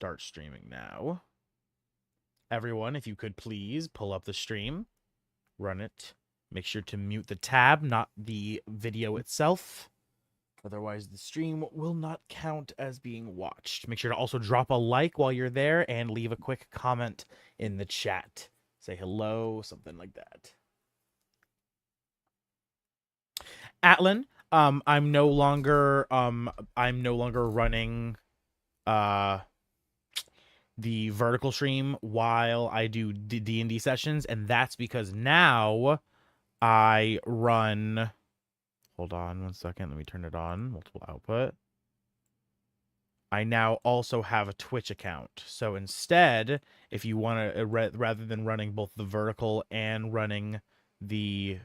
start streaming now. Everyone, if you could please pull up the stream, run it. Make sure to mute the tab, not the video itself. Otherwise, the stream will not count as being watched. Make sure to also drop a like while you're there and leave a quick comment in the chat. Say hello, something like that. Atlan, I'm no longer running the vertical stream while I do D&D sessions, and that's because now I run. Hold on 1 second. Let me turn it on. Multiple output. I now also have a Twitch account. So instead, if you want to, rather than running both the vertical and running the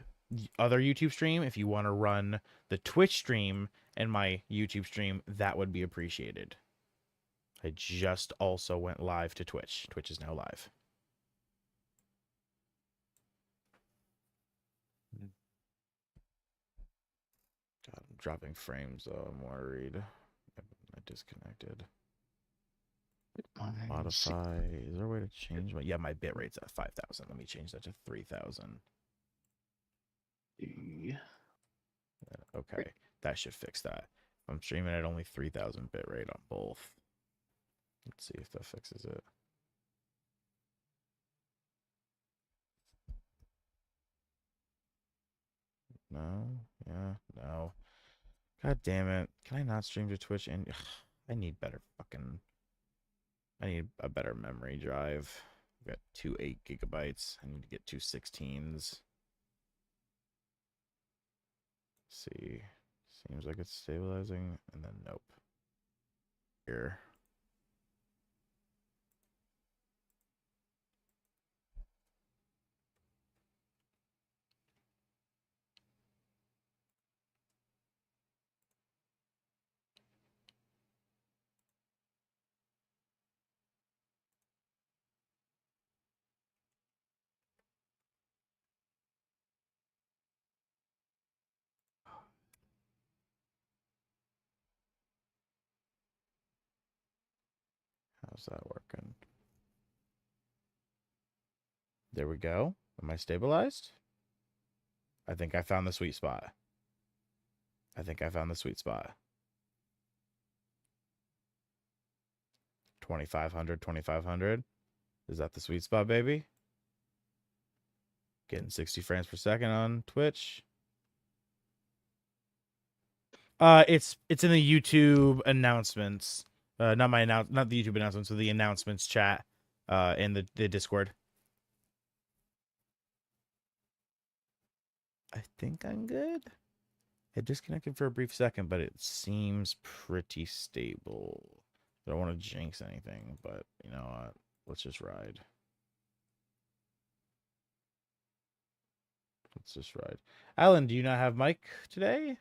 other YouTube stream, if you want to run the Twitch stream and my YouTube stream, that would be appreciated. I just also went live to Twitch. Twitch is now live. God, I'm dropping frames though. I'm worried. I disconnected. Modify. Is there a way to change my? Yeah, my bit rate's at 5,000. Let me change that to 3,000. Yeah. Okay, that should fix that. I'm streaming at only 3,000 bit rate on both. Let's see if that fixes it. No, yeah, no. God damn it. Can I not stream to Twitch? And I need better fucking. I need a better memory drive. I've got 2 8 gigabytes. I need to get 2 16s. See. Seems like it's stabilizing, and then nope. Here. How's that working? There we go. Am I stabilized? I think I found the sweet spot. 2,500, 2,500. Is that the sweet spot, baby? Getting 60 frames per second on Twitch. It's in the YouTube announcements. Not the YouTube announcements, but the announcements chat. In the Discord. I think I'm good. It disconnected for a brief second, but it seems pretty stable. I don't want to jinx anything, but you know what? Let's just ride. Alan, do you not have mic today?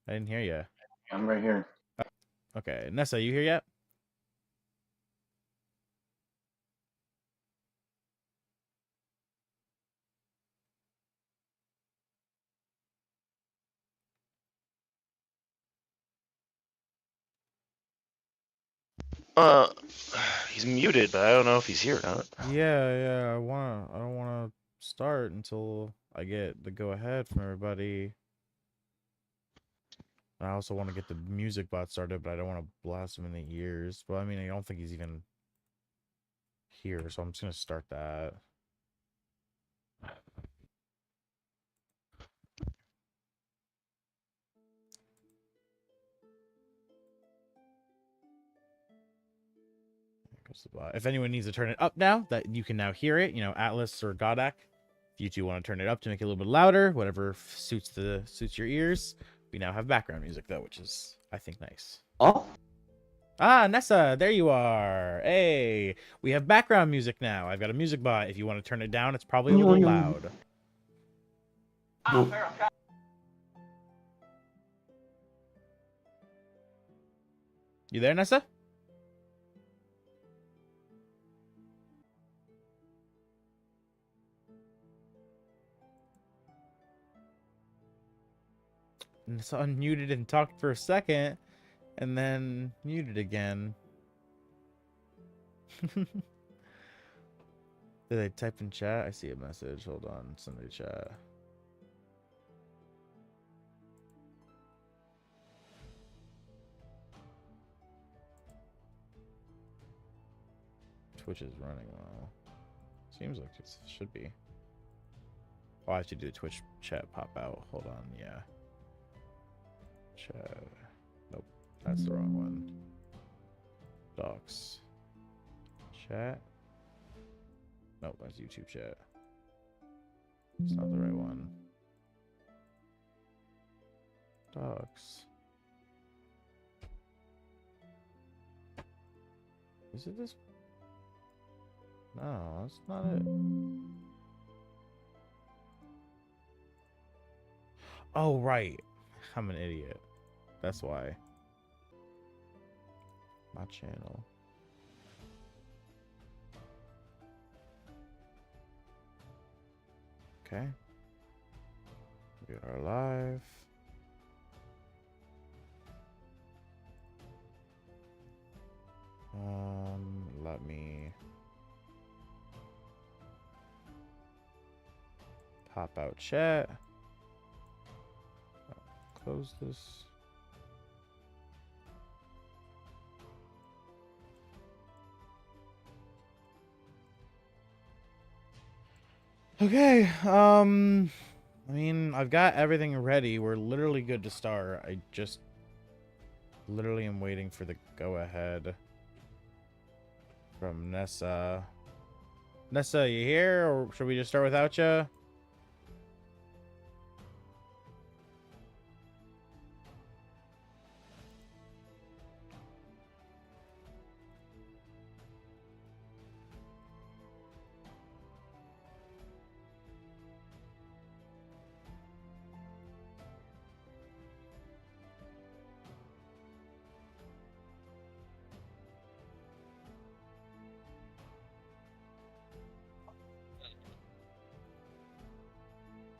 I didn't hear you. I'm right here. Okay, Nessa, you here yet? He's muted, but I don't know if he's here or not. Yeah. I don't wanna start until I get the go ahead from everybody. I also want to get the music bot started, but I don't want to blast him in the ears. But I mean, I don't think he's even here, so I'm just gonna start that. If anyone needs to turn it up now, that you can now hear it, you know, Atlas or Godak. If you two want to turn it up to make it a little bit louder, whatever suits your ears. We now have background music though, which is I think nice. Oh. Ah, Nessa, there you are. Hey, we have background music now. I've got a music bot. If you want to turn it down, it's probably a little loud. You there, Nessa? It's unmuted and talked for a second, and then muted again. Did they type in chat? I see a message. Hold on. Somebody chat. Twitch is running well. Seems like it should be. Oh, I have to do the Twitch chat pop out. Hold on. Yeah. Chat. Nope. That's the wrong one. Docs. Chat. Nope, that's YouTube chat. It's not the right one. Docs. Is it this? No, that's not it. Oh, right. I'm an idiot. That's why. My channel. Okay. We are live. Let me pop out chat. Close this. Okay, I mean, I've got everything ready. We're literally good to start. I just literally am waiting for the go-ahead from Nessa. Nessa, you here, or should we just start without you?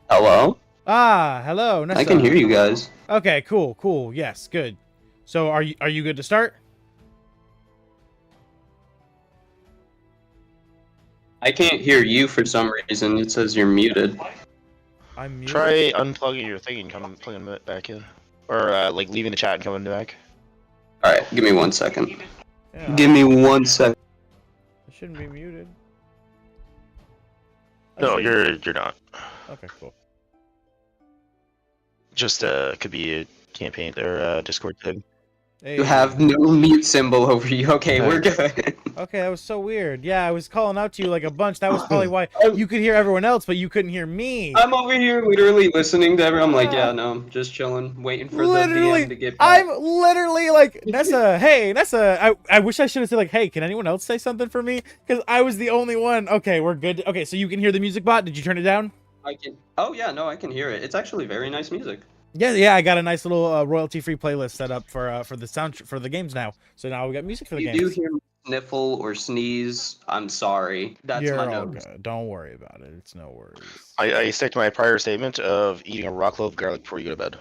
Hello? Ah, hello, Nessa. I can hear you guys. Okay, cool. Yes, good. So are you good to start? I can't hear you for some reason. It says you're muted. I'm muted. Try unplugging your thing and plugging it back in, or like leaving the chat and coming back. Alright, give me 1 second. Yeah, Give me 1 second. I shouldn't be muted. No, you're not. Okay, cool. Just could be a campaign or Discord thing. Hey. You have no mute symbol over you. Okay, we're good. Okay, that was so weird. Yeah, I was calling out to you like a bunch. That was probably why you could hear everyone else, but you couldn't hear me. I'm over here literally listening to everyone. I'm like, yeah, no, I'm just chilling, waiting for the DM to get back. I'm literally like, Nessa, hey, Nessa. I wish I should have said like, hey, can anyone else say something for me? Because I was the only one. Okay, we're good. Okay, so you can hear the music bot. Did you turn it down? I can. Oh yeah, no, I can hear it. It's actually very nice music. Yeah. I got a nice little royalty-free playlist set up for the sound for the games now. So now we got music for the If games. you do hear me sniffle or sneeze, I'm sorry. That's You're my all nose. good. Don't worry about it. It's no worries. I stick to my prior statement of eating a raw clove of garlic before you go to bed.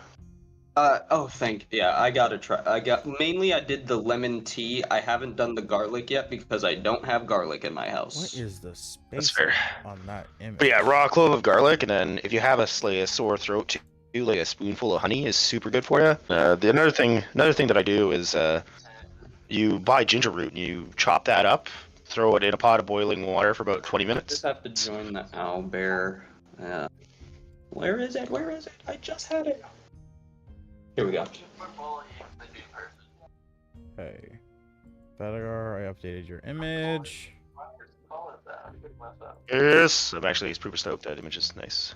Yeah, I gotta try. Mainly I did the lemon tea. I haven't done the garlic yet because I don't have garlic in my house. What is the space That's fair. on that image? But yeah, raw clove of garlic, and then if you have a sore throat too, like a spoonful of honey is super good for you. Another thing that I do is you buy ginger root and you chop that up, throw it in a pot of boiling water for about 20 I minutes. just have to join the owlbear. Where is it? I just had it. Here we go. Hey, Badagar, I updated your image. Yes, I'm actually super stoked. That image is nice.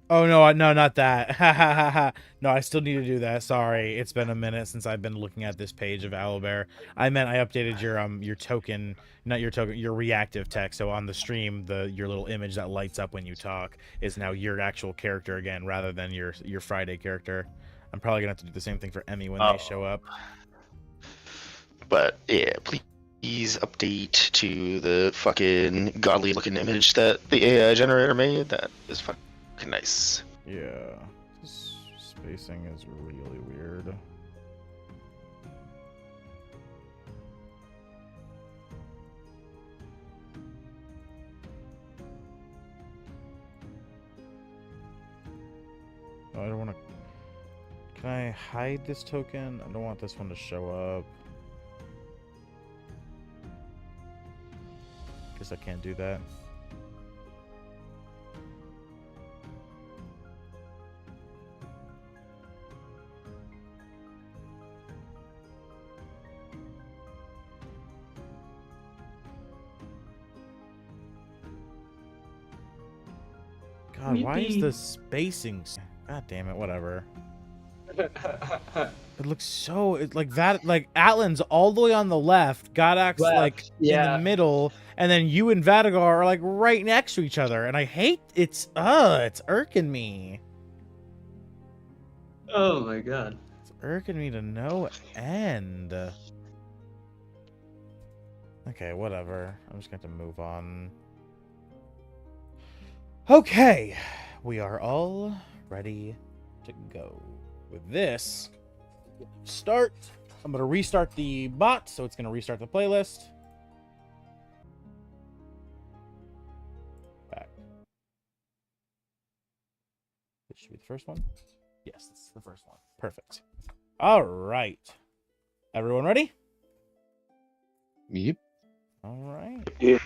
Oh no, not that. No, I still need to do that. Sorry, it's been a minute since I've been looking at this page of Owlbear. I meant I updated your token, not your token, your reactive text. So on the stream, your little image that lights up when you talk is now your actual character again, rather than your Friday character. I'm probably gonna have to do the same thing for Emmy when they show up. But yeah, please update to the fucking godly looking image that the AI generator made. That is fucking nice. Yeah, this spacing is really weird. I Oh, I don't want to... Can I hide this token? I don't want this one to show up. Guess I can't do that. God, why is the spacing... God damn it, whatever. It looks so... It's like that... Like, Atlan's all the way on the left, Godak's, like, in the middle, and then you and Vadagar are, like, right next to each other, and I hate... It's irking me. Oh my god. It's irking me to no end. Okay, whatever. I'm just going to move on. Okay, we are all ready to go. With this, start. I'm going to restart the bot, so it's going to restart the playlist. Back. This should be the first one. Yes, this is the first one. Perfect. All right. Everyone ready? Yep. All right. Yeah.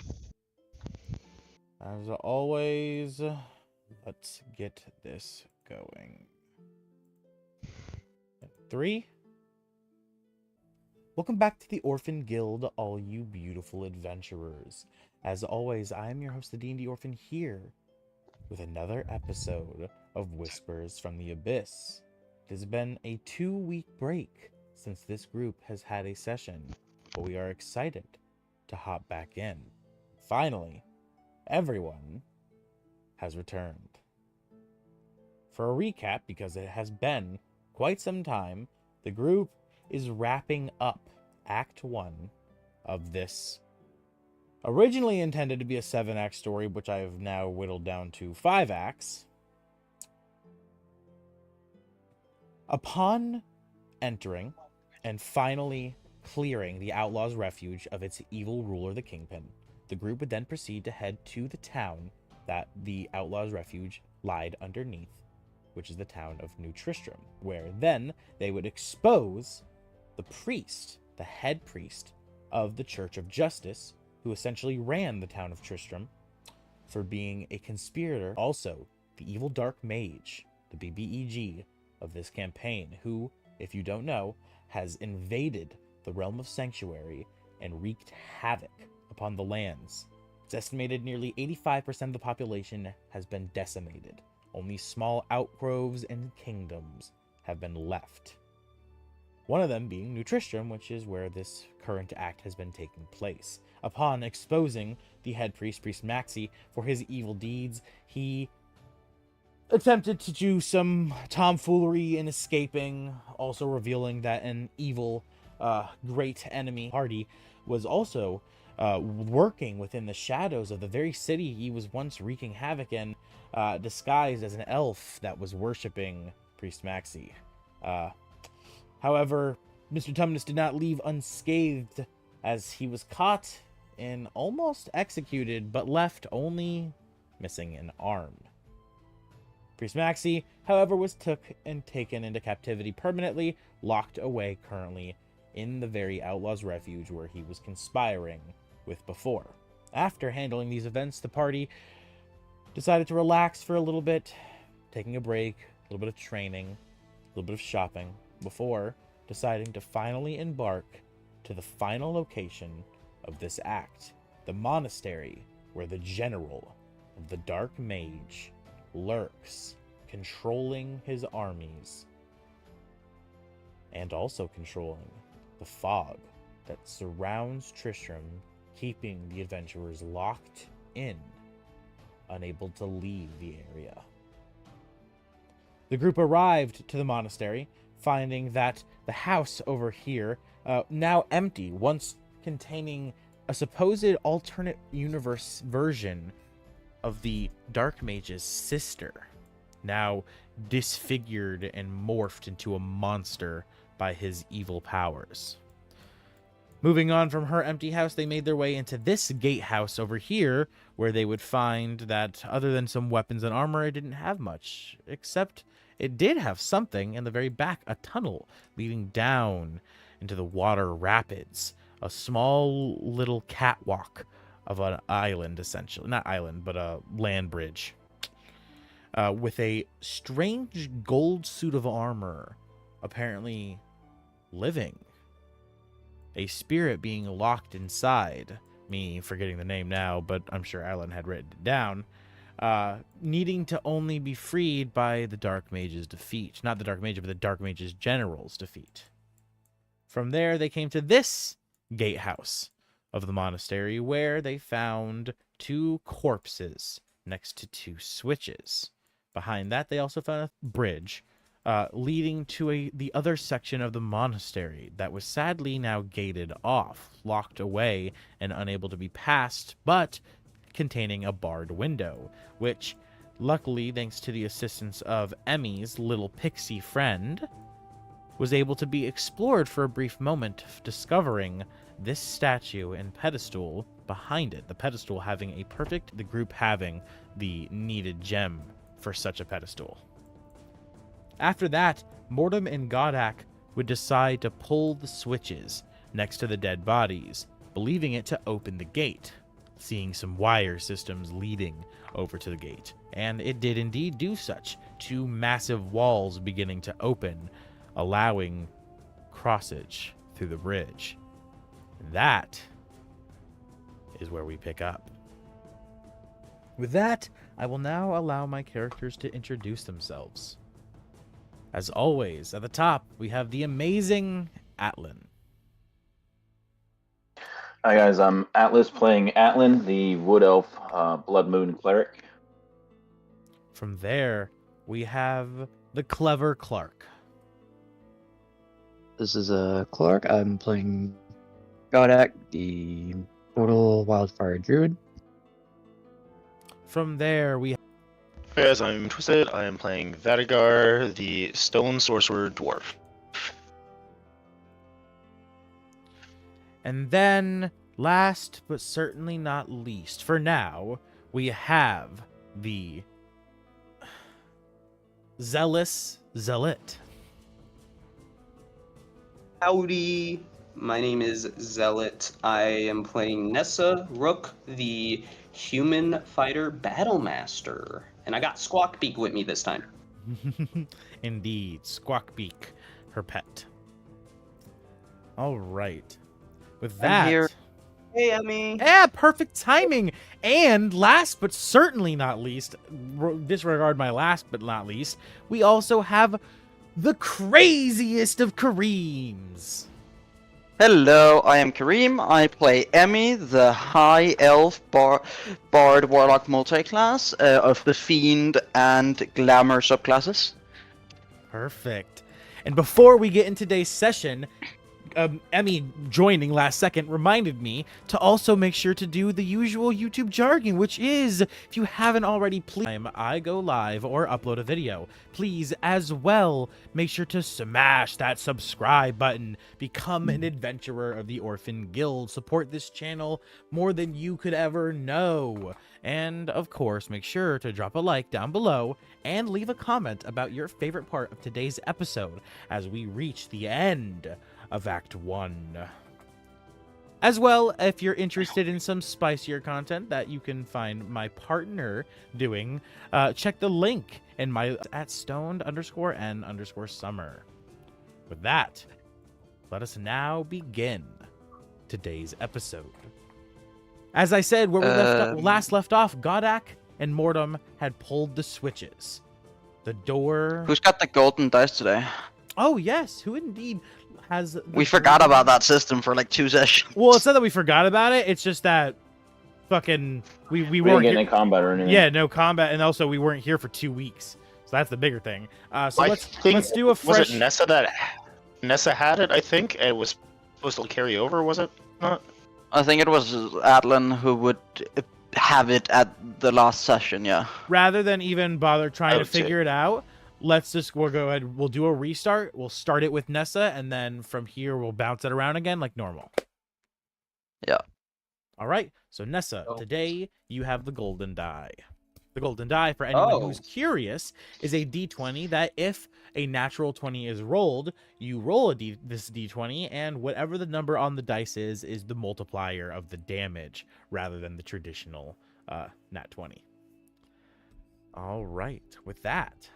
As always, let's get this going. 3. Welcome back to the Orphan Guild, all you beautiful adventurers. As always, I am your host, the D&D Orphan, here with another episode of Whispers from the Abyss. It has been a 2-week break since this group has had a session, but we are excited to hop back in. Finally, everyone has returned. For a recap, because it has been quite some time, the group is wrapping up Act 1 of this originally intended to be a 7-act story, which I have now whittled down to 5 acts. Upon entering and finally clearing the Outlaw's Refuge of its evil ruler, the Kingpin, the group would then proceed to head to the town that the Outlaw's Refuge lied underneath, which is the town of New Tristram, where then they would expose the priest, the head priest of the Church of Justice, who essentially ran the town of Tristram, for being a conspirator. Also, the evil dark mage, the BBEG of this campaign, who, if you don't know, has invaded the realm of Sanctuary and wreaked havoc upon the lands. It's estimated nearly 85% of the population has been decimated. Only small outgroves and kingdoms have been left. One of them being New Tristram, which is where this current act has been taking place. Upon exposing the head priest, Priest Maxi, for his evil deeds, he attempted to do some tomfoolery in escaping, also revealing that an evil great enemy party was also working within the shadows of the very city he was once wreaking havoc in, disguised as an elf that was worshipping Priest Maxi. However, Mr. Tumnus did not leave unscathed, as he was caught and almost executed, but left only missing an arm. Priest Maxi, however, was taken into captivity permanently, locked away currently in the very Outlaw's Refuge where he was conspiring with before. After handling these events, the party decided to relax for a little bit, taking a break, a little bit of training, a little bit of shopping, before deciding to finally embark to the final location of this act, the monastery where the general of the Dark Mage lurks, controlling his armies, and also controlling the fog that surrounds Tristram, keeping the adventurers locked in, unable to leave the area. The group arrived to the monastery, finding that the house over here, now empty, once containing a supposed alternate universe version of the Dark Mage's sister, now disfigured and morphed into a monster by his evil powers. Moving on from her empty house, they made their way into this gatehouse over here, where they would find that other than some weapons and armor, it didn't have much, except it did have something in the very back, a tunnel leading down into the water rapids, a small little catwalk of an island, essentially. Not island, but a land bridge. With a strange gold suit of armor, apparently living. A spirit being locked inside. Me forgetting the name now, but I'm sure Alan had written it down. Needing to only be freed by the Dark Mage's defeat. Not the Dark Mage, but the Dark Mage's general's defeat. From there, they came to this gatehouse of the monastery, where they found 2 corpses next to 2 switches. Behind that, they also found a bridge leading to the other section of the monastery that was sadly now gated off, locked away, and unable to be passed, but containing a barred window, which, luckily, thanks to the assistance of Emmy's little pixie friend, was able to be explored for a brief moment, discovering this statue and pedestal behind it. The pedestal having the group having the needed gem for such a pedestal. After that, Mortem and Godak would decide to pull the switches next to the dead bodies, believing it to open the gate, seeing some wire systems leading over to the gate. And it did indeed do such, 2 massive walls beginning to open, allowing crossage through the bridge. That is where we pick up. With that, I will now allow my characters to introduce themselves. As always, at the top, we have the amazing Atlan. Hi guys, I'm Atlas playing Atlan, the Wood Elf Blood Moon Cleric. From there, we have the clever Clark. This is Clark. I'm playing Godak, the Total Wildfire Druid. From there, we Hey guys, I'm Twisted. I am playing Vadigar, the Stone Sorcerer Dwarf. And then, last but certainly not least, for now, we have the Zealous Zealot. Howdy, my name is Zealot. I am playing Nessa Rook, the human fighter battle master. And I got Squawkbeak with me this time. Indeed, Squawkbeak, her pet. All right. With that, I'm here. Hey, Emmy. yeah, perfect timing. And last but certainly not least, disregard my last but not least, we also have the craziest of Kareems. Hello, I am Kareem. I play Emmy, the High Elf Bard Warlock multiclass of the Fiend and Glamour subclasses. Perfect. And before we get in today's session, Emmy joining last second reminded me to also make sure to do the usual YouTube jargon, which is, if you haven't already, please, I go live or upload a video, please as well make sure to smash that subscribe button, become an adventurer of the Orphan Guild, support this channel more than you could ever know, and of course make sure to drop a like down below and leave a comment about your favorite part of today's episode as we reach the end of Act 1. As well, if you're interested in some spicier content that you can find my partner doing, check the link in my at stoned_n_summer. With that, let us now begin today's episode. As I said, where we last left off, Godak and Mortem had pulled the switches. The door... Who's got the golden dice today? Oh, yes, who indeed has... We forgot about that system for like 2 sessions. Well, it's not that we forgot about it, it's just that fucking... We We weren't didn't get here... any combat or anything. Yeah, no combat, and also we weren't here for 2 weeks. So that's the bigger thing. So I let's think, do a fresh... Was it Nessa that... Nessa had it, I think? It was supposed to carry over, was it not? I think it was Atlan who would have it at the last session, yeah. Rather than even bother trying to would say- figure it out, we'll go ahead, we'll do a restart, we'll start it with Nessa, and then from here we'll bounce it around again like normal. Yeah. Alright, so Nessa, today you have the golden die. The golden die, for anyone Oh. who's curious, is a d20 that if a natural 20 is rolled, you roll this d20, and whatever the number on the dice is the multiplier of the damage rather than the traditional nat 20. All right, with that,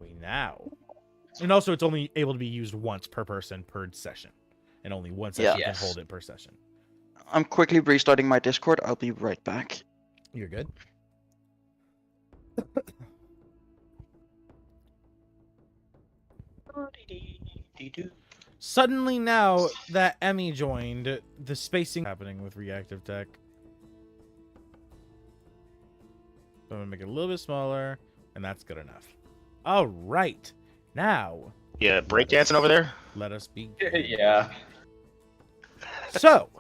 we now... And also, it's only able to be used once per person per session, and only one session Yeah. can Yes. hold it per session. I'm quickly restarting my Discord. I'll be right back. You're good. Suddenly, now that Emmy joined, the spacing happening with reactive tech. So I'm gonna make it a little bit smaller, and that's good enough. All right, now Yeah, breakdancing over there. let us begin. Yeah. So,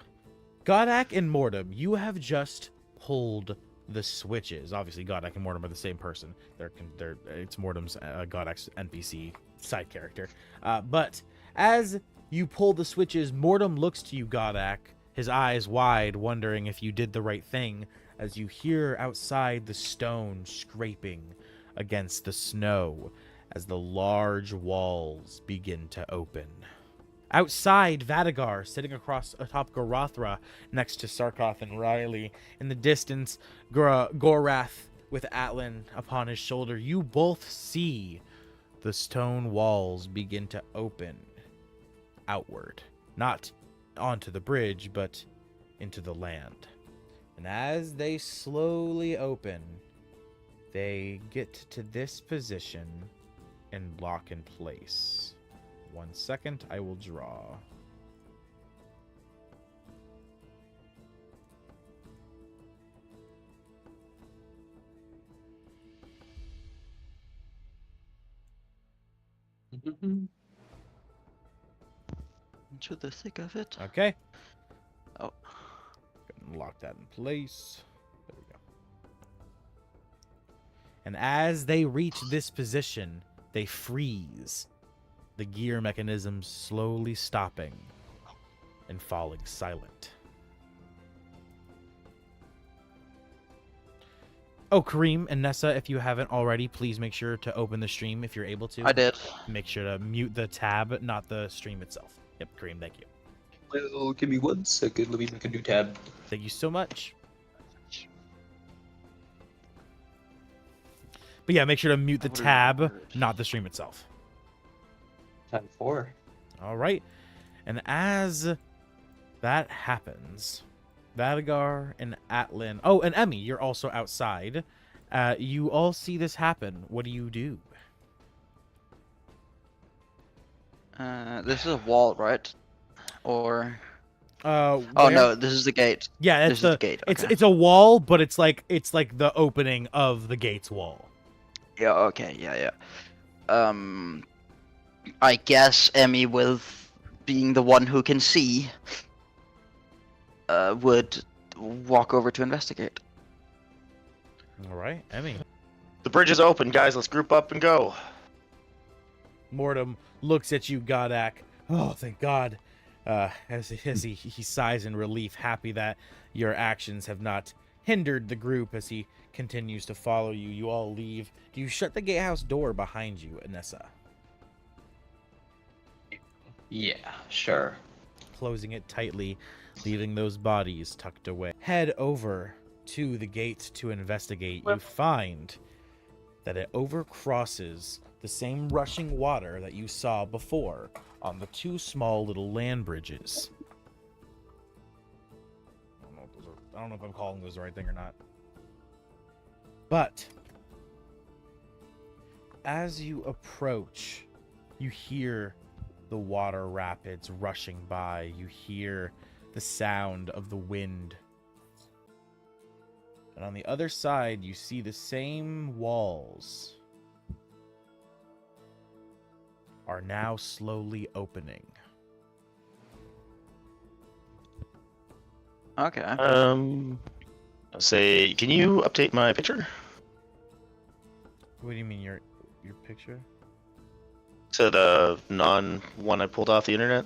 Godak and Mortem, you have just pulled the switches. Obviously, Godak and Mortem are the same person. It's Mortem's Godak's NPC side character. But as you pull the switches, Mortem looks to you, Godak, his eyes wide, wondering if you did the right thing, as you hear outside the stone scraping against the snow as the large walls begin to open. Outside, Vadagar, sitting across atop Gorathra, next to Sarkoth and Riley. In the distance, Gorath with Atlan upon his shoulder. You both see the stone walls begin to open outward. Not onto the bridge, but into the land. And as they slowly open, they get to this position and lock in place. 1 second, I will draw. Into the thick of it. Okay. Oh. Lock that in place. There we go. And as they reach this position, they freeze. The gear mechanisms slowly stopping and falling silent. Oh, Kareem and Nessa, if you haven't already, please make sure to open the stream if you're able to. I did. Make sure to mute the tab, not the stream itself. Yep, Kareem, thank you. Well, give me 1 second. Let me make a new tab. Thank you so much. But yeah, make sure to mute the tab, not the stream itself. Time 4. All right. And as that happens, Vadagar and Atlan... Oh, and Emmy, you're also outside. You all see this happen. What do you do? This is a wall, right? Or... Oh no, this is the gate. Yeah, This is the gate. It's Okay. it's a wall, but it's like the opening of the gate's wall. Yeah, okay, yeah. I guess Emmy, with being the one who can see, would walk over to investigate. All right, Emmy. The bridge is open, guys. Let's group up and go. Mortem looks at you, Godak. Oh, thank God. As he sighs in relief, happy that your actions have not hindered the group as he continues to follow you. You all leave. Do you shut the gatehouse door behind you, Anessa? Yeah, sure. Closing it tightly, leaving those bodies tucked away. Head over to the gate to investigate. You find that it overcrosses the same rushing water that you saw before on the two small little land bridges. I don't know if I'm calling those the right thing or not. But as you approach, you hear the water rapids rushing by. You hear the sound of the wind. And on the other side, you see the same walls are now slowly opening. Okay. Say, can you update my picture What do you mean your picture? to the non-one I pulled off the internet?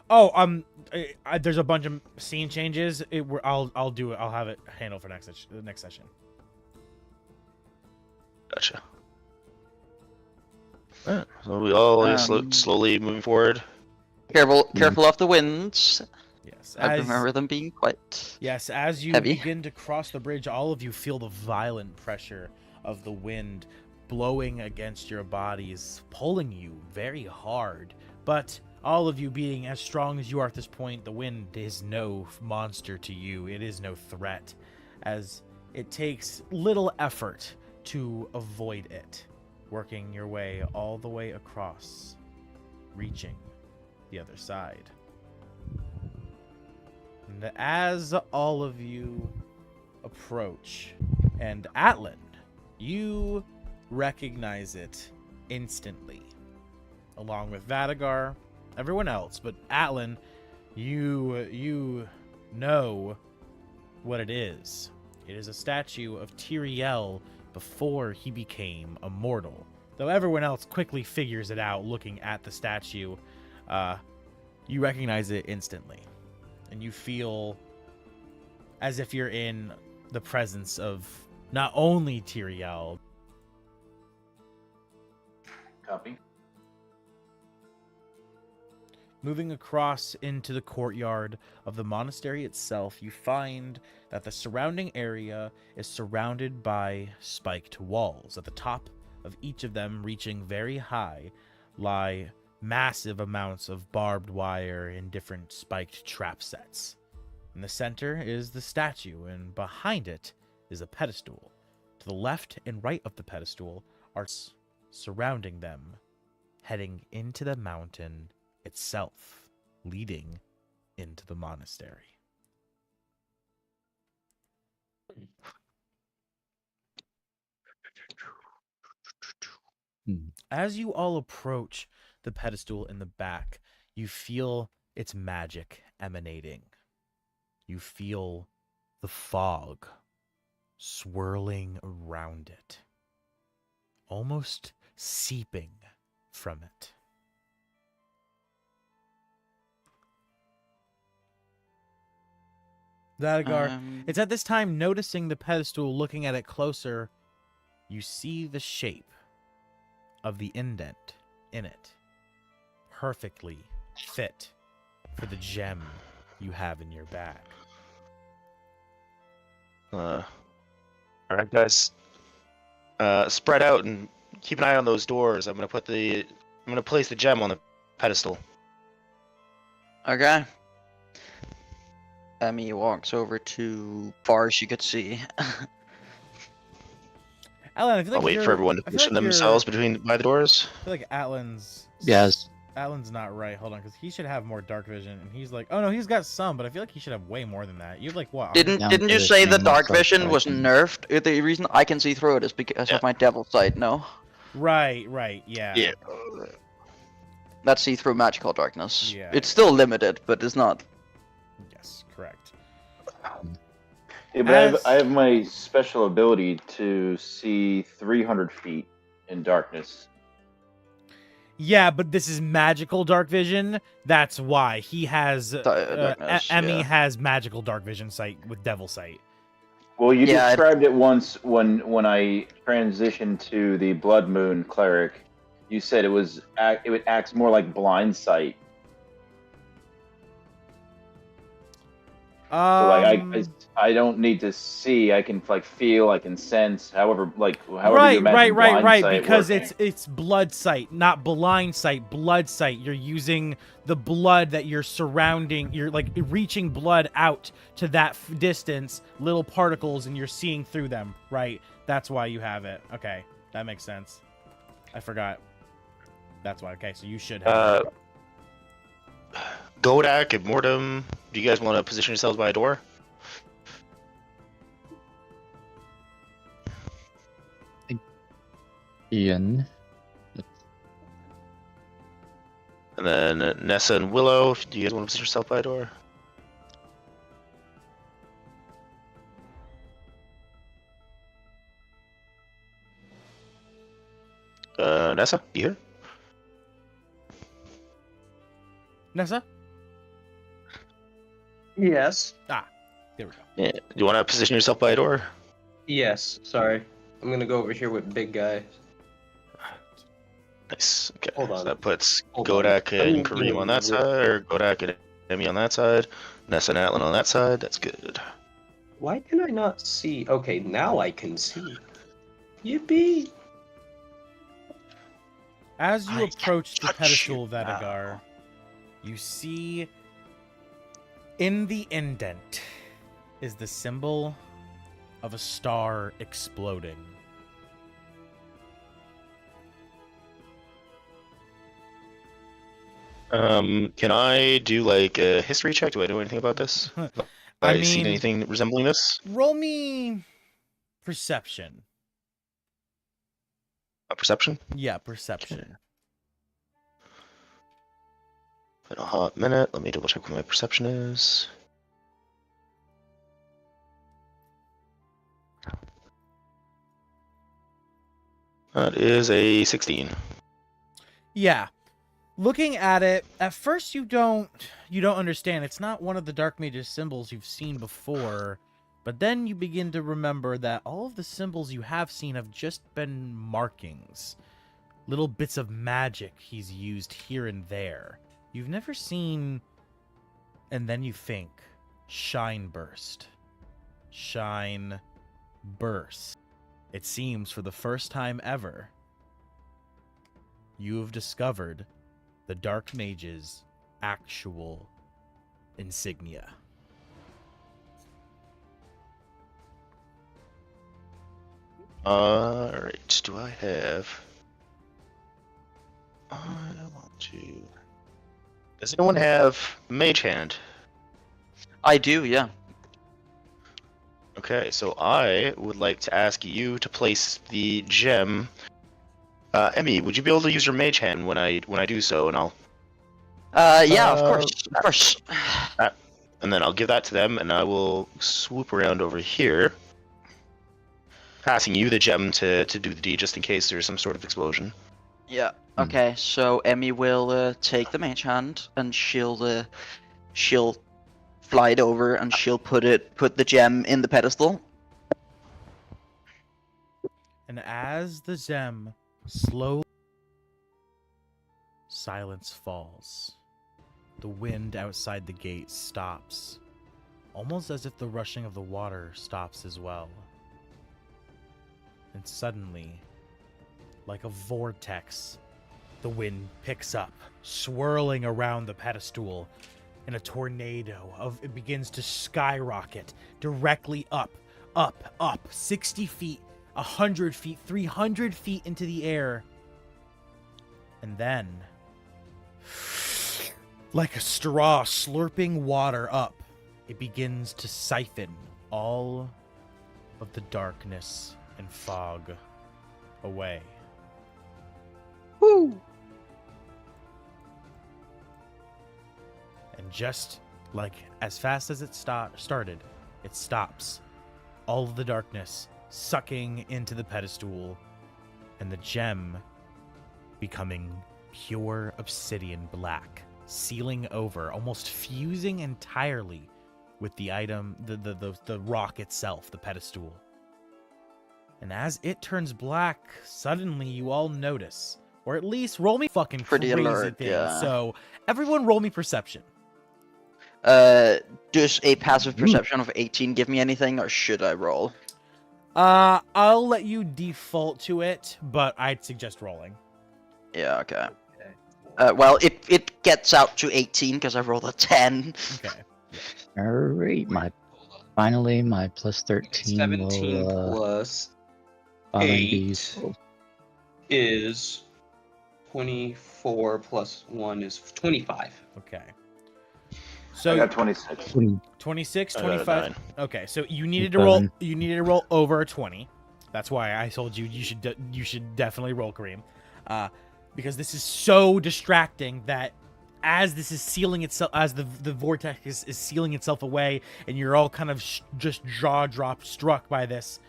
Oh, there's a bunch of scene changes. I'll do it. I'll have it handled for next session. Gotcha. Alright, so we all slowly moving forward. Careful of the winds. Yes, I remember them being quite as you heavy. begin to cross the bridge, all of you feel the violent pressure of the wind blowing against your bodies, pulling you very hard. But all of you being as strong as you are at this point, the wind is no monster to you. It is no threat, as it takes little effort to avoid it, working your way all the way across, reaching the other side. And as all of you approach, and Atlan, you recognize it instantly, along with Vadagar, everyone else, but Atlan, you know what it is. It is a statue of Tyrael before he became immortal. Though everyone else quickly figures it out looking at the statue, you recognize it instantly. And you feel as if you're in the presence of not only Tyrael. Copy. Moving across into the courtyard of the monastery itself, you find that the surrounding area is surrounded by spiked walls. At the top of each of them, reaching very high, lie massive amounts of barbed wire in different spiked trap sets. In the center is the statue, and behind it is a pedestal. To the left and right of the pedestal are surrounding them, heading into the mountain itself, leading into the monastery. As you all approach the pedestal in the back, you feel its magic emanating. You feel the fog swirling around it, almost seeping from it. Vadagar, it's at this time, noticing the pedestal, looking at it closer, you see the shape of the indent in it, perfectly fit for the gem you have in your bag. Alright, guys. Spread out and keep an eye on those doors. I'm gonna place the gem on the pedestal. Okay. Emmy walks over to far as she could see. Alan, I feel like I'll wait for everyone to position themselves by the doors. I feel like Atlan's not right. Hold on, because he should have more dark vision, and he's like, oh no, he's got some, but I feel like he should have way more than that. You have like what? Didn't you say the dark vision was nerfed? The reason I can see through it is because of my devil sight. No. Right. Yeah. Yeah. That's see-through magical darkness. Yeah. It's still limited, but it's not. Yes, correct. Yeah, but I have my special ability to see 300 feet in darkness. Yeah, but this is magical dark vision. That's why he has. Emmy has magical dark vision sight with devil sight. Well, you described it once when I transitioned to the Blood Moon cleric. You said it acts more like blind sight. So I don't need to see. I can feel. I can sense. However you imagine blind sight because working. it's blood sight, not blind sight. Blood sight. You're using the blood that you're surrounding. You're like reaching blood out to that distance, little particles, and you're seeing through them. Right. That's why you have it. Okay, that makes sense. I forgot. That's why. Okay, so you should have it. Godak and Mortem, do you guys want to position yourselves by a door? Ian. And then Nessa and Willow, do you guys want to position yourself by a door? Nessa, you here? Nessa? Yes. There we go. Yeah. Do you want to position yourself by a door? Yes. Sorry. I'm gonna go over here with big guy. Nice. Okay. Hold So on. that puts Hold on. Godak Let me and be Kareem on that real- side, or Godak and Emmy on that side, Nessa and Atlan on that side. That's good. Why can I not see? Okay, now I can see. Yippee! As you I approach the touch pedestal you of Vadagar, you see in the indent is the symbol of a star exploding. Can I do like a history check? Do I know anything about this? I see mean, anything resembling this? roll me perception. A perception? Yeah, perception. Been a hot minute. Let me double check what my perception is. That is a 16. Yeah. Looking at it, at first you don't understand. It's not one of the Dark Mage's symbols you've seen before, but then you begin to remember that all of the symbols you have seen have just been markings. Little bits of magic he's used here and there. You've never seen, and then you think, shine burst. Shine burst. It seems for the first time ever, you have discovered the Dark Mage's actual insignia. Alright, do I have... I want to... Does anyone have Mage Hand? I do, yeah. Okay, so I would like to ask you to place the gem. Emmy, would you be able to use your Mage Hand when I do so, and I'll... Yeah, of course, of course. And then I'll give that to them, and I will swoop around over here, passing you the gem to do the deed, just in case there's some sort of explosion. Yeah. Okay, so Emmy will take the mage hand, and she'll fly it over, and she'll put the gem in the pedestal. And as the gem slowly, silence falls. The wind outside the gate stops, almost as if the rushing of the water stops as well. And suddenly, like a vortex, the wind picks up, swirling around the pedestal, and a tornado it begins to skyrocket directly up, 60 feet, 100 feet, 300 feet into the air. And then, like a straw slurping water up, it begins to siphon all of the darkness and fog away. Woo! And just like as fast as it started, it stops. All of the darkness sucking into the pedestal, and the gem becoming pure obsidian black, sealing over, almost fusing entirely with the item, the rock itself, the pedestal. And as it turns black, suddenly you all notice, or at least roll me fucking Pretty crazy alert, things. yeah. So everyone roll me perception. Does a passive perception of 18 give me anything, or should I roll? I'll let you default to it, but I'd suggest rolling. Yeah, okay. Well, it gets out to 18 because I rolled a 10. Okay. Alright, finally my plus 13 17 will plus finally 8 be useful. is 24 plus 1 is 25. Okay. I So got 26. 26, I got a 25. 9. Okay, so you needed to roll. 7. You needed to roll over a 20. That's why I told you you should definitely roll, Kareem, because this is so distracting that as this is sealing itself, as the vortex is sealing itself away, and you're all kind of just jaw struck by this.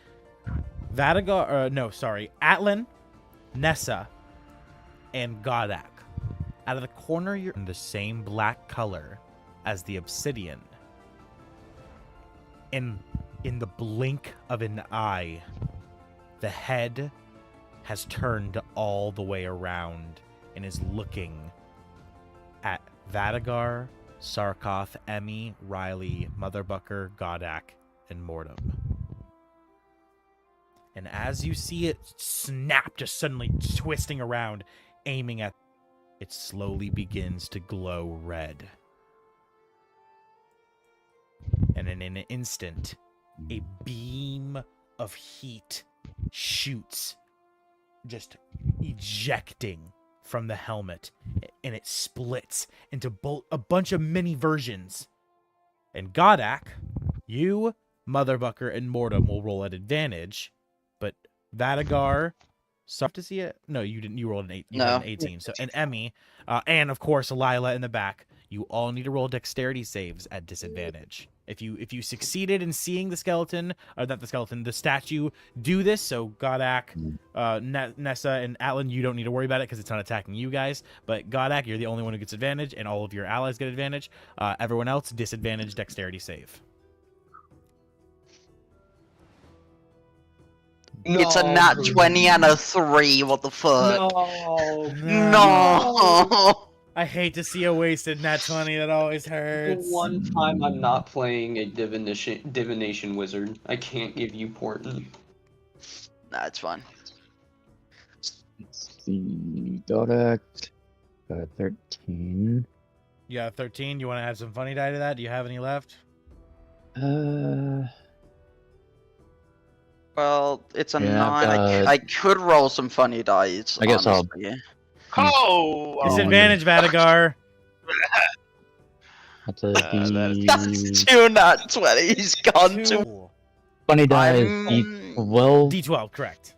Atlan, Nessa, and Godak. Out of the corner, you're in the same black color as the obsidian. In the blink of an eye, The head has turned all the way around and is looking at Vadagar, Sarkoth, Emmy, Riley, Motherbucker, Godak, and Mortem. And as you see it snap, just suddenly twisting around, aiming at it, slowly begins to glow red. And in an instant, a beam of heat shoots, just ejecting from the helmet, and it splits into a bunch of mini versions. And Godak, you, Motherbucker, and Mortem will roll at advantage, but Vadagar, sorry to see it. No, you didn't. You rolled an 8. You rolled an 18. So, and Emmy, and of course Lila in the back. You all need to roll dexterity saves at disadvantage. If you succeeded in seeing the skeleton, or not the skeleton, the statue, do this. So Godak, Nessa, and Atlan, you don't need to worry about it because it's not attacking you guys. But Godak, you're the only one who gets advantage, and all of your allies get advantage. Everyone else, disadvantage dexterity save. It's a nat 20 and a 3. What the fuck? No. I hate to see a wasted nat 20. That always The hurts. one time I'm not playing a divination wizard, I can't give you Portent. Nah, it's fine. Let's see. Godak. Got a 13. You got 13. You want to add some funny die to that? Do you have any left? Well, it's a Yeah, 9. I could roll some funny dice. I guess honestly. Oh! Disadvantage, Vadagar. That's a That's 2 nat 20. He's gone to. Two. funny die is I'm- D12. D12, correct.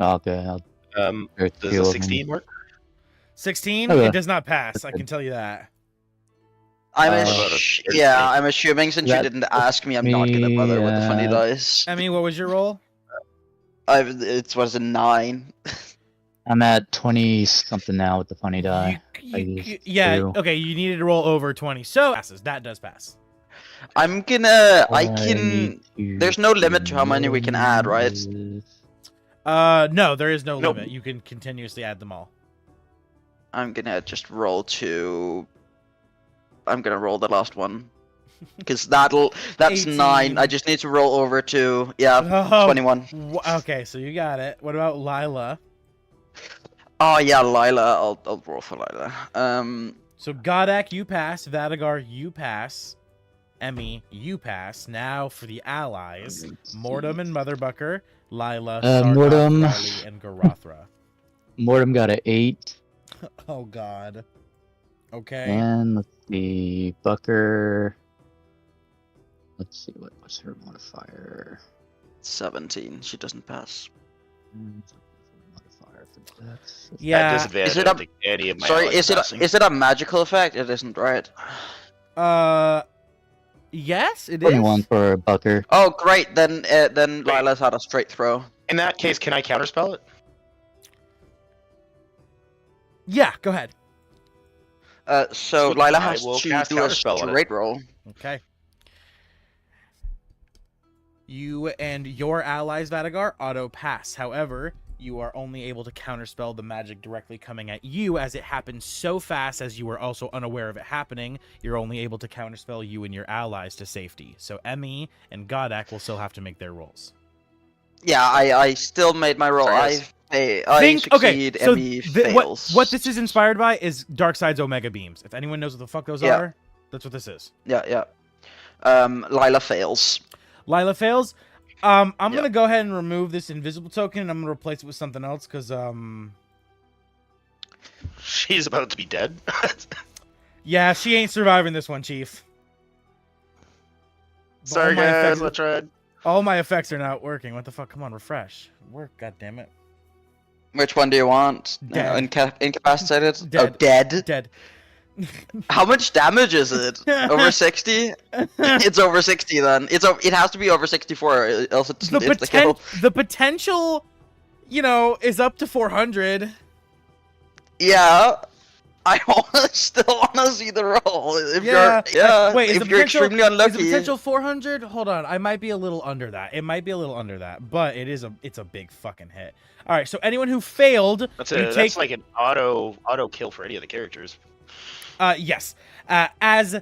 Okay, I'll Does the 16 work? 16? Okay. It does not pass. I can tell you that. I'm Uh, assuming since you That- didn't ask me, I'm not gonna bother with the funny Yeah. dice. Emmy, what was your roll? It was a 9. I'm at 20 something now with the funny die. I used Yeah, two. okay, you needed to roll over 20. So, passes. That does pass. I'm gonna. I I can. need to There's no limit to how many we can add, right? No, there is no Nope. limit. You can continuously add them all. I'm gonna just roll 2. I'm gonna roll the last one. Because that's 18. 9. I just need to roll over 2. Yeah, Oh, 21. Okay, so you got it. What about Lila? Oh yeah, Lila. I'll roll for Lila. So Godak, you pass. Vadagar, you pass. Emmy, you pass. Now for the allies, Mortem and Motherbucker, Lila, Sarkoth, Mortem. Riley, and Garathra. Mortem got an 8. Oh God. Okay. And let's see, Bucker. Let's see, what's her modifier? 17. She doesn't pass. Modifier for death. At Yeah. disadvantage, Is it I don't a- think any of my Sorry, allies passing. is it a magical effect? It isn't, right? Yes, it is. 21 for Bucker. Oh great, then Lila's had a straight throw. In that case, can I counterspell it? Yeah, go ahead. So Sweet, Lila I has will to cast do a Counterspell on it. straight roll. Okay. You and your allies, Vadagar, auto pass. However, you are only able to counterspell the magic directly coming at you, as it happens so fast as you were also unaware of it happening. You're only able to counterspell you and your allies to safety. So Emmy and Godak will still have to make their rolls. Yeah, I still made my roll. Sorry, yes. I succeed. so Emmy fails. what this is inspired by is Darkseid's Omega Beams. If anyone knows what the fuck those Yeah. are, that's what this is. Yeah. Lila fails. Lila fails. I'm Yeah. gonna go ahead and remove this invisible token, and I'm gonna replace it with something else, because She's about to be dead. yeah, she ain't surviving this one, Chief. Sorry, all my guys. effects- I tried. All my effects are not working. What the fuck? Come on, refresh. Work, goddammit. Which one do you want? Dead. Incapacitated? Dead. Oh, dead. Dead. How much damage is it? Over 60? It's over 60 then. It has to be over 64, else it doesn't hit the kill. The potential, is up to 400. Yeah. I still want to see the roll. If Yeah. Wait, is if the you're potential- extremely Is unlucky. the potential 400? Hold on, I might be a little under that. It might be a little under that, but it's a big fucking hit. All right, so anyone who failed, That's you take that's like an auto kill for any of the characters. yes. As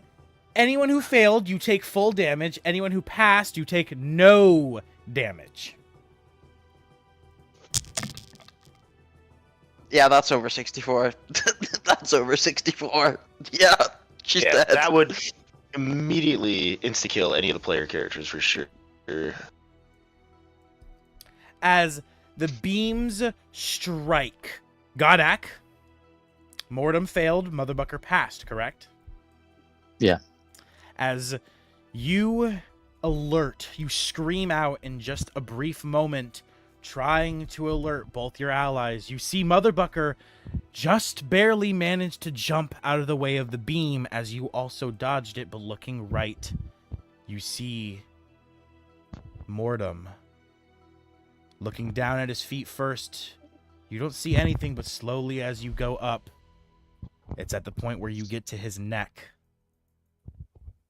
anyone who failed, you take full damage. Anyone who passed, you take no damage. Yeah, that's over 64. That's over 64. Yeah, she's Yeah, dead. that would immediately insta-kill any of the player characters for sure. As the beams strike, Godak, Mortem failed, Motherbucker passed, correct? Yeah. As you alert, you scream out in just a brief moment, trying to alert both your allies. You see Motherbucker just barely managed to jump out of the way of the beam as you also dodged it, but looking right, you see Mortem looking down at his feet first. You don't see anything, but slowly as you go up, it's at the point where you get to his neck,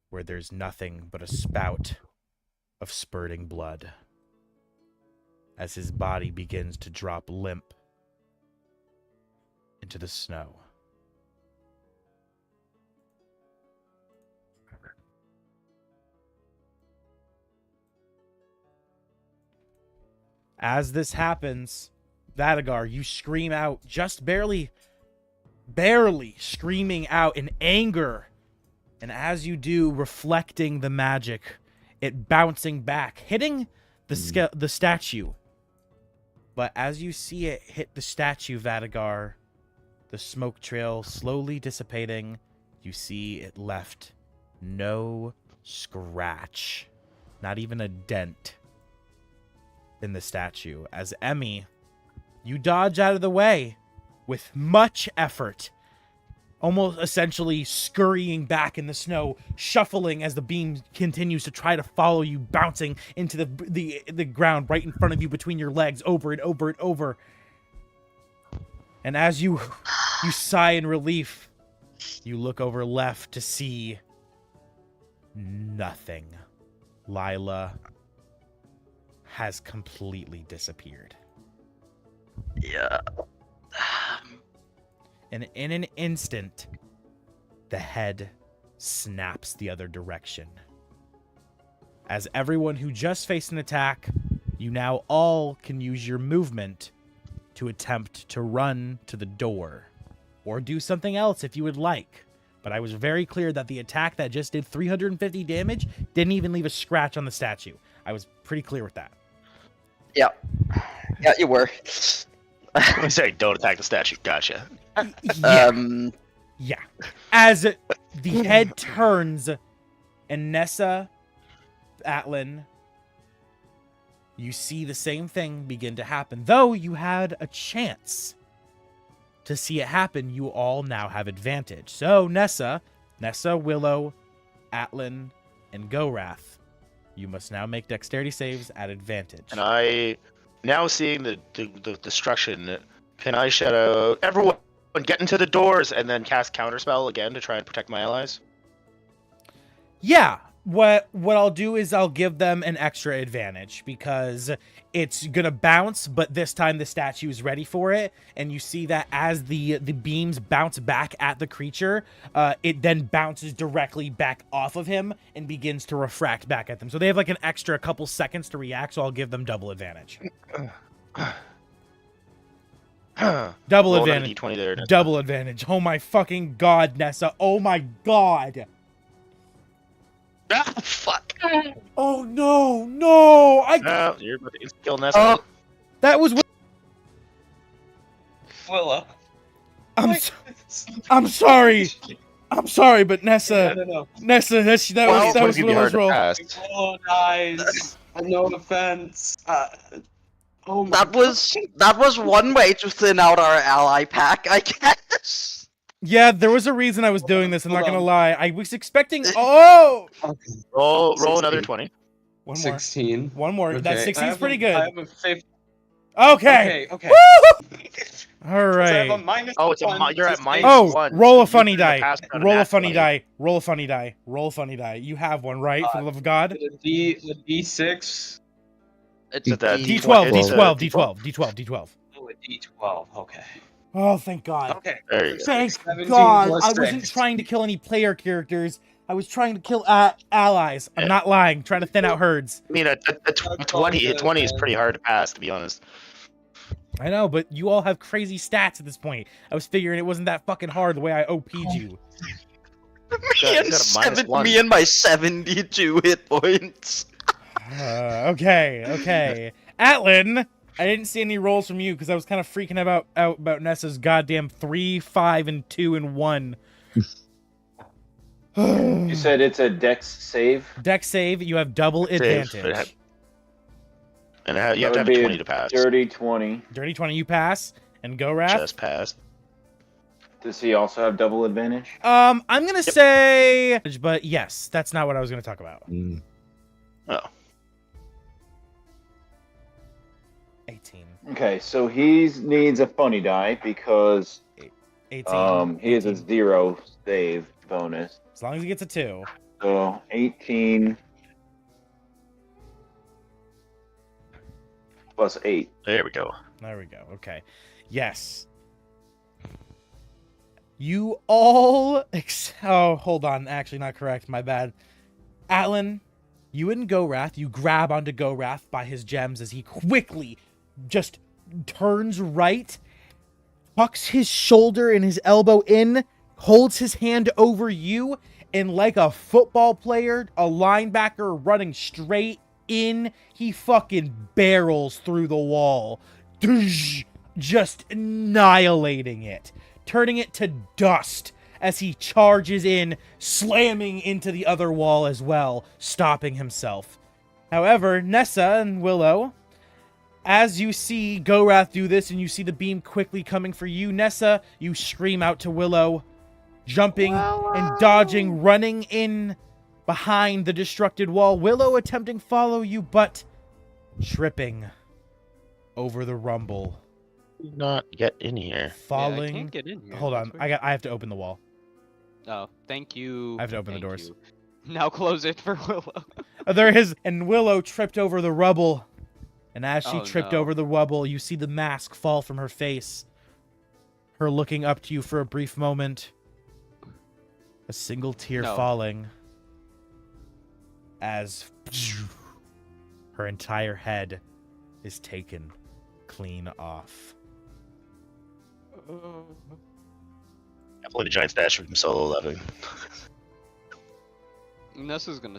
where there's nothing but a spout of spurting blood as his body begins to drop limp into the snow. As this happens, Vadagar, you scream out, just barely screaming out in anger. And as you do, reflecting the magic, it bouncing back, hitting the statue. But as you see it hit the statue, Vadagar, the smoke trail slowly dissipating, you see it left no scratch, not even a dent in the statue. As Emmy, you dodge out of the way with much effort, almost essentially scurrying back in the snow, shuffling as the beam continues to try to follow you, bouncing into the ground right in front of you between your legs, over and over and over. And as you sigh in relief, you look over left to see nothing. Lila has completely disappeared. Yeah. And in an instant, the head snaps the other direction. As everyone who just faced an attack, you now all can use your movement to attempt to run to the door, or do something else if you would like. But I was very clear that the attack that just did 350 damage didn't even leave a scratch on the statue. I was pretty clear with that. Yeah. Yeah, you were. I'm sorry, don't attack the statue. Gotcha. Yeah. Yeah. As the head turns, and Nessa, Atlan, you see the same thing begin to happen. Though you had a chance to see it happen, you all now have advantage. So Nessa, Willow, Atlan, and Gorath, you must now make dexterity saves at advantage. And I, now seeing the destruction, can I shout out, everyone get into the doors, and then cast Counterspell again to try and protect my allies? Yeah. What I'll do is I'll give them an extra advantage because it's gonna bounce, but this time the statue is ready for it, and you see that as the beams bounce back at the creature, it then bounces directly back off of him and begins to refract back at them. So they have like an extra couple seconds to react, so I'll give them double advantage. Double Roll advantage. another D20 there. Nessa. Double advantage. Oh my fucking god, Nessa. Oh my god. Ah, fuck. Oh no, no. No, you're about to kill Nessa. That was Willa. I'm sorry. I'm sorry, but Nessa, No. Nessa, that was Willow's roll. Oh, guys. No offense. Oh my That was one way to thin out our ally pack, I guess. Yeah, there was a reason I was doing this. I'm not Hold gonna on. lie. I was expecting. Oh, Roll 16. another 20. one more. 16. One more. That Okay. 16 I is have pretty a- good. I have a Okay. Okay. All So I have a right. minus Oh, one you're to at save. minus Oh, one. roll so a funny you could've die. passed out Roll a nat funny 20. die. Roll a funny die. Roll a funny die. You have one, right? For the love of God. The D6. It's a The D. D12. It's a D12. D12. D12. D12. D12. Oh, a D12. Okay. Oh, thank God. Okay. There you go. Thank 17 God. plus I wasn't 6. trying to kill any player characters. I was trying to kill allies. I'm Yeah. not lying. Trying to thin out herds. I mean, a 20 is pretty hard to pass, to be honest. I know, but you all have crazy stats at this point. I was figuring it wasn't that fucking hard the way I OP'd you. Me and my 72 hit points. Okay. Atlan, I didn't see any rolls from you because I was kind of freaking out about Nessa's goddamn 3, 5, and 2 and 1. You said it's a dex save? Dex save, you have double Save, advantage. And you have That to would have a be 20 to pass. Dirty 20. Dirty 20, you pass. And go, Wrath. Just pass. Does he also have double advantage? I'm gonna say, but yes, that's not what I was gonna talk about. Oh. 18. Okay, so he needs a funny die because 18. he has a 18. 0 save bonus. As long as he gets a 2. So 18 plus 8. There we go. There we go. Okay. Yes. You all. Oh, hold on. Actually, not correct. My bad. Atlan, you and Gorath, you grab onto Gorath by his gems as he quickly just turns right, tucks his shoulder and his elbow in, holds his hand over you, and like a football player, a linebacker running straight in, he fucking barrels through the wall. Just annihilating it, turning it to dust as he charges in, slamming into the other wall as well, stopping himself. However, Nessa and Willow, as you see Gorath do this and you see the beam quickly coming for you, Nessa, you scream out to Willow, jumping and dodging, running in behind the destructed wall. Willow attempting to follow you, but tripping over the rumble. Not get in here. Falling. I can't get in here. Hold That's on, weird. I have to open the wall. Oh, thank you. I have to open the Thank doors. you. Now close it for Willow. There is, and Willow tripped over the rubble. And as she Oh, tripped no. over the rubble, you see the mask fall from her face. Her looking up to you for a brief moment. A single tear No. falling. As her entire head is taken clean off. I played a giant statue from solo leveling. Nessa's gonna.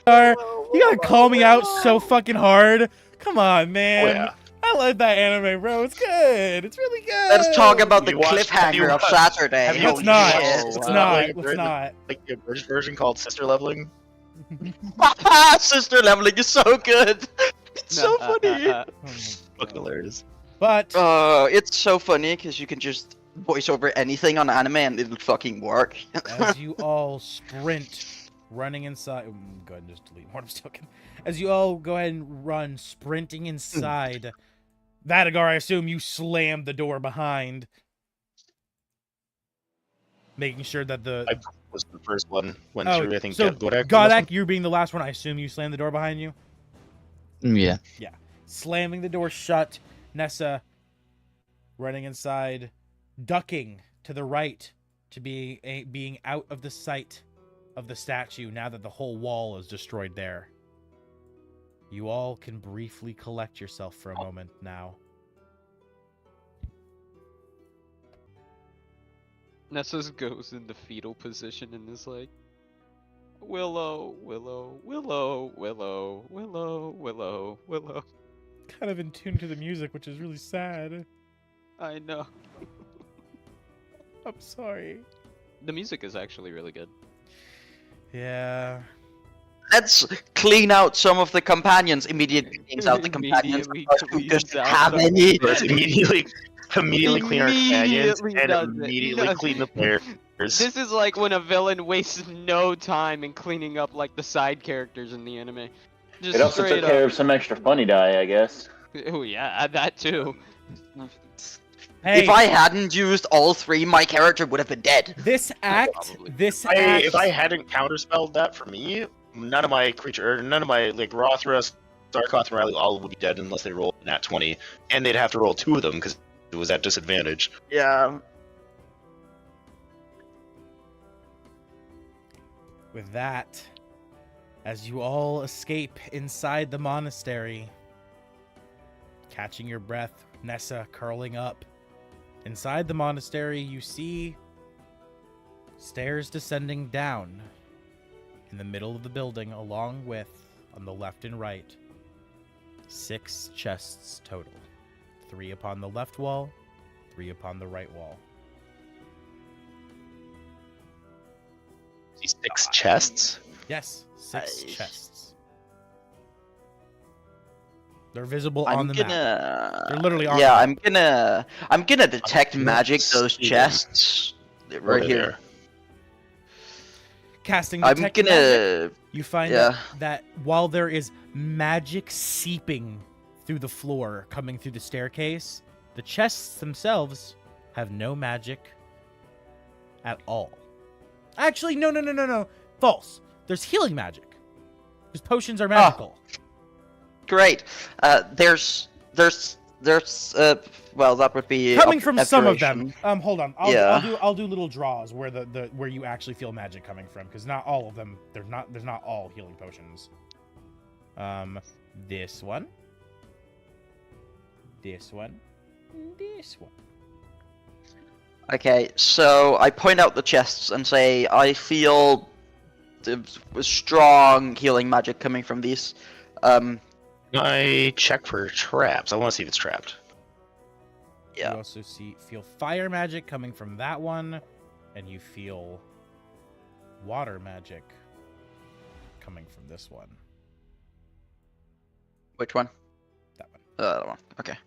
You gotta call me out so fucking hard. Come on, man. Oh, yeah. I like that anime, bro. It's good. It's really good. Let's talk about the You watched- have you cliffhanger of watched- Saturday. have you Let's Holy not. shit. Let's Wow. not. Like, Let's not. Like the British version called Sister Leveling. Sister leveling is so good. It's so funny. Fucking hilarious. But It's so funny because you can just voice over anything on anime and it'll fucking work. as you all sprint, running inside. Go ahead and just delete Mortem's token. As you all go ahead and run, sprinting inside. Vadagar, I assume you slammed the door behind. Making sure that the. I was the first one went Oh, through. I think so Godak. Godak, you being the last one, I assume you slammed the door behind you? Yeah. Slamming the door shut. Nessa running inside, ducking to the right to being out of the sight of the statue now that the whole wall is destroyed there. You all can briefly collect yourself for a moment now. Nessa's goes into fetal position and is like, Willow, Willow, Willow, Willow, Willow, Willow, Willow. Kind of in tune to the music, which is really sad. I know. I'm sorry. The music is actually really good. Yeah. Let's clean out some of the companions. Immediately cleans out the companions. Immediately Because who cleans doesn't out have the- any? Let's immediately clean our companions Immediately and does it. immediately Yes. clean the players. This is like when a villain wastes no time in cleaning up like the side characters in the anime. Just It also straight took care up. of some extra funny die, I guess. Oh yeah, that too. Hey, If I hadn't used all 3, my character would have been dead. this act, Probably. If I hadn't counterspelled that for me, none of my like Rothras, Zarkoth, and Riley all would be dead unless they rolled nat 20, and they'd have to roll 2 of them because it was at disadvantage. Yeah. With that, as you all escape inside the monastery, catching your breath, Nessa curling up. Inside the monastery, you see stairs descending down in the middle of the building, along with, on the left and right, 6 chests total. 3 upon the left wall, 3 upon the right wall. These 6 chests. Yes, 6 Nice. chests. They're visible I'm on the map. gonna. They're literally on Yeah, the map. I'm gonna detect not magic those seeing chests right here. There. Casting I'm detect gonna. magic, you find yeah. that while there is magic seeping through the floor, coming through the staircase, the chests themselves have no magic at all. Actually, no. False. There's healing magic. Because potions are magical. Great. There's well, that would be Coming from some of them. abjuration. Hold on. I'll do little draws where where you actually feel magic coming from, because not all of them. There's not all healing potions. This one. This one. This one. Okay, so I point out the chests and say I feel strong healing magic coming from these. I check for traps. I want to see if it's trapped. Yeah. You also feel fire magic coming from that one, and you feel water magic coming from this one. Which one? That one. That one. Okay.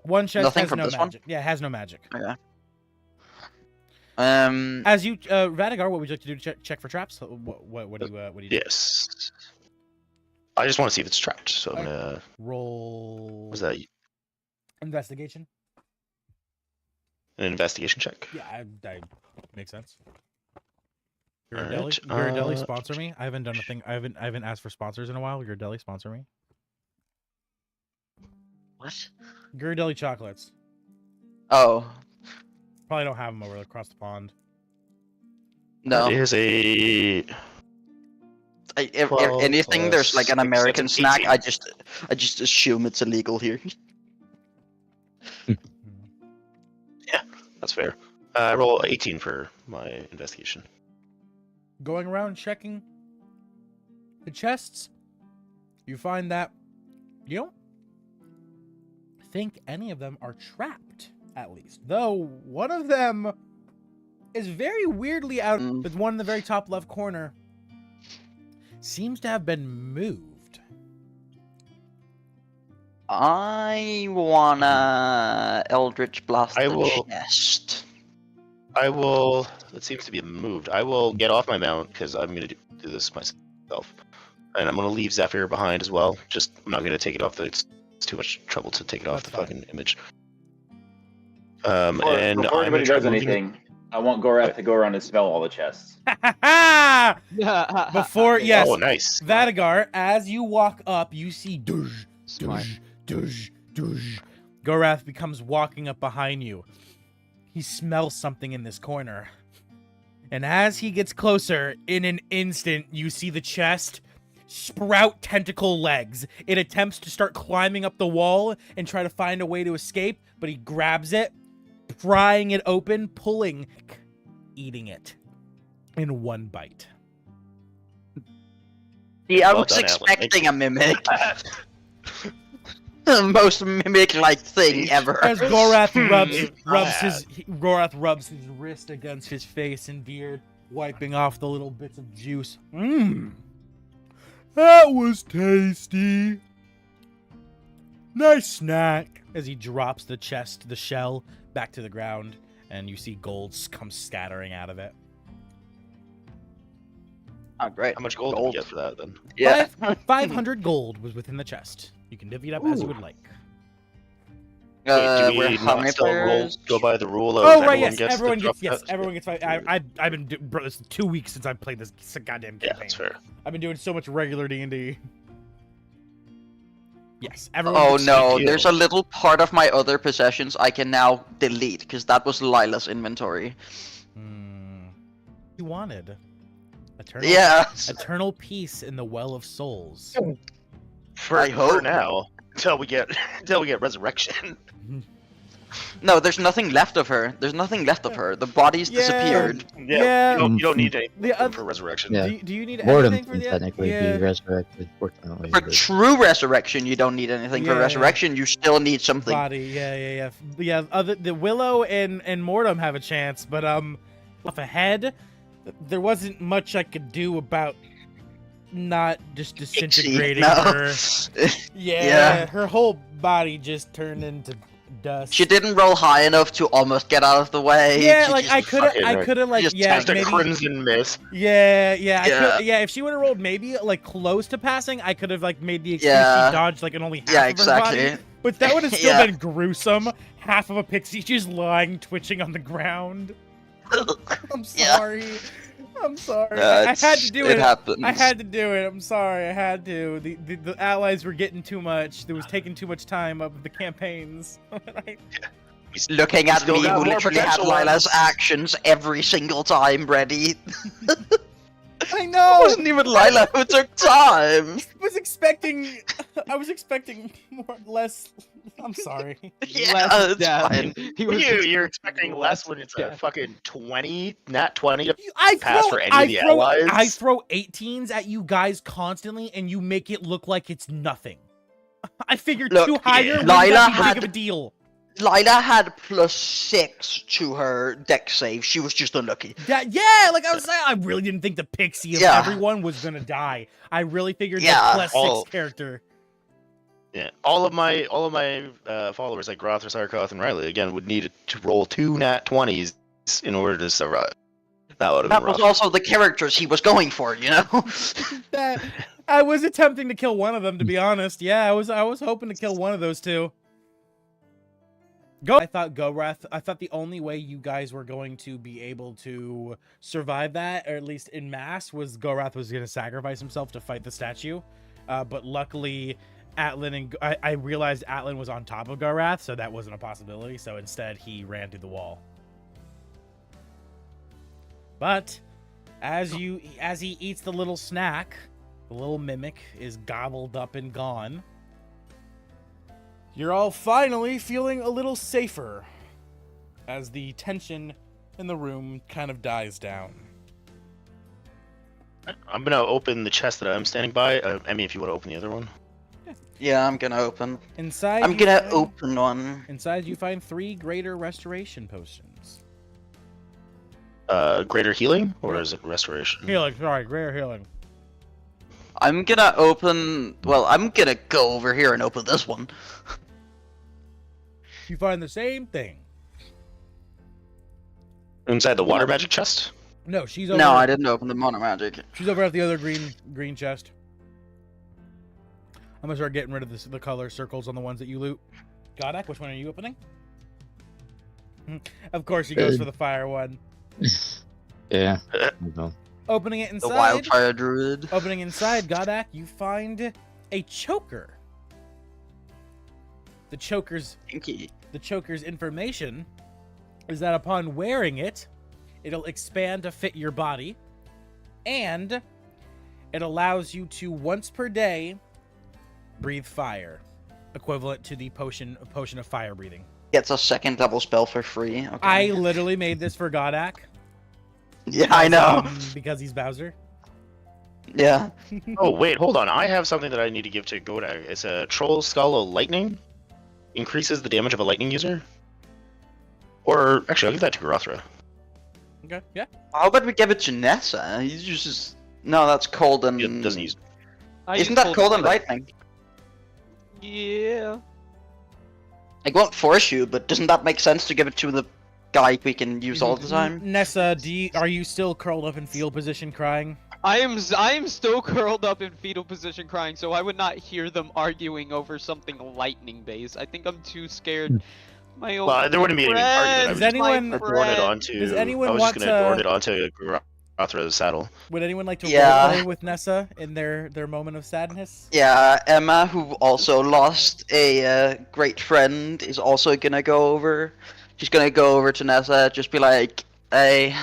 One chest Nothing has from no this one? magic. Yeah, it has no magic. Okay. As you, Radigar, what would you like to do to check for traps? What do you do? Yes. I just want to see if it's trapped. So I'm Okay. gonna. Roll. Was that Investigation? an investigation check? Yeah, I makes sense. Alright, Ghirardelli, sponsor me. I haven't done a thing. I haven't asked for sponsors in a while. Ghirardelli, sponsor me. What? Ghirardelli chocolates. Oh Probably don't have them over across the pond. no. It is a. If 12 anything, there's like an plus American 6, snack. 18. I just assume it's illegal here. That's fair. I roll 18 for my investigation. Going around checking the chests, you find that you don't think any of them are trapped, at least. Though one of them is very weirdly out, with one in the very top left corner, seems to have been moved. I wanna Eldritch Blast I the will- chest. I will. It seems to be moved. I will get off my mount because I'm gonna do this myself, and I'm gonna leave Zephyr behind as well. Just I'm not gonna take it off. It's too much trouble to take it off That's the fine. fucking image. Before And anybody I'm gonna does try moving- anything, I want Gorath to go around and smell all the chests. Before, yes, Oh, nice. Vadigar, as you walk up, you see douche, Smart. douche. Gorath becomes walking up behind you. He smells something in this corner. And as he gets closer, in an instant, you see the chest sprout tentacle legs. It attempts to start climbing up the wall and try to find a way to escape, but he grabs it, prying it open, pulling, eating it in one bite. See, I Well was done, Alan. expecting a mimic. The most mimic-like thing ever. As Gorath Bad. rubs his wrist against his face and beard, wiping off the little bits of juice. That was tasty. Nice snack. As he drops the shell, back to the ground, and you see golds come scattering out of it. Oh, great. How much gold did we get for that then? Yeah. 500 gold was within the chest. You can divvy it up as you would like. Wait, do We're we how not many still players? go by the rule of Oh right, everyone yes, gets everyone the gets drop cut? everyone gets 5. I've been bro, it's 2 weeks since I played this goddamn Yeah, campaign. that's fair. I've been doing so much regular D&D. Yes, everyone. Oh gets no, deal. there's a little part of my other possessions I can now delete because that was Lila's inventory. You wanted eternal, Yeah. eternal peace in the well of souls. I For hope. now, until we get resurrection. No, there's nothing left of her. There's nothing left of her. The body's Yeah. disappeared. Yeah. You don't need anything The other- for resurrection. Yeah. Do you need Boredom anything for can the technically yeah. be resurrected, fortunately. For but- true resurrection, you don't need anything. For Yeah. resurrection, you still need something. body? Yeah. The Willow and Mortem have a chance, but off ahead, there wasn't much I could do about not just disintegrating no. her. Yeah. Her whole body just turned into dust. She didn't roll high enough to almost get out of the way. Yeah, She like just I could have, fucking like, just yeah, Just a maybe. crimson mist. Yeah. Yeah. If she would have rolled maybe like close to passing, I could have like made the excuse Yeah. she dodged like in only half Yeah, of exactly. her body. But that would have still Yeah. been gruesome. Half of a pixie just lying, twitching on the ground. I'm Yeah. sorry. I'm sorry. I had to do it. It happens. I had to do it. I'm sorry. I had to. The allies were getting too much. It was taking too much time of the campaigns. Looking at Still me, got who more literally had potential Lila's ones. actions every single time ready. I It know. wasn't even Lila who took time. I was expecting less. I'm sorry. Yeah, it's death. fine. You're expecting less when it's a fucking 20, not 20. I Pass for any of the allies? I throw 18s at you guys constantly, and you make it look like it's nothing. I figured Look, too higher yeah. wouldn't Lila that be big had- of a deal. Lila had +6 to her deck save. She was just unlucky. Yeah, like I was saying, I really didn't think the pixie of Yeah. everyone was gonna die. I really figured Yeah. the +6 All- character. Yeah, all of my followers like Groth, Sarkoth, and Riley again would need to roll 2 nat 20s in order to survive. That would have That been was rough. also the characters he was going for, you know? That I was attempting to kill one of them, to be honest. Yeah, I was hoping to kill one of those two. I thought the only way you guys were going to be able to survive that, or at least in mass, was Gorath was going to sacrifice himself to fight the statue. But luckily, Atlan and I realized Atlan was on top of Gorath, so that wasn't a possibility. So instead, he ran through the wall. But as he eats the little snack, the little mimic is gobbled up and gone. You're all finally feeling a little safer as the tension in the room kind of dies down. I'm gonna open the chest that I'm standing by. Emmy, if you want to open the other one. Yeah, I'm gonna open. Inside, I'm you gonna find- open one. Inside, you find 3 greater restoration potions. Greater healing, or is it restoration? Healing, sorry, greater healing. I'm gonna open. Well, I'm gonna go over here and open this one. You find the same thing. Inside the water magic chest. No, she's over. No, I didn't open the mono magic. She's over at the other green chest. I'm gonna start getting rid of the color circles on the ones that you loot. Godak, which one are you opening? Of course, he goes for the fire one. Yeah. No. Opening it The inside. wildfire druid. Opening inside, Godak, you find a choker. The choker's Pinky. information is that upon wearing it, it'll expand to fit your body, and it allows you to once per day breathe fire, equivalent to the potion of fire breathing. Gets a second double spell for free. Okay. I literally made this for Godak. Yeah, I know. Because he's Bowser. Yeah. Oh wait, hold on. I have something that I need to give to Godak. It's a Troll Skull of Lightning. Increases the damage of a lightning user. Or actually, I'll give that to Grothra. Okay, yeah. How about we give it to Nessa? He uses. No, that's cold and. It doesn't use. Isn't that cold and lightning? Yeah. I won't force you, but doesn't that make sense to give it to the guy we can use all the time? Nessa, are you still curled up in fetal position crying? I am still curled up in fetal position crying, so I would not hear them arguing over something lightning based. I think I'm too scared. My old Well, there wouldn't be any argument. I Does was anyone- just gonna adorn it onto. Does anyone I was want just gonna adorn to- it onto Grothra's saddle. Would anyone like to Yeah. roleplay with Nessa in their moment of sadness? Yeah, Emma, who also lost a great friend, is also gonna go over. She's gonna go over to Nessa, just be like, "Hey,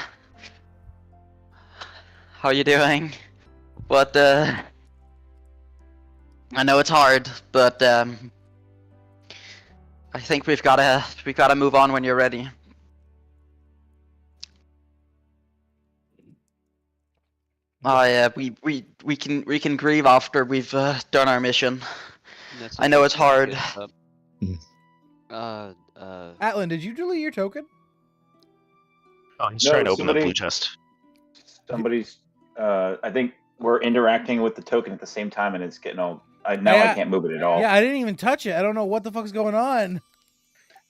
how you doing? What? I know it's hard, but I think we've gotta move on when you're ready." Oh yeah, we can grieve after we've done our mission. I know it's hard. Atlan, did you delete your token? Oh, he's No, trying to open that somebody- blue chest. Somebody's. I think we're interacting with the token at the same time, and it's getting all. Now Yeah. I can't move it at all. Yeah, I didn't even touch it. I don't know what the fuck's going on.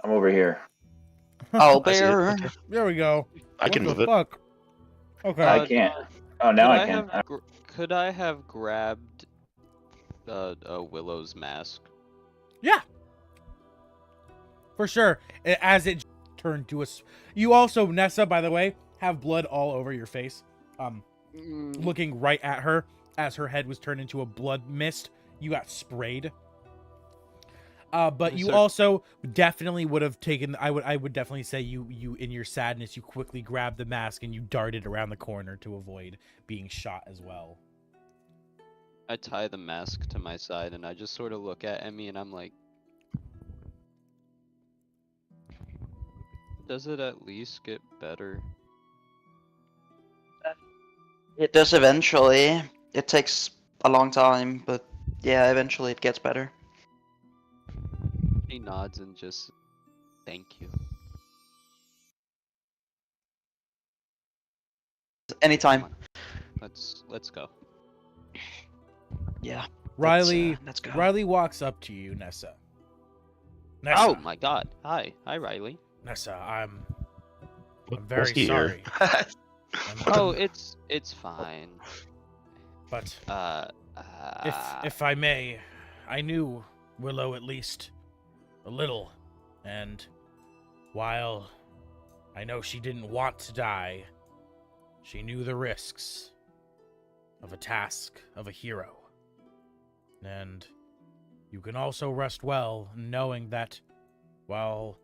I'm over here. Oh, I see it. bear. Okay. There we go. I can What move the it. fuck? Okay. I can't. Oh, now I can. Could I have grabbed Willow's mask? Yeah. For sure. As it turned to us. You also, Nessa, by the way, have blood all over your face. Looking right at her as her head was turned into a blood mist. You got sprayed. But you Sir. also definitely would have taken. I would definitely say you in your sadness you quickly grabbed the mask and you darted around the corner to avoid being shot as well. I tie the mask to my side and I just sort of look at Emmy and I'm like, does it at least get better? It does eventually. It takes a long time, but yeah, eventually it gets better. He nods and just, thank you. Anytime. Let's go. Yeah. Riley, Let's go. Riley walks up to you, Nessa. Oh my god. Hi, Riley. Nessa, I'm What's very here? sorry. Oh, it's fine. But If if I may, I knew Willow at least a little, and while I know she didn't want to die, she knew the risks of a task of a hero. And you can also rest well knowing that while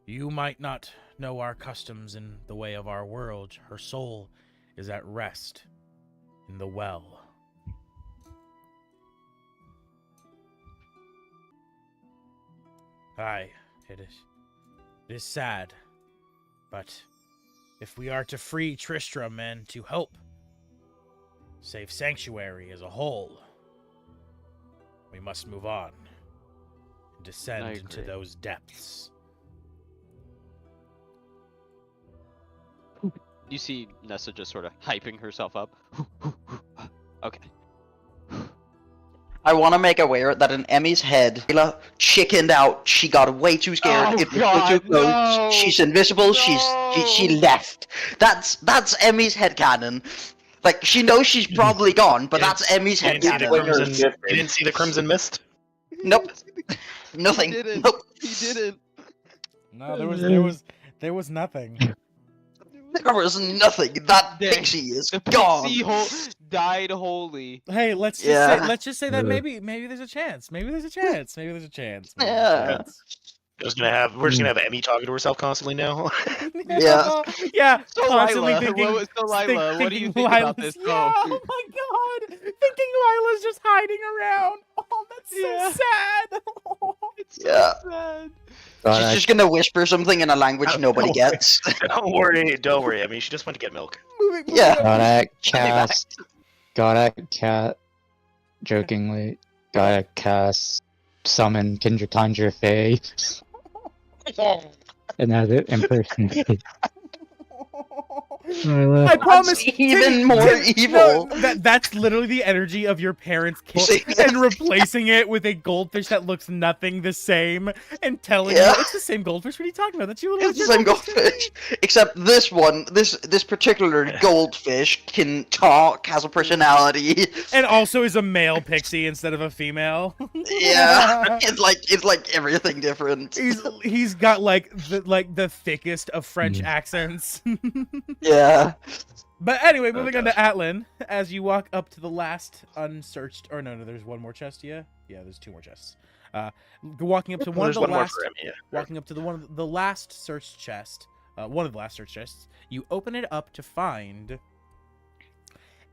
you might not know our customs in the way of our world, her soul is at rest in the well. Aye, it is sad, but if we are to free Tristram and to help save Sanctuary as a whole, we must move on and descend I into agree. those depths. You see Nessa just sort of hyping herself up. Okay. I want to make aware that in Emmy's head, Layla chickened out. She got way too scared. Oh, It was way God, too close. no! She's invisible. She No! left. That's Emmy's headcanon. Like she knows she's probably gone, but You that's Emmy's You didn't see the headcanon. crimson. Different. You didn't see the crimson mist. Nope. Nothing. He didn't. Nope. He didn't. No, there was nothing. There was nothing. That Dang. pixie is The gone. pixie died wholly. Hey, let's just Yeah. say that maybe there's a chance. Maybe there's a chance. Maybe there's a chance. Maybe Yeah. there's a chance. We're just gonna have Emmy talking to herself constantly now. Yeah. Yeah. So Constantly Lila, thinking. Lila, what do you thinking think about Lila's- this? Yeah, Oh. oh my god! Thinking Lila's just hiding around. Oh, that's Yeah. so sad. It's Yeah. so sad. She's just gonna whisper something in a language nobody Don't gets. Don't worry. Emmy, she just went to get milk. Moving Yeah. on. Gotta cast. Gotta cat. Jokingly. Gotta cast. Summon Kindred Conjure Fae. And have it impersonate. I promise. even Timmy, more Tim- evil. No, that's literally the energy of your parents See, and replacing it with a goldfish that looks nothing the same and telling you Yeah. it's the same goldfish. What are you talking about? That's your little. It's the same goldfish, except this one, this particular goldfish can talk, has a personality. And also is a male pixie instead of a female. Yeah, it's like everything different. He's got like the thickest of French accents. Yeah. But anyway, moving on to gosh. Atlan, as you walk up to the last unsearched, or no, there's one more chest. Yeah, there's two more chests. Walking up to one of There's the one more last, for him. Yeah. walking up to one of the last searched chest, one of the last searched chests. You open it up to find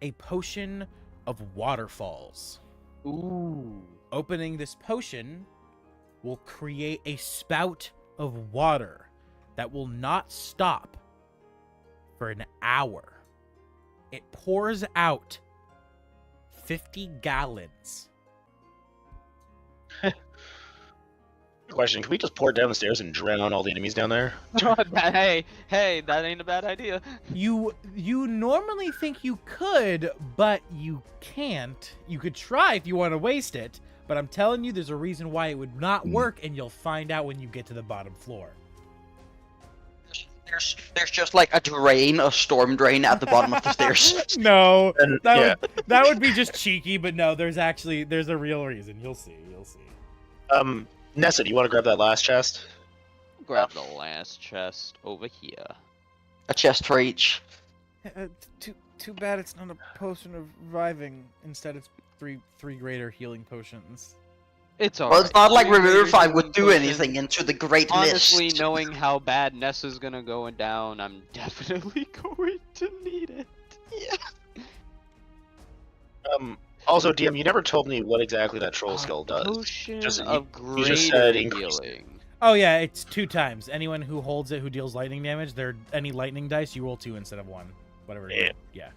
a potion of waterfalls. Ooh. Opening this potion will create a spout of water that will not stop for an hour. It pours out 50 gallons. Question: can we just pour it down the stairs and drown all the enemies down there? hey, that ain't a bad idea. You normally think you could, but you can't. You could try if you want to waste it, but I'm telling you there's a reason why it would not work, and you'll find out when you get to the bottom floor. There's just like a drain, a storm drain at the bottom of the stairs. No, And that would be just cheeky, but no, there's a real reason. You'll see. Nessa, do you want to grab that last chest? Grab the last chest over here. A chest for each. Too bad it's not a potion of reviving. Instead, it's three greater healing potions. It's alright. Well, it's not like Three greater Revivify would healing do potions. anything into the Great Honestly, Mist. knowing how bad Nessa's gonna go down, I'm definitely going to need it. Also, DM, you never told me what exactly that troll skull does. Potion Just- of you just said greater increase. healing. Oh yeah, it's 2 times. Anyone who holds it who deals lightning damage, any lightning dice, you roll 2 instead of 1. Whatever. It is. Yeah.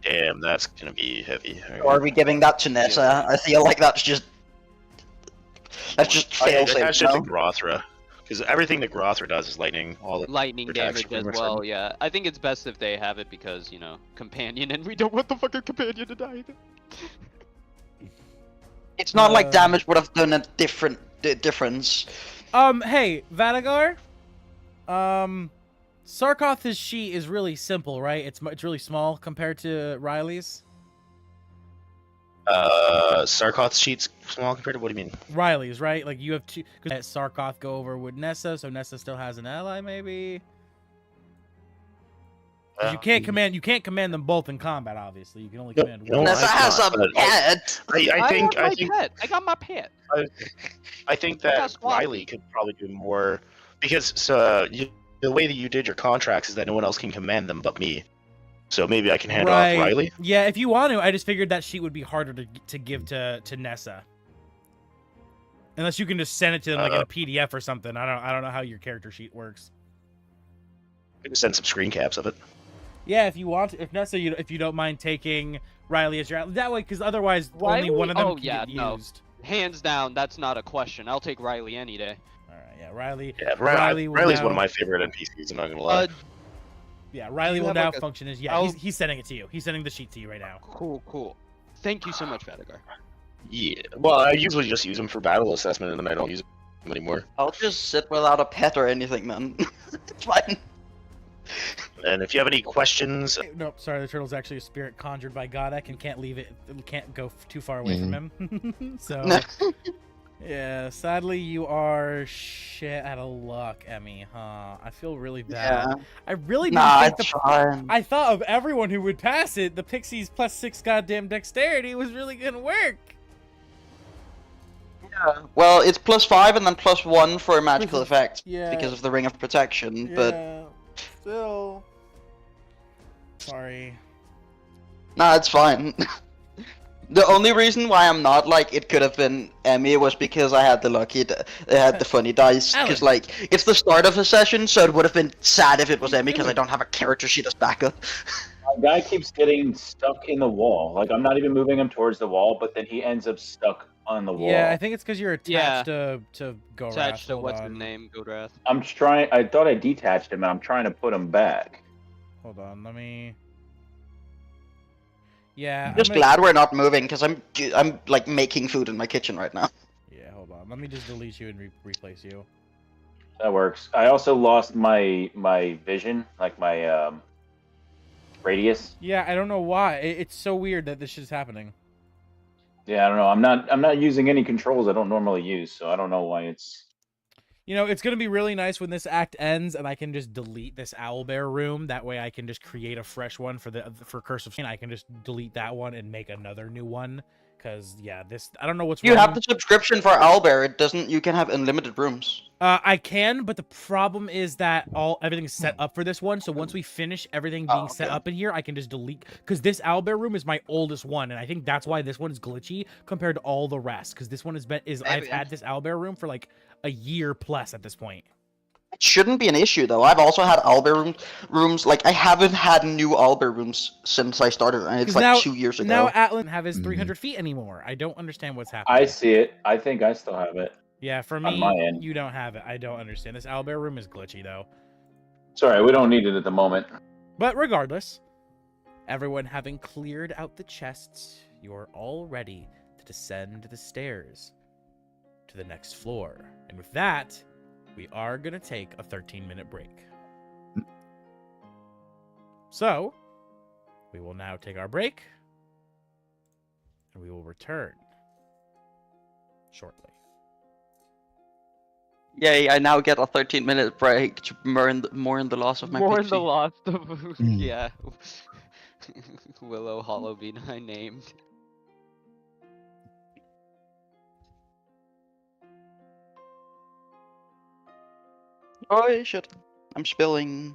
Damn, that's gonna be heavy. Or are we giving that to Nessa? I feel like that's just fail Attach safe. it to No? Grothra, because everything that Grothra does is lightning. All the Lightning protection damage pretty as much well, then. yeah. I think it's best if they have it because, you know, companion, and we don't want the fucking companion to die either. It's not like damage would have done a difference. Hey, Vadagar. Sarkoth's sheet is really simple, right? It's really small compared to Riley's. Sarkoth's sheet's small compared to what do you mean? Riley's, right? Like you have 2. Because Sarkoth go over with Nessa, so Nessa still has an ally, maybe. 'Cause you can't command them both in combat. Obviously, you can only command no, one. Nessa I has a thought- pet. I got my pet. I think got that Squawk. Riley could probably do more because the way that you did your contracts is that no one else can command them but me. So maybe I can hand off Riley. Yeah, if you want to. I just figured that sheet would be harder to give to Nessa. Unless you can just send it to them like in a PDF or something. I don't know how your character sheet works. I can send some screen caps of it. Yeah, if you want, if Nessa, if you don't mind taking Riley as your that way, because otherwise only one of them can get used. Hands down, that's not a question. I'll take Riley any day. All right, yeah, Riley. Yeah, Riley will Riley's now- one of my favorite NPCs. I'm not gonna lie. Yeah, Riley you will have, now like, a- function as I'll- he's sending it to you. He's sending the sheet to you right now. Cool. Thank you so much, Vadagar. Yeah. Well, I usually just use them for battle assessment, and then I don't use them anymore. I'll just sit without a pet or anything, man. It's fine. And if you have any questions, Nope, sorry, the turtle's actually a spirit conjured by Godek and can't leave it. Can't go too far away from him. So. Yeah, sadly you are shit out of luck, Emmy, huh? I feel really bad. Yeah. I really didn't Nah, think it's fine. I thought of everyone who would pass it, the Pixies +6 goddamn dexterity was really gonna work. Yeah. Well, it's +5 and then +1 for a magical effect Yeah. because of the Ring of Protection, but Yeah, still. Sorry. nah, it's fine. The only reason why I'm not like it could have been Emmy was because I had the funny dice. Because Alan. like it's the start of a session, so it would have been sad if it was Emmy because I don't have a character sheet as backup. My guy keeps getting stuck in the wall. Like I'm not even moving him towards the wall, but then he ends up stuck on the wall. Yeah, I think it's because you're Yeah. attached to Gorath. Attached to Hold what's on. his name, Godrath. I'm trying. I thought I detached him, and I'm trying to put him back. Hold on, let me. Yeah. I'm just glad we're not moving because I'm like making food in my kitchen right now. Yeah, hold on. Let me just delete you and replace you. That works. I also lost my vision, like my radius. Yeah, I don't know why. It's so weird that this shit's happening. Yeah, I don't know. I'm not using any controls I don't normally use, so I don't know why it's. You know, it's gonna be really nice when this act ends and I can just delete this owlbear room. That way, I can just create a fresh one for Curse of Sin. I can just delete that one and make another new one. Cause yeah, this I don't know what's You wrong. have the subscription for Owlbear. It doesn't. You can have unlimited rooms. I can, but the problem is that everything's set up for this one. So once we finish everything being set up in here, I can just delete because this owlbear room is my oldest one, and I think that's why this one is glitchy compared to all the rest. Because this one I've had this owlbear room for like a year plus at this point. It shouldn't be an issue though. I've also had Owlbear rooms. Like I haven't had new Owlbear rooms since I started, and it's like now, 2 years ago. Now Atlan doesn't have his 300 feet anymore. I don't understand what's happening. I see it. I think I still have it. Yeah, for On my me, end. you don't have it. I don't understand. This owlbear room is glitchy though. Sorry, we don't need it at the moment. But regardless, everyone having cleared out the chests, you are all ready to descend the stairs to the next floor. And with that, we are going to take a 13-minute break. So, we will now take our break, and we will return shortly. Yay, I now get a 13-minute break to mourn the loss of my More in PC. the lost of yeah. Willow Hollow be I named. Oh shit. I'm spilling.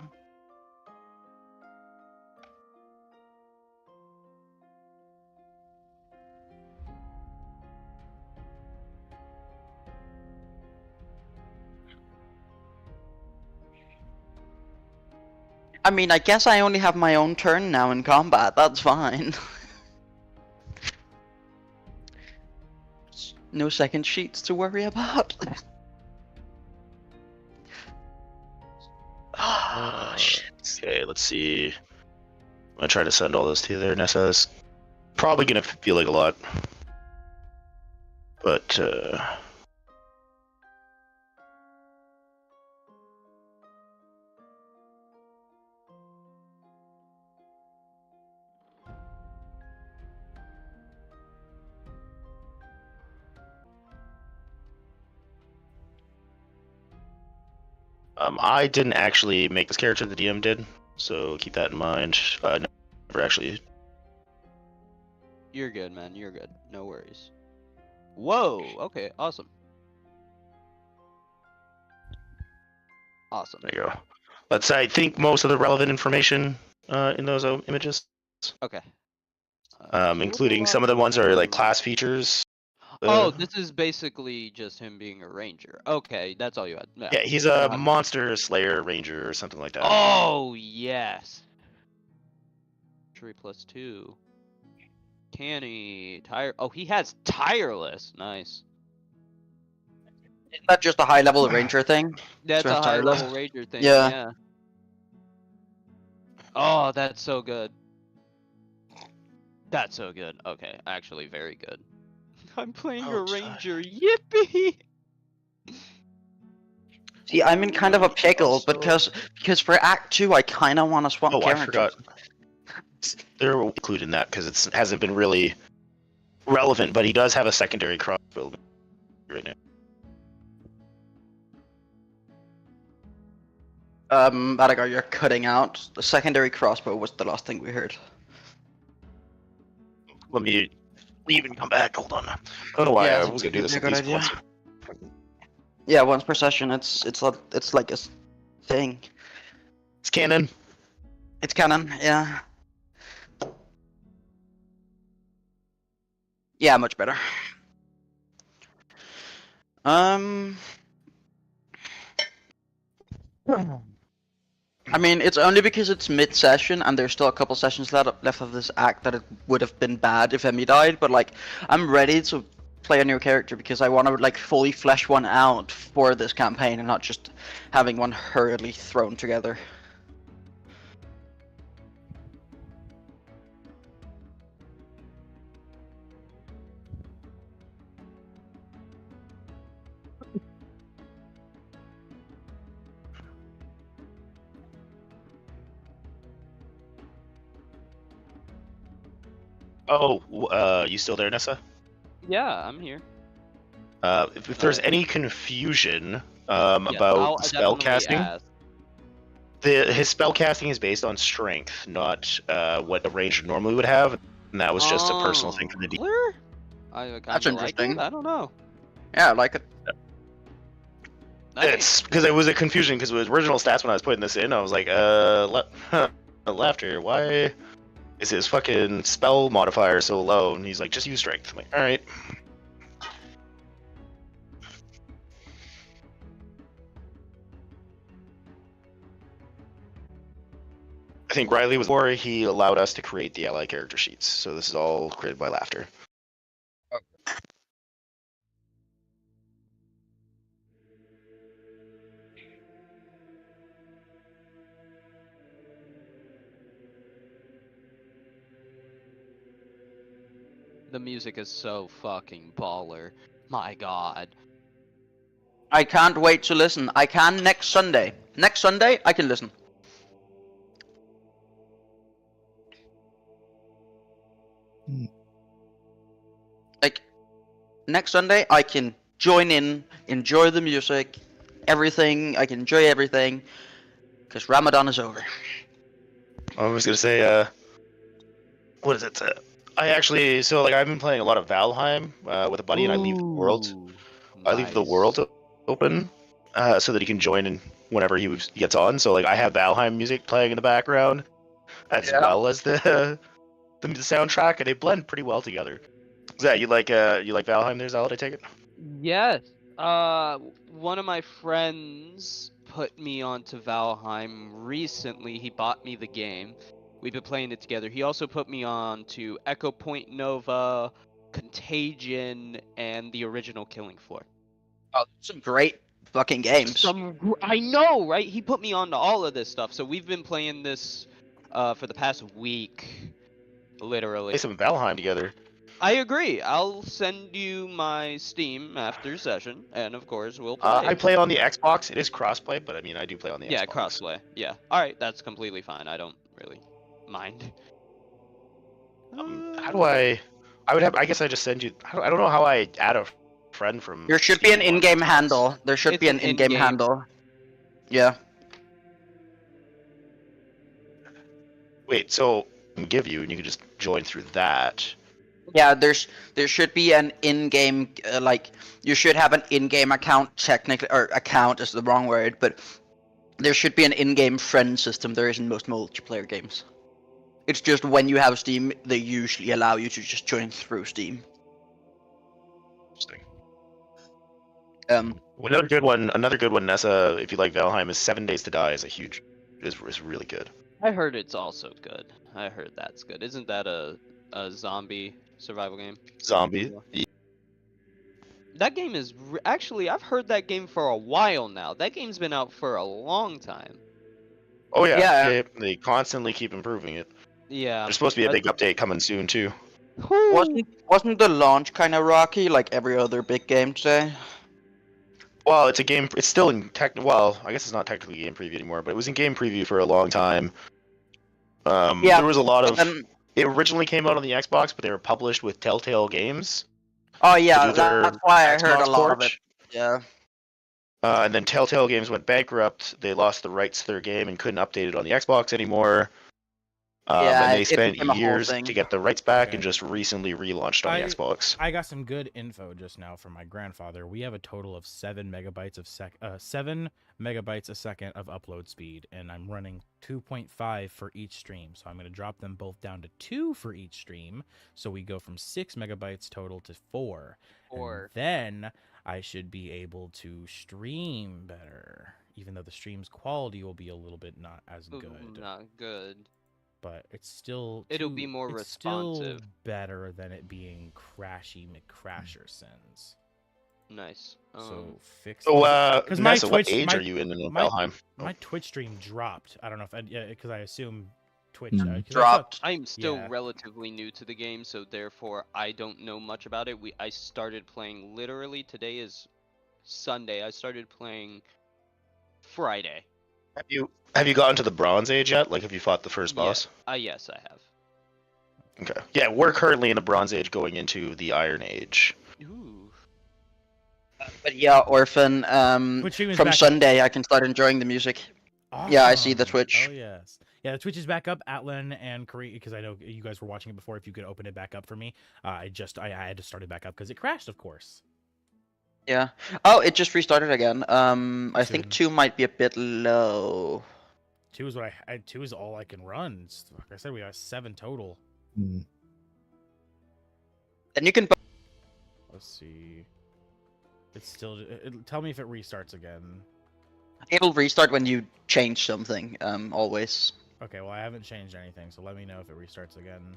I mean, I guess I only have my own turn now in combat. That's fine. No second sheets to worry about. Ah, shit. Okay, let's see. I'm gonna try to send all those to you there, Nessa. It's probably gonna feel like a lot. But, I didn't actually make this character, the DM did, so keep that in mind. Never actually. You're good, man. You're good. No worries. Whoa. Okay. Awesome. Awesome. There you go. Let's I think most of the relevant information in those images, Okay. including some of the ones are like class features. Oh, this is basically just him being a ranger. Okay, that's all you had. Yeah, he's a monster slayer ranger or something like that. Oh, yes. 3+2. Canny. Oh, he has tireless. Nice. Isn't that just a high level ranger thing? That's So a have high tireless? level ranger thing. Yeah. Yeah. Oh, that's so good. That's so good. Okay, actually very good. I'm playing a ranger. Yippee! See, I'm in kind of a pickle because for Act 2 I kind of want to swap characters. I forgot. They're included in that because it hasn't been really relevant, but he does have a secondary crossbow right now. Badagar, you're cutting out. The secondary crossbow was the last thing we heard. Let me leave and come back. Hold on. I don't know why Yeah, I was gonna do this that's at a least good once. Yeah, once per session, it's like a thing. It's canon. It's canon, yeah. Yeah, much better. I mean, it's only because it's mid-session and there's still a couple sessions left of this act that it would have been bad if Emmy died, but like, I'm ready to play a new character because I want to like fully flesh one out for this campaign and not just having one hurriedly thrown together. You still there, Nessa? Yeah, I'm here. If there's any confusion Yes, about I'll spell definitely casting, ask. his spell casting is based on strength, not what a ranger normally would have, and that was just a personal thing for the DM. Clear? I That's kind of like it. interesting. I don't know. Yeah, I like it. Nice. It's because it was a confusion because with original stats when I was putting this in, I was like, laughter. Why is his fucking spell modifier so low? And he's like, just use strength. I'm like, all right. I think Riley was before he allowed us to create the ally character sheets. So this is all created by Laughter. The music is so fucking baller. My god. I can't wait to listen. I can next Sunday. Next Sunday, I can listen. Like, next Sunday, I can join in, enjoy the music, everything. I can enjoy everything. Because Ramadan is over. I was gonna say, what is it? I've been playing a lot of Valheim with a buddy, and I leave the world. Ooh, I leave the nice. world open so that he can join in whenever he gets on. So like I have Valheim music playing in the background, as well as the soundtrack, and they blend pretty well together. Zach, you like Valheim? There's Zelda, I take it. Yes. One of my friends put me onto Valheim recently. He bought me the game. We've been playing it together. He also put me on to Echo Point Nova, Contagion, and the original Killing Floor. Oh, some great fucking games. I know, right? He put me on to all of this stuff. So we've been playing this for the past week, literally. Play some Valheim together. I agree. I'll send you my Steam after session, and of course we'll play. I play on the Xbox. It is crossplay, but I mean I do play on the Xbox. Yeah, crossplay. Yeah. All right, that's completely fine. I don't really mind. How do I? I guess I just send you. I don't know how I add a friend from. There should be an Steam on in-game Xbox. handle. There should be It's an an in-game in-game. handle. Yeah. Wait, so I can give you, and you can just join through that. Yeah, there should be an in-game you should have an in-game account technically, or account is the wrong word, but there should be an in-game friend system. There is in most multiplayer games. It's just when you have Steam, they usually allow you to just join through Steam. Interesting. Well, Another good one, Nessa, if you like Valheim, is 7 Days to Die is really good. I heard it's also good. I heard that's good. Isn't that a zombie survival game? Zombie. That game is actually, I've heard that game for a while now. That game's been out for a long time. Oh yeah, Yeah. they constantly keep improving it. Yeah. There's supposed to be a big update coming soon too. wasn't the launch kind of rocky like every other big game today? Well, it's a game. It's still in Well, I guess it's not technically game preview anymore, but it was in game preview for a long time. Yeah, there was a lot of. It originally came out on the Xbox, but they were published with Telltale Games. Oh yeah, to do their that's why I heard Xbox a lot of port. it. Yeah. And then Telltale Games went bankrupt. They lost the rights to their game and couldn't update it on the Xbox anymore. Yeah, and they it spent became a whole years thing. to get the rights back Okay. and just recently relaunched on the Xbox. I got some good info just now from my grandfather. We have a total of 7 megabytes a second of upload speed, and I'm running 2.5 for each stream. So I'm going to drop them both down to 2 for each stream. So we go from 6 megabytes total to 4. And then I should be able to stream better, even though the stream's quality will be a little bit not as good. Not good. But it's still It'll be more it's still responsive. better than it being crashy McCrasher sins. Nice. So fix. So, because my Nessa, what Twitch, age my, are you in my- Valheim? my Twitch stream dropped. I don't know if because I assume Twitch 'cause I thought- Dropped. I'm still Yeah. relatively new to the game, so therefore I don't know much about it. I started playing literally, today is Sunday. I started playing Friday. Have you gotten to the Bronze Age yet? Like, have you fought the first boss? Yes, I have. Okay. Yeah, we're currently in the Bronze Age, going into the Iron Age. Ooh. But yeah, Orphan. Twitch stream is From back up. Sunday I can start enjoying the music. Yeah, I see the Awesome. Twitch. Oh yes. Yeah, the Twitch is back up. Atlan and Korea, because I know you guys were watching it before. If you could open it back up for me, I had to start it back up because it crashed, of course. Yeah. Oh, it just restarted again. I think Soon. 2 might be a bit low. 2 is what I 2 is all I can run. Like I said, we got 7 total. Mm. Then you can. Let's see. It's still. Tell me if it restarts again. It'll restart when you change something. Always. Okay, well I haven't changed anything, so let me know if it restarts again.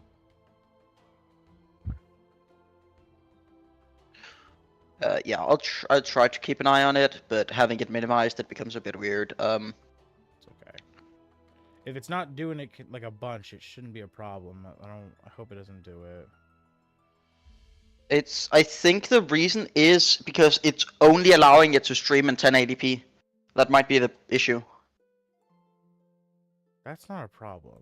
Yeah, I'll try to keep an eye on it, but having it minimized, it becomes a bit weird. It's okay. If it's not doing it like a bunch, it shouldn't be a problem. I hope it doesn't do it. I think the reason is because it's only allowing it to stream in 1080p. That might be the issue. That's not a problem.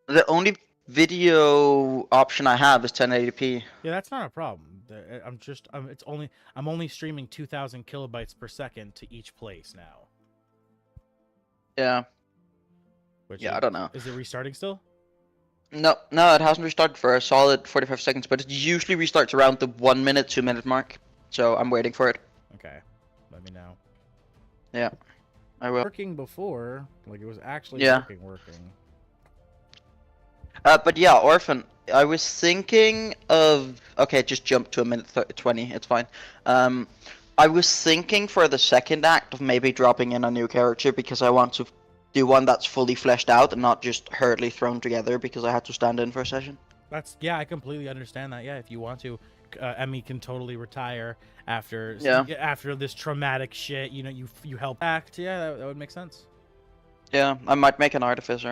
The only video option I have is 1080p. Yeah, that's not a problem. I'm only streaming 2,000 kilobytes per second to each place now. Yeah. Which Yeah, I don't know. Is it restarting still? No, it hasn't restarted for a solid 45 seconds, but it usually restarts around the 1 minute, 2 minute mark. So I'm waiting for it. Okay, let me know. Yeah, I will. Working before, like it was actually Yeah. working. But yeah, Orphan, I was thinking of... Okay, just jump to a minute 20, it's fine. I was thinking for the second act of maybe dropping in a new character because I want to do one that's fully fleshed out and not just hurriedly thrown together because I had to stand in for a session. Yeah, I completely understand that. Yeah, if you want to, Emmy can totally retire after this traumatic shit. You know, you help act. Yeah, that would make sense. Yeah, I might make an artificer.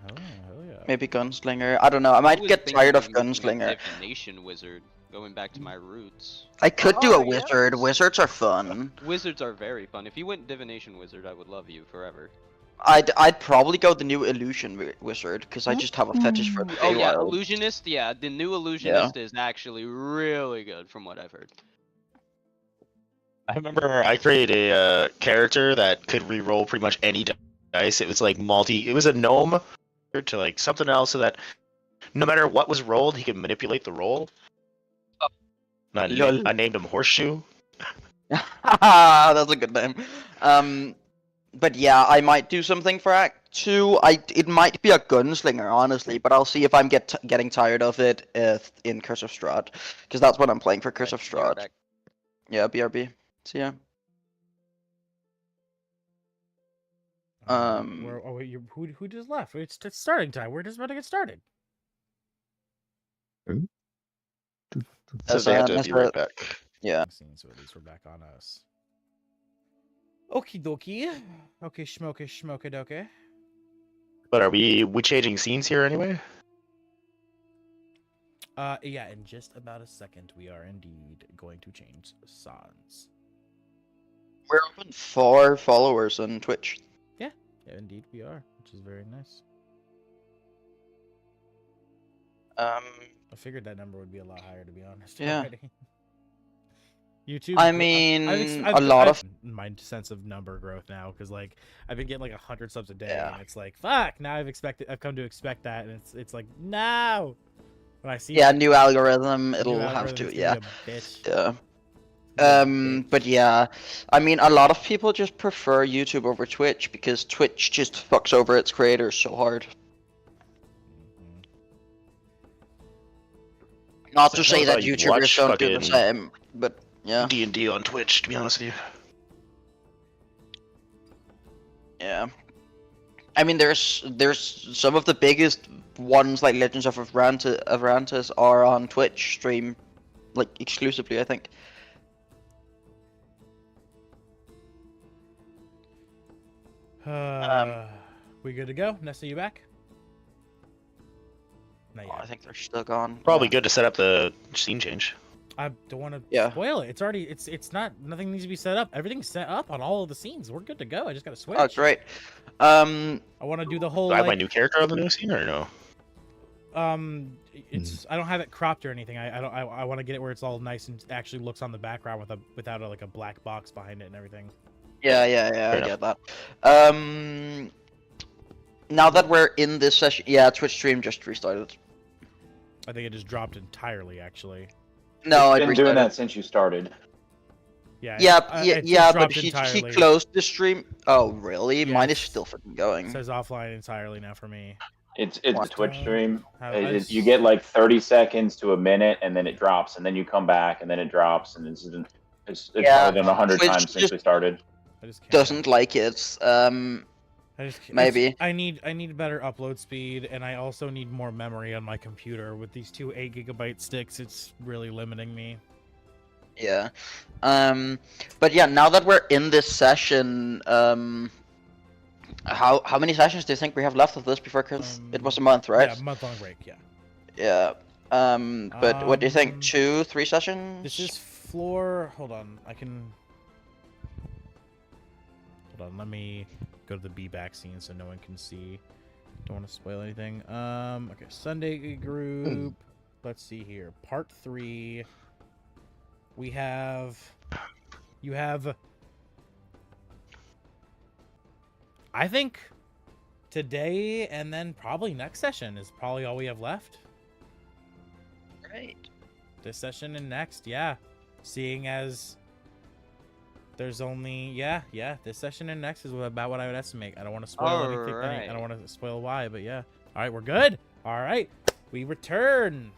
Hell yeah. Maybe gunslinger. I don't know. I might get tired of gunslinger. Divination wizard. Going back to my roots. I could do a Oh, yes. wizard. Wizards are fun. Wizards are very fun. If you went divination wizard, I would love you forever. I'd probably go the new illusion wizard because I just have a fetish for the Oh yeah, Feywild. illusionist. Yeah, the new illusionist is actually really good from what I've heard. I remember I created a character that could re-roll pretty much any dice. It was like it was a gnome to like something else, so that no matter what was rolled, he could manipulate the roll. I named him Horseshoe. That's a good name. But yeah, I might do something for Act 2. It might be a gunslinger, honestly, but I'll see if I'm getting tired of it in Curse of Strahd, because that's what I'm playing for Curse of Strahd. Yeah, BRB. So yeah. Who just left? It's starting time. We're just about to get started. Says they have to be right back. Yeah. So at least we're back on us. Okie dokie. Okay, schmoke doke. But are we changing scenes here anyway? Yeah, in just about a second, we are indeed going to change songs. We're up 4 followers on Twitch. Yeah, indeed we are, which is very nice. I figured that number would be a lot higher, to be honest. Yeah. Already. YouTube. I mean, a lot of my sense of number growth now, because like I've been getting like 100 subs a day, Yeah. and it's like fuck. Now I've come to expect that, and it's like no. When I see new algorithm, it'll new have algorithm's to, gonna yeah. be a bitch. Yeah. But yeah, I mean, a lot of people just prefer YouTube over Twitch because Twitch just fucks over its creators so hard. Not to So say how that about you YouTubers watch don't do the fucking same, but yeah. D&D on Twitch, to be honest with you. Yeah. I mean, there's some of the biggest ones, like Legends of Avrantis are on Twitch stream, like exclusively, I think. We good to go? Nessa, you back? Not Oh, yet. I think they're still gone. Probably good to set up the scene change. I don't want to Yeah. spoil it. It's already it's not nothing needs to be set up. Everything's set up on all of the scenes. We're good to go. I just gotta switch. Oh, great. I want to do the whole Do I have my like, new character on the new scene or no? It's I don't have it cropped or anything. I want to get it where it's all nice and actually looks on the background without like a black box behind it and everything. Yeah, I get that. Now that we're in this session, yeah, Twitch stream just restarted. I think it just dropped entirely, actually. No, I've it been doing restarted. that since you started. Yeah. Yeah, it just but dropped she entirely. closed the stream. Oh, really? Yeah, Mine is it's- still fucking It going. says offline entirely now for me. It's a Twitch stream. You You get like 30 seconds to a minute, and then it drops, and then you come back, and then it drops, and it's Yeah, probably done 100 Twitch times since just we started. I just can't. Doesn't like it. Maybe. I need better upload speed, and I also need more memory on my computer. With these two 8 GB sticks, it's really limiting me. Yeah. But yeah, now that we're in this session, how many sessions do you think we have left of this before? Cause it was a month, right? Yeah, month-long break. Yeah. Yeah. But what do you think? 2, 3 sessions? This is floor. Hold on, I can. Hold on, let me go to the B-back scene so no one can see. Don't want to spoil anything. Okay, Sunday group. Let's see here. Part 3. We have. You have. I think today and then probably next session is probably all we have left. Right. This session and next, yeah. Seeing as there's only this session and next is about what I would estimate. I don't want to spoil anything. I don't want to spoil why, but yeah. All right, we're good. All right, we return.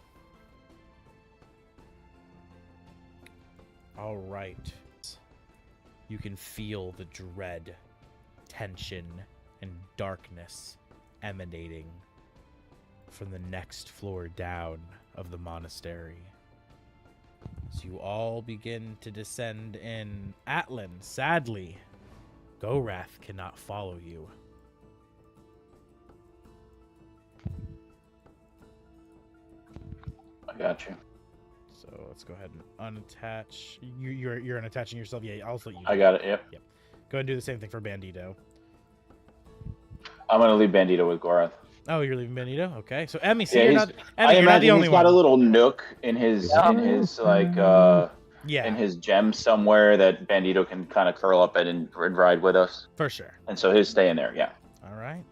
All right. You can feel the dread, tension, and darkness emanating from the next floor down of the monastery. As you all begin to descend in, Atlan, sadly, Gorath cannot follow you. I got you. So let's go ahead and unattach. You're unattaching yourself. Yeah, I'll let you. I got it. Yep. Go ahead and do the same thing for Bandito. I'm gonna leave Bandito with Gorath. Oh, you're leaving Bandito? Okay. So Emmy, see, Yeah, you're he's- not. I Emmy, you're not imagine the only he's got one. a little nook in his like Yeah, in his gem somewhere that Bandito can kind of curl up at and ride with us. for sure. And so he's staying there. Yeah. All right.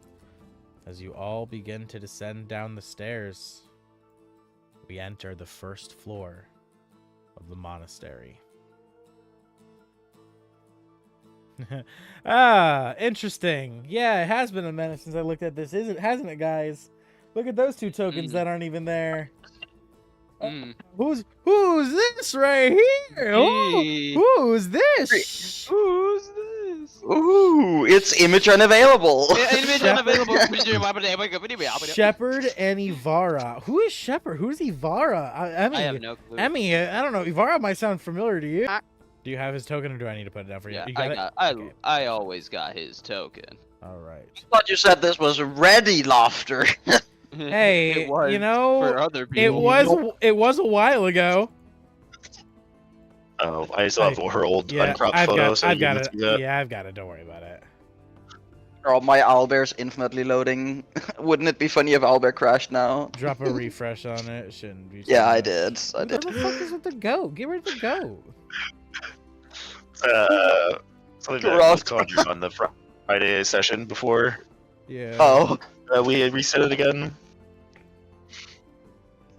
As you all begin to descend down the stairs, we enter the first floor of the monastery. Interesting. Yeah, it has been a minute since I looked at this, hasn't it, guys? Look at those 2 tokens that aren't even there. Who's this right here? Who's this? Who's this? Ooh, it's image unavailable. Image unavailable. Shepard and Ivara. Who is Shepard? Who's Ivara? Emmy, I have no clue. Emmy, I don't know. Ivara might sound familiar to you. Do you have his token, or do I need to put it down for you? Yeah, You got it? Okay. I always got his token. All right. I thought you said this was ready laughter. Hey, It was you know, for other people. it was a while ago. Oh, I still have her old Yeah, uncropped I've photo. got, so I've you got can it. see that. Yeah, I've got it. Don't worry about it. Oh, my owlbear's infinitely loading. Wouldn't it be funny if owlbear crashed now? Drop a refresh on it. It shouldn't be. Yeah, too I much. did. I What did. the fuck is with the goat? Get rid of the goat. Something that Gross. was conjured on the Friday session before Yeah. Oh, we reset it again.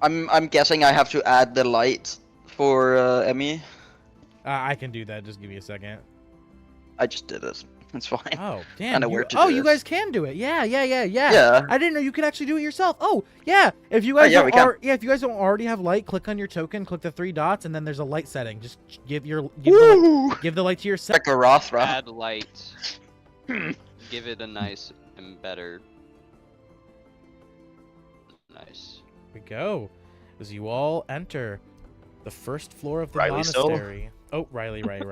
I'm guessing I have to add the light for Emmy. I can do that. Just give me a second. I just did it. It's fine. Oh, damn. Kinda you- weird to oh, do you this. guys can do it. Yeah. Yeah. I didn't know you could actually do it yourself. Oh, yeah. If you guys yeah, don't we can. if you guys don't already have light, click on your token, click the 3 dots, and then there's a light setting. Just give the light to yourself. Like a Rothra. Add light. Give it a nice and better. Nice. Here we go. As you all enter the first floor of the Riley still? monastery. Oh, Riley, right.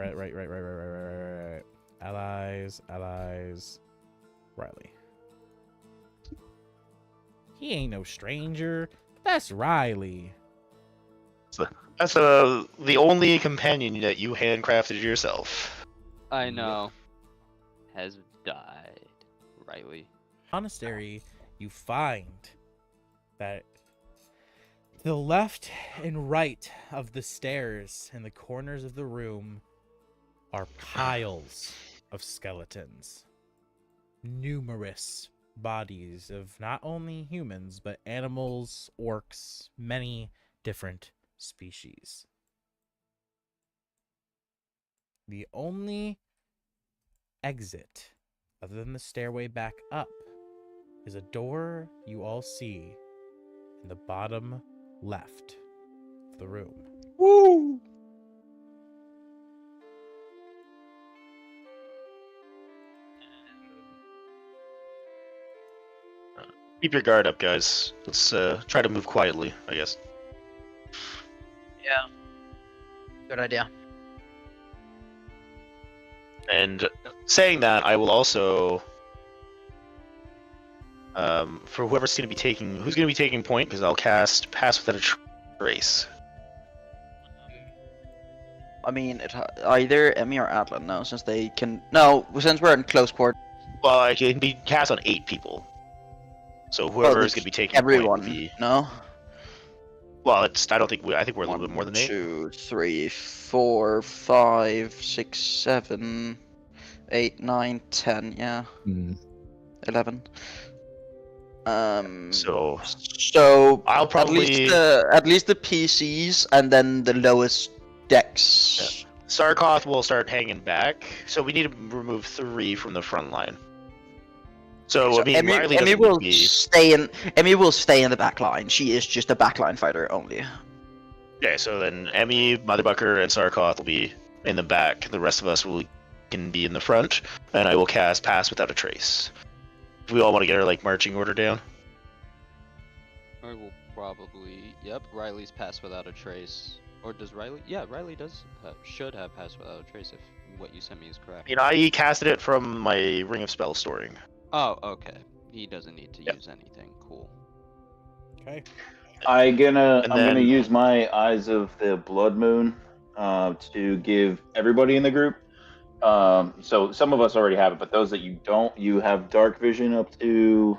Allies. Riley. He ain't no stranger. That's Riley. That's the only companion that you handcrafted yourself. I know. Has died. Riley. Monastery, you find that the left and right of the stairs in the corners of the room are piles of skeletons. Numerous bodies of not only humans, but animals, orcs, many different species. The only exit, other than the stairway back up, is a door you all see in the bottom left of the room. Woo! Keep your guard up, guys. Let's try to move quietly, I guess. Yeah. Good idea. And saying that, I will also, for whoever's going to be taking point, because I'll cast Pass Without a Trace. I mean, either Emmy or Atlan now, since they can. No, since we're in close quarter. Well, it can be cast on 8 people. So whoever is going to be taking everyone. point will be. No. Well, I think we're a little bit more than 8. 2, 3, 4, 5, 6, 7, 8, 9, 10. Yeah. 11. So I'll probably at least the PCs and then the lowest decks. Yeah. Sarkoth will start hanging back, so we need to remove 3 from the front line. So I mean, Emmy will stay in the back line. She is just a backline fighter only. Okay, so then Emmy, Motherbucker, and Sarkoth will be in the back. The rest of us can be in the front, and I will cast Pass Without a Trace. Do we all want to get our marching order down? I will probably. Yep, Riley's Pass Without a Trace. Or does Riley? Yeah, Riley does should have Pass Without a Trace if what you sent me is correct. I mean, I casted it from my Ring of Spell storing. Oh, okay. He doesn't need to use anything. Cool. Okay. I'm gonna use my Eyes of the Blood Moon to give everybody in the group. So some of us already have it, but those that you don't, you have Dark Vision up to.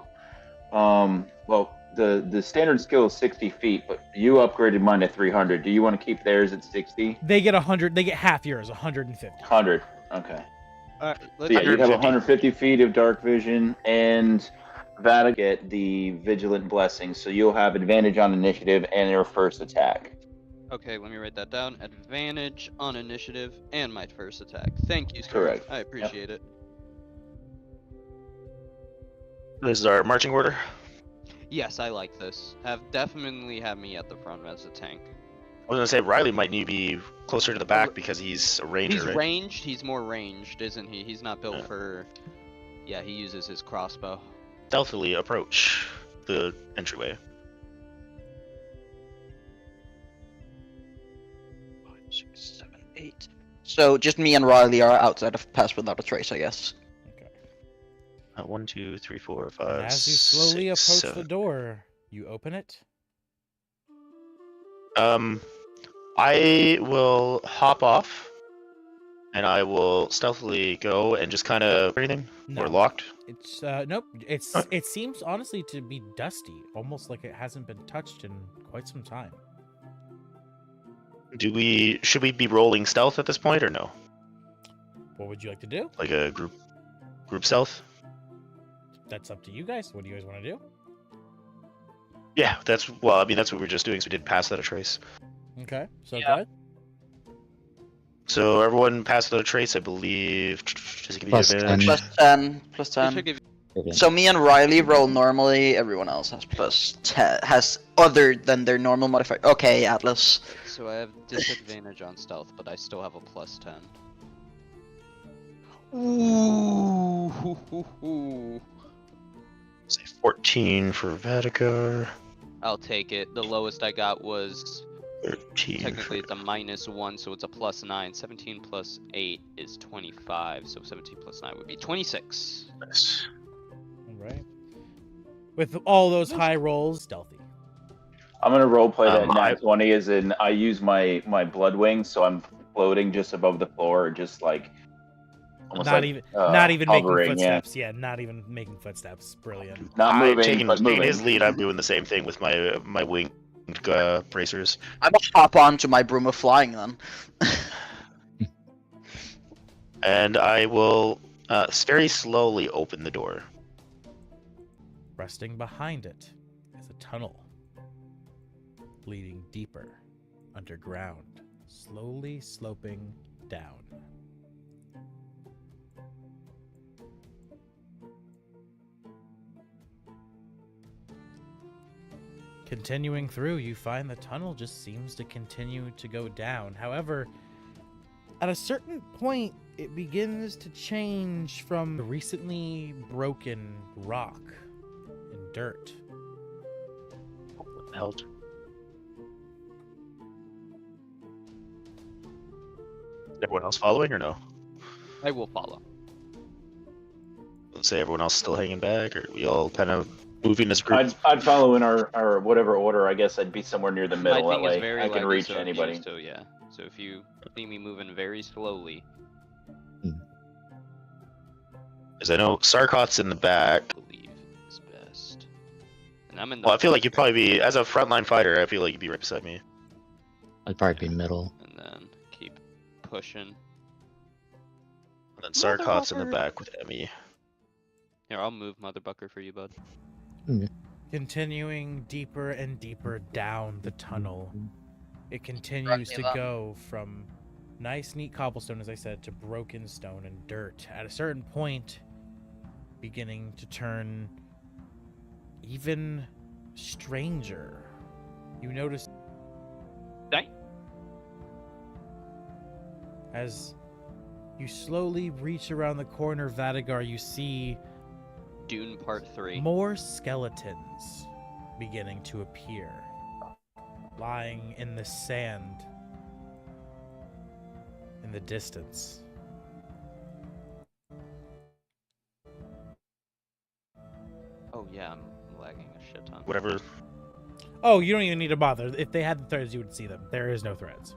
The standard skill is 60 feet, but you upgraded mine to 300. Do you want to keep theirs at 60? They get 100. They get half yours, 150. 100. Okay. Alright, So yeah, you have 150 feet of dark vision, and Vada get the vigilant blessing, so you'll have advantage on initiative and your first attack. Okay, let me write that down. Advantage on initiative and my first attack. Thank you, sir. Correct. I appreciate it. This is our marching order. Yes, I like this. Definitely have me at the front as a tank. I was gonna say Riley might need to be closer to the back because he's a ranger. He's right? ranged. He's more ranged, isn't he? He's not built for. Yeah, he uses his crossbow. Stealthily approach the entryway. 5, 6, 7, 8. So just me and Riley are outside of Pass Without a Trace, I guess. Okay. 1, 2, 3, 4, 5. And as you slowly 6, approach 7. the door, you open it. I will hop off, and I will stealthily go and just kind of everything. No. We're locked. It's nope. It seems honestly to be dusty, almost like it hasn't been touched in quite some time. Should we be rolling stealth at this point or no? What would you like to do? Like a group stealth? That's up to you guys. What do you guys want to do? Yeah, that's what we were just doing. So we did Pass Without a Trace. Okay, so Yeah. go ahead. So everyone Pass Without a Trace, I believe. Does it give you Plus advantage? 10. Plus It 10. should give you- So me and Riley roll normally. Everyone else has plus 10. Has other than their normal modifier. Okay, Atlas. So I have disadvantage on stealth, but I still have a plus 10. Ooh. Say 14 for Vaticar. I'll take it. The lowest I got was 13. technically it's a -1, so it's a +9. 17 plus 8 is 25, so 17 plus 9 would be 26. Nice. All right. With all those high rolls, stealthy. I'm gonna roleplay that I- 920 as in I use my blood wings, so I'm floating just above the floor, just like almost Not like, even making hovering, footsteps. Yeah, not even making footsteps. Brilliant. Not moving, taking but moving. his lead, I'm doing the same thing with my wings bracers. I'm gonna hop onto my broom of flying then. And I will very slowly open the door. Resting behind it is a tunnel leading deeper underground, slowly sloping down. Continuing through, you find the tunnel just seems to continue to go down. However, at a certain point, it begins to change from recently broken rock and dirt. What the hell? Is everyone else following or no? I will follow. Let's say everyone else still hanging back, or we all kind of moving as a group. I'd follow in our whatever order. I guess I'd be somewhere near the middle. My That thing is way very I can laggy, reach so if you- anybody. So yeah. So if you see me moving very slowly, Because I know Sarkot's in the back. I believe is best. And I'm in the. Well, I feel like you'd probably be, as a frontline fighter, I feel like you'd be right beside me. I'd probably be middle. And then keep pushing. And then Sarkot's in the Motherfucker. back with Emmy. Here, I'll move Motherbucker for you, bud. Continuing deeper and deeper down the tunnel, it continues to go from nice, neat cobblestone, as I said, to broken stone and dirt. At a certain point, beginning to turn even stranger. You notice Dang. as you slowly reach around the corner of Vadigar, you see Dune Part 3. more skeletons beginning to appear, lying in the sand in the distance. Oh yeah, I'm lagging a shit ton. Whatever. Oh, you don't even need to bother. If they had the threads, you would see them. There is no threads.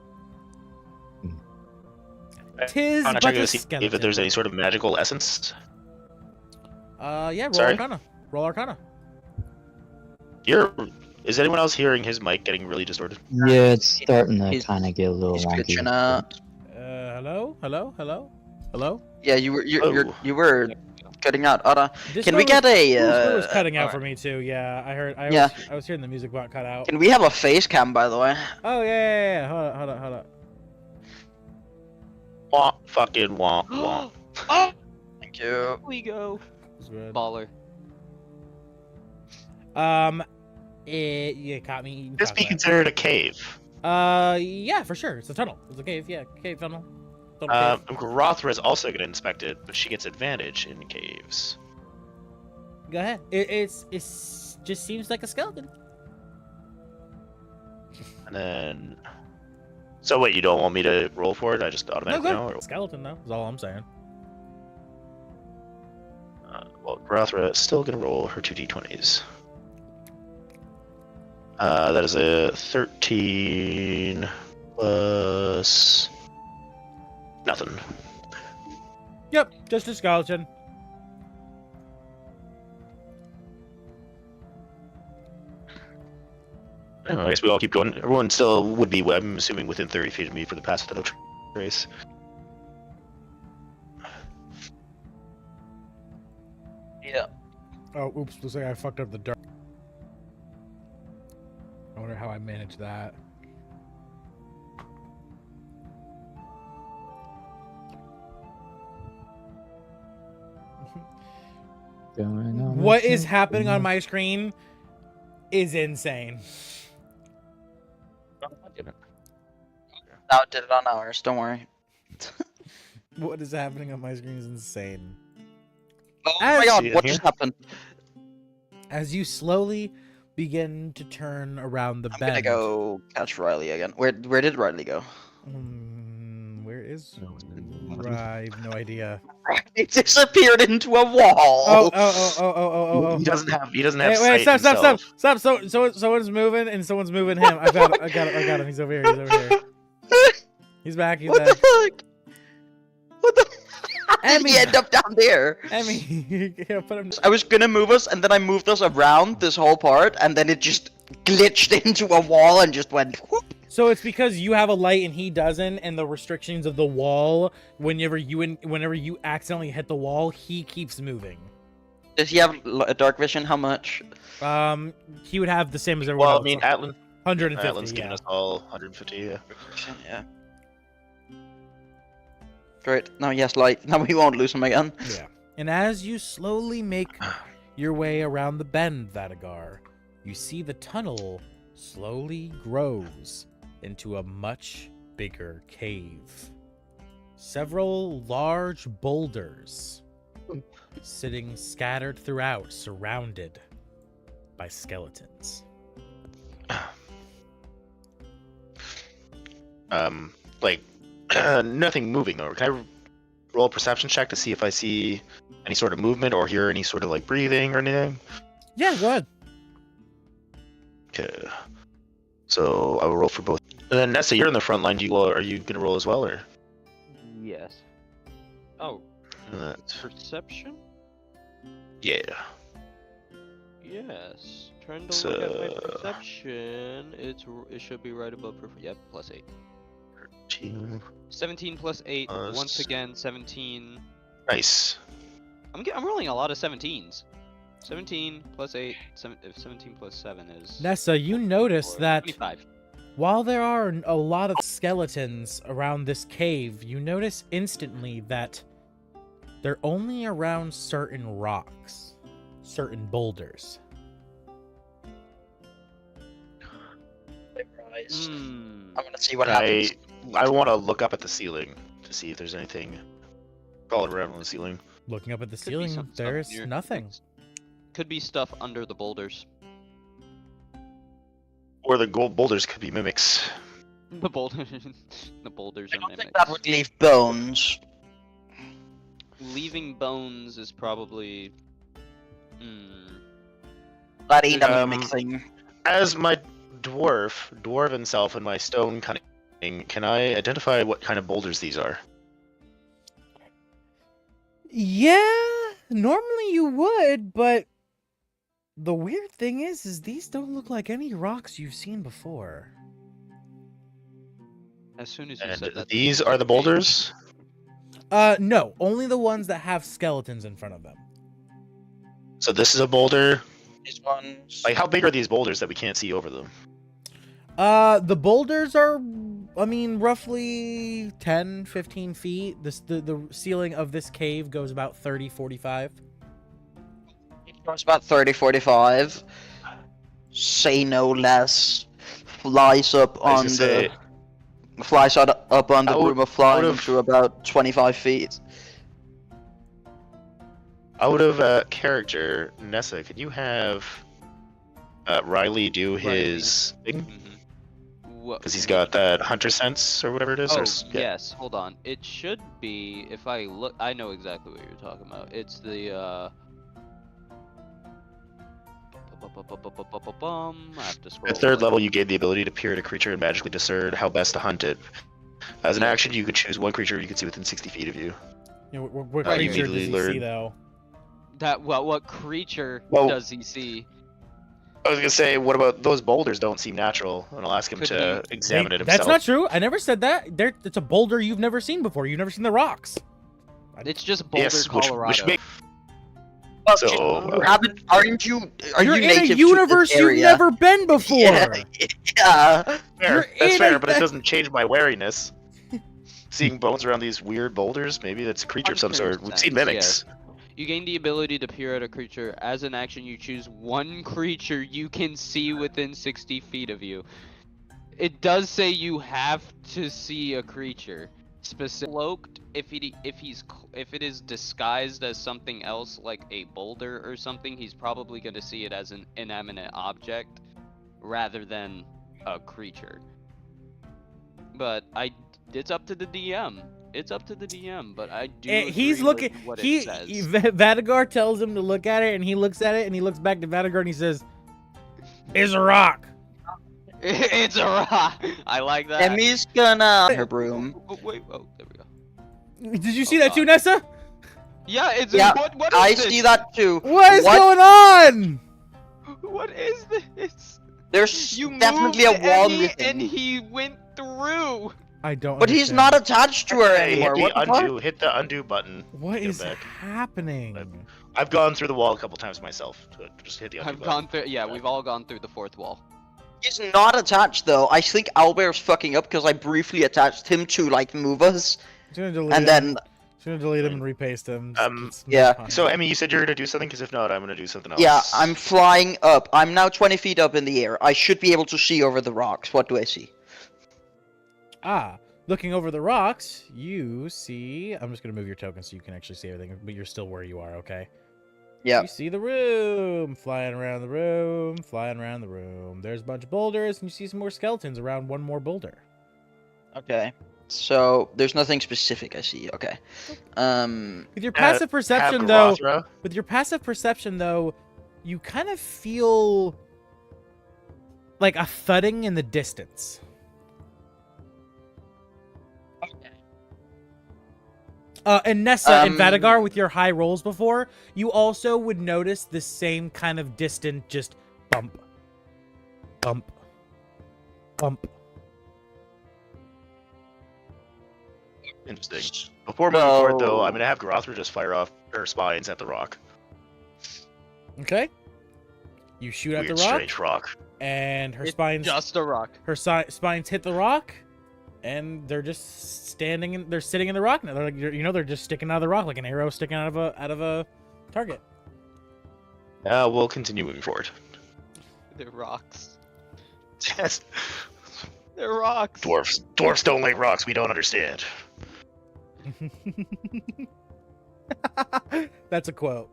Tis I'm but checking a to see if there's any sort of magical essence. Yeah, roll Sorry? Arcana. Roll Arcana. Is anyone else hearing his mic getting really distorted? Yeah, it's starting to He's- kind of get a little He's wonky. glitching out. Hello? Hello? Hello? Hello? Yeah, you Oh. were cutting out. Ada, Discord can we get was, a? Discord was cutting out alright. for me too. Yeah, I heard. Yeah. I was hearing the music box cut out. Can we have a face cam, by the way? Oh yeah. Hold on. Wah, fucking wah, wah. Oh, Thank you. we go. It's good. Baller. You caught me eating This be chocolate. considered a cave. Yeah, for sure. It's a tunnel. It's a cave. Yeah, cave tunnel. Tunnel cave. Rothra is also going to inspect it, but she gets advantage in caves. Go ahead. It's just seems like a skeleton. And then... So wait, you don't want me to roll for it? I just No, automatically go. know? Or... Skeleton though. Is all I'm saying. Well, Rothra is still going to roll her 2d20s. That is a 13 plus... Nothing. Yep, just a skeleton. I guess we all keep going. Everyone still would be, I'm assuming, within 30 feet of me for the pass without a trace. Yeah. Oh, oops! Looks like I fucked up the dark. I wonder how I managed that. Going on What a is trip. happening on my screen is insane. Now it did it on ours. Don't worry. What is happening on my screen is insane. Oh As- my god, See it what here? just happened? As you slowly begin to turn around the I'm bend. gonna go catch Riley again. Where did Riley go? Where is? I have no idea. It disappeared into a wall. Oh. He doesn't have. He doesn't Hey, have. wait, sight stop. himself. Someone's moving and someone's moving him. I got him. He's over here. He's back. He's What back. the fuck? What the? How did Emmy. he end up down there? Emmy, put him. I was gonna move us, and then I moved us around this whole part, and then it just glitched into a wall and just went whoop. So it's because you have a light and he doesn't, and the restrictions of the wall. Whenever you accidentally hit the wall, he keeps moving. Does he have a dark vision? How much? He would have the same as everyone Well, else. I mean, Atlan, 150. Atlan's giving us all 150. Yeah. Yeah. Great. Now he has light. Now we won't lose him again. Yeah. And as you slowly make your way around the bend, Vadagar, you see the tunnel slowly grows into a much bigger cave. Several large boulders sitting scattered throughout, surrounded by skeletons. Like nothing moving over. Can I roll a perception check to see if I see any sort of movement or hear any sort of like breathing or anything? Yeah, go ahead. Okay. So I will roll for both. And then Nessa, you're in the front line. Are you gonna roll as well, or? Yes. Oh, Uh, perception? yeah. Yes. Trying to look at my perception. It should be right above. Yep, +8. 17 plus 8. Plus- Once again, 17. Nice. I'm rolling a lot of 17s. 17 plus 8. 17 plus 7 is. Nessa, you notice that 25. while there are a lot of skeletons around this cave, you notice instantly that they're only around certain rocks, certain boulders. Hmm. I want to see what happens. I want to look up at the ceiling to see if there's anything crawling around on the ceiling. Looking up at the Could be ceiling, some stuff there's near- nothing. Could be stuff under the boulders. Or the gold boulders could be mimics. The boulders. The boulders I are don't mimics. think that would leave bones. Leaving bones is probably. That ain't a Um, mimic thing. As my dwarven self, and my stone cunning, can I identify what kind of boulders these are? Yeah, normally you would, but the weird thing is these don't look like any rocks you've seen before. As soon as you And said that. these are the boulders? No, only the ones that have skeletons in front of them. So this is a boulder. These ones. Like, how big are these boulders that we can't see over them? The boulders are, I mean, roughly 10, 15 feet. The ceiling of this cave goes about 30, 45. It's about 30, 45. Say no less. Flies up I was on gonna say, the. Flies up on the I would- broom of flying would've- to about 25 feet. out of character, Nessa, could you have Riley do his thing? Because he's got that hunter sense or whatever it is. Oh, yeah. yes. Hold on. It should be, if I look, I know exactly what you're talking about. It's the, I have to scroll. At third away. level, you gain the ability to peer at a creature and magically discern how best to hunt it. As an action, you could choose one creature you can see within 60 feet of you. You know, what You creature does immediately he see, learn. though? What creature Well- does he see? I was gonna say, what about those boulders? Don't seem natural, and I'll ask him Could to examine it That's himself. not true. I never said that. It's a boulder you've never seen before. You've never seen the rocks. It's just Boulder, Yes, Colorado. which make, Well, So, you haven't, aren't you? Are You're you in native a to this universe you've area? never been before. Yeah. Yeah. fair. You're That's in fair, a- but it doesn't change my wariness. Seeing bones around these weird boulders, maybe that's a creature of some sort. We've seen 100%, mimics. You gain the ability to peer at a creature. As an action, you choose one creature you can see within 60 feet of you. It does say you have to see a creature. Cloaked, if it is disguised as something else, like a boulder or something, he's probably going to see it as an inanimate object rather than a creature. But it's up to the DM. It's up to the DM, but I do. He's agree looking. with what He it says. Vadagar tells him to look at it, and he looks at it, and he looks back to Vadagar, and he says, "It's a rock." It's a rock. I like that. Emmy's gonna her broom. Oh, wait, oh, there we go. Did you see Oh, that too, God. Nessa? Yeah, it's Yeah, what is I this? see that too. What is going on? What is this? There's You definitely a moved wall Emmy and missing. he went through. I don't. But he's understand. not attached to her Hey, anymore. hit What the the undo. Hit the undo button. What Get him is back. happening? I've gone through the wall a couple times myself. So just hit the undo I've button. gone through. Yeah, we've all gone through the fourth wall. He's not attached though. I think Owlbear's fucking up because I briefly attached him to like move us, Just gonna delete and him. then Just gonna delete him and repaste him. It's yeah. fine. So, Emmy, you said you're gonna do something, because if not, I'm gonna do something else. yeah, I'm flying up. I'm now 20 feet up in the air. I should be able to see over the rocks. What do I see? Looking over the rocks, you see. I'm just gonna move your token so you can actually see everything, but you're still where you are. Okay. Yeah. You see the room, flying around the room, flying around the room. There's a bunch of boulders, and you see some more skeletons around one more boulder. Okay. So there's nothing specific I see. Okay. With your passive perception, though, you kind of feel like a thudding in the distance. And Nessa and Vadagar, with your high rolls before, you also would notice the same kind of distant, just bump, bump, bump. Interesting. Before moving forward, though, I'm gonna have Grothra just fire off her spines at the rock. Okay. You shoot at Weird, the rock, strange rock. and her It's spines just a rock. spines hit the rock, and they're just standing in. They're sitting in the rock now. They're like, they're just sticking out of the rock like an arrow sticking out of a target. We'll continue moving forward. They're rocks. Yes. They're rocks. Dwarfs don't like rocks. We don't understand. That's a quote.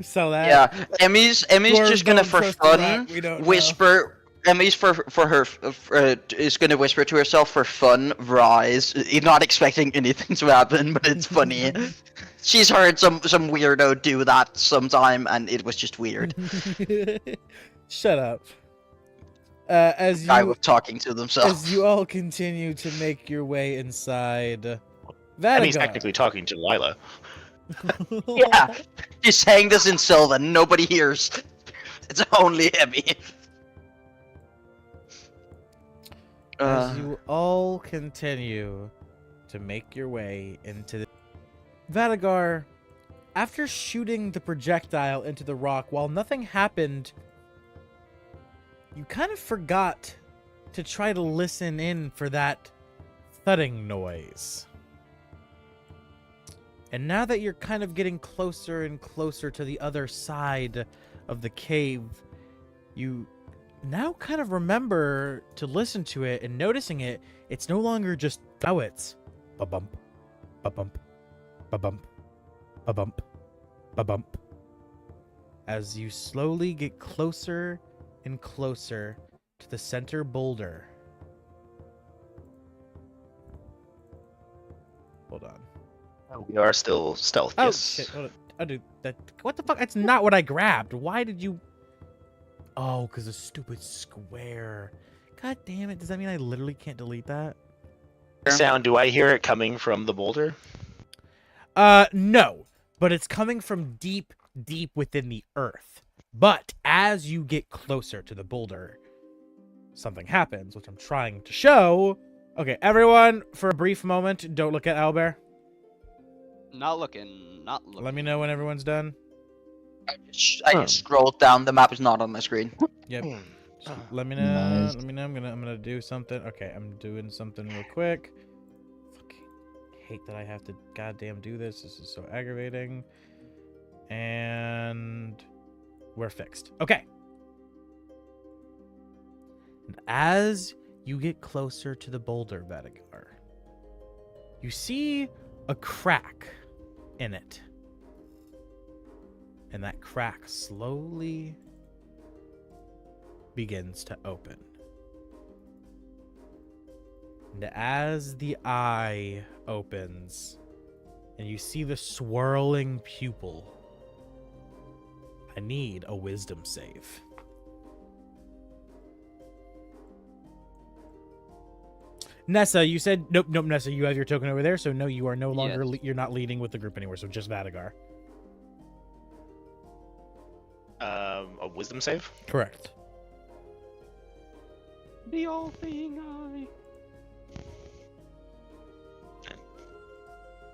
So that yeah, Emmy's Dwarves just gonna don't for trust the rock, fun we don't know. whisper. Emmy's for her is gonna whisper to herself for fun. Rise, not expecting anything to happen, but it's funny. She's heard some weirdo do that sometime, and it was just weird. Shut up. As Guy you was talking to themselves. as you all continue to make your way inside Emmy's Vadagar. technically talking to Lila. Yeah, she's saying this in Sylvan. Nobody hears. It's only Emmy. As you all continue to make your way into the Vadagar, after shooting the projectile into the rock, while nothing happened, you kind of forgot to try to listen in for that thudding noise. And now that you're kind of getting closer and closer to the other side of the cave, you now kind of remember to listen to it, and noticing it, it's no longer just it's ba-bump, ba-bump, ba-bump, ba-bump, ba-bump. As you slowly get closer and closer to the center boulder. Hold on. We are still stealth. Oh, yes. shit. Hold on. Oh, dude, what the fuck? That's not what I grabbed. Why did you... Oh, because the stupid square. God damn it. Does that mean I literally can't delete that? Sound, do I hear it coming from the boulder? No. But it's coming from deep, deep within the earth. But as you get closer to the boulder, something happens, which I'm trying to show. Okay, everyone, for a brief moment, don't look at Owlbear. Not looking. Not looking. Let me know when everyone's done. I just scrolled down. The map is not on my screen. Yep. Let me know. Nice. Let me know. I'm gonna do something. Okay, I'm doing something real quick. Fucking hate that I have to goddamn do this. This is so aggravating. And we're fixed. Okay. And as you get closer to the boulder, Vadagar, you see a crack in it. And that crack slowly begins to open. And as the eye opens and you see the swirling pupil, I need a wisdom save. Nessa, you said nope. Nessa, you have your token over there, so no, you are no longer. Yes. You're not leading with the group anymore. So just Vadagar. A wisdom save? Correct. The all-seeing eye.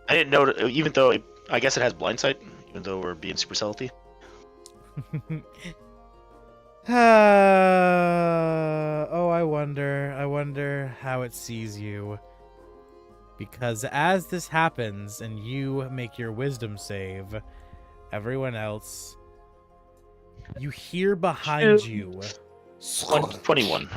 I didn't know, even though I guess it has blind sight, even though we're being super stealthy. Oh, I wonder how it sees you. Because as this happens and you make your wisdom save, everyone else, you hear behind you. 21.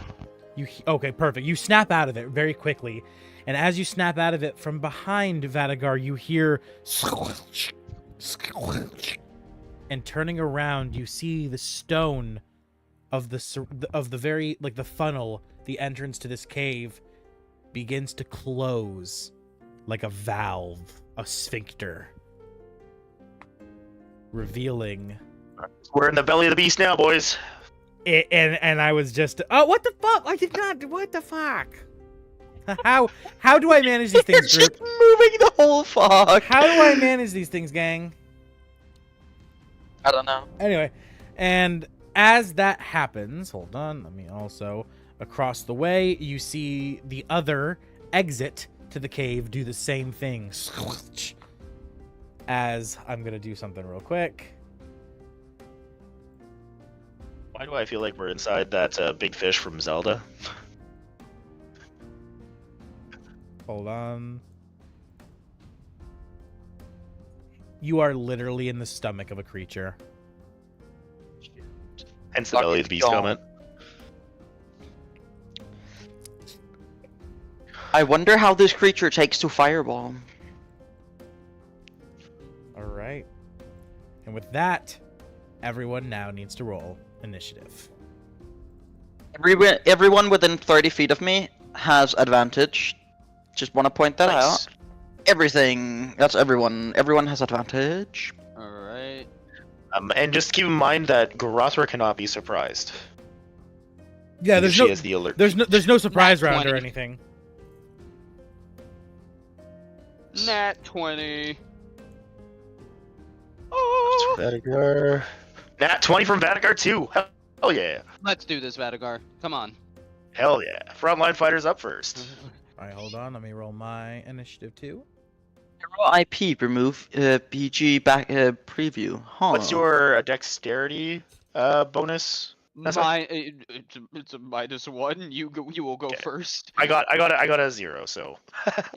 Okay, perfect. You snap out of it very quickly. And as you snap out of it from behind Vadagar, you hear squelch, squelch. And turning around, you see the stone of the very, like, the funnel, the entrance to this cave begins to close like a valve, a sphincter, revealing. We're in the belly of the beast now, boys. And I was just, oh, what the fuck? I did not. What the fuck? How do I manage these things, You're group? just moving the whole fuck. How do I manage these things, gang? I don't know. Anyway, and as that happens, hold on, let me also, across the way, you see the other exit to the cave do the same thing. As I'm gonna do something real quick. Why do I feel like we're inside that big fish from Zelda? Hold on. You are literally in the stomach of a creature. Hence the belly of the beast comment. I wonder how this creature takes to fireball. Alright. And with that, everyone now needs to roll initiative. Everyone within 30 feet of me has advantage. Just want to point that out. Everything. That's everyone. Everyone has advantage. Alright. And just keep in mind that Gorothra cannot be surprised. Yeah, She has the alert. there's no surprise round or 20. anything. Nat 20. Oh! Vadagar. Nat 20 from Vadagar too. Hell yeah. Let's do this, Vadagar. Come on. Hell yeah. Frontline fighters up first. Alright, hold on. Let me roll my initiative too. Hero IP remove PG back preview. Huh. What's your dexterity bonus? That's It's a -1. You will go Okay. first. I got a 0, so.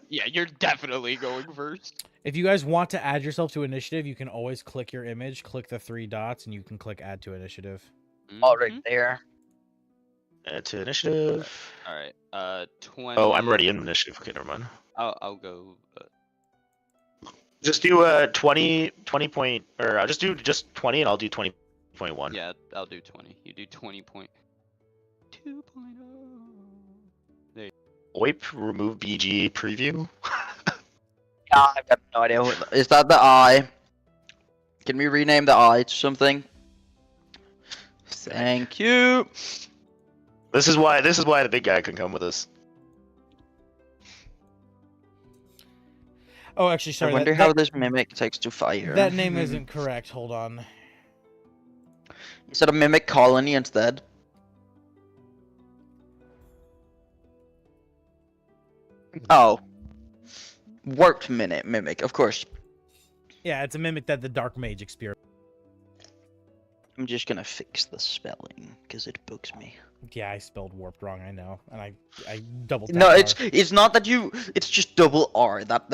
Yeah, you're definitely going first. If you guys want to add yourself to initiative, you can always click your image, click the 3 dots, and you can click add to initiative. All right there. Add to initiative. All right. 20. Oh, I'm already in initiative. Okay, never mind. I'll go. Just do 20 point, or I'll just do 20 and I'll do 20.1. Yeah, I'll do 20. You do 20.2.0. Wipe, remove BG preview. I've got no idea. Is that the eye? Can we rename the eye to something? Thank you. This is why the big guy can come with us. Oh, actually, sorry. I wonder how this mimic takes to fire. That name isn't correct. Hold on. You said a mimic colony instead. Oh. Warped mimic, of course. Yeah, it's a mimic that the Dark Mage experienced. I'm just gonna fix the spelling, because it bugs me. Yeah, I spelled warped wrong, I know. And I double tapped No, R. it's not that you. It's just double R. That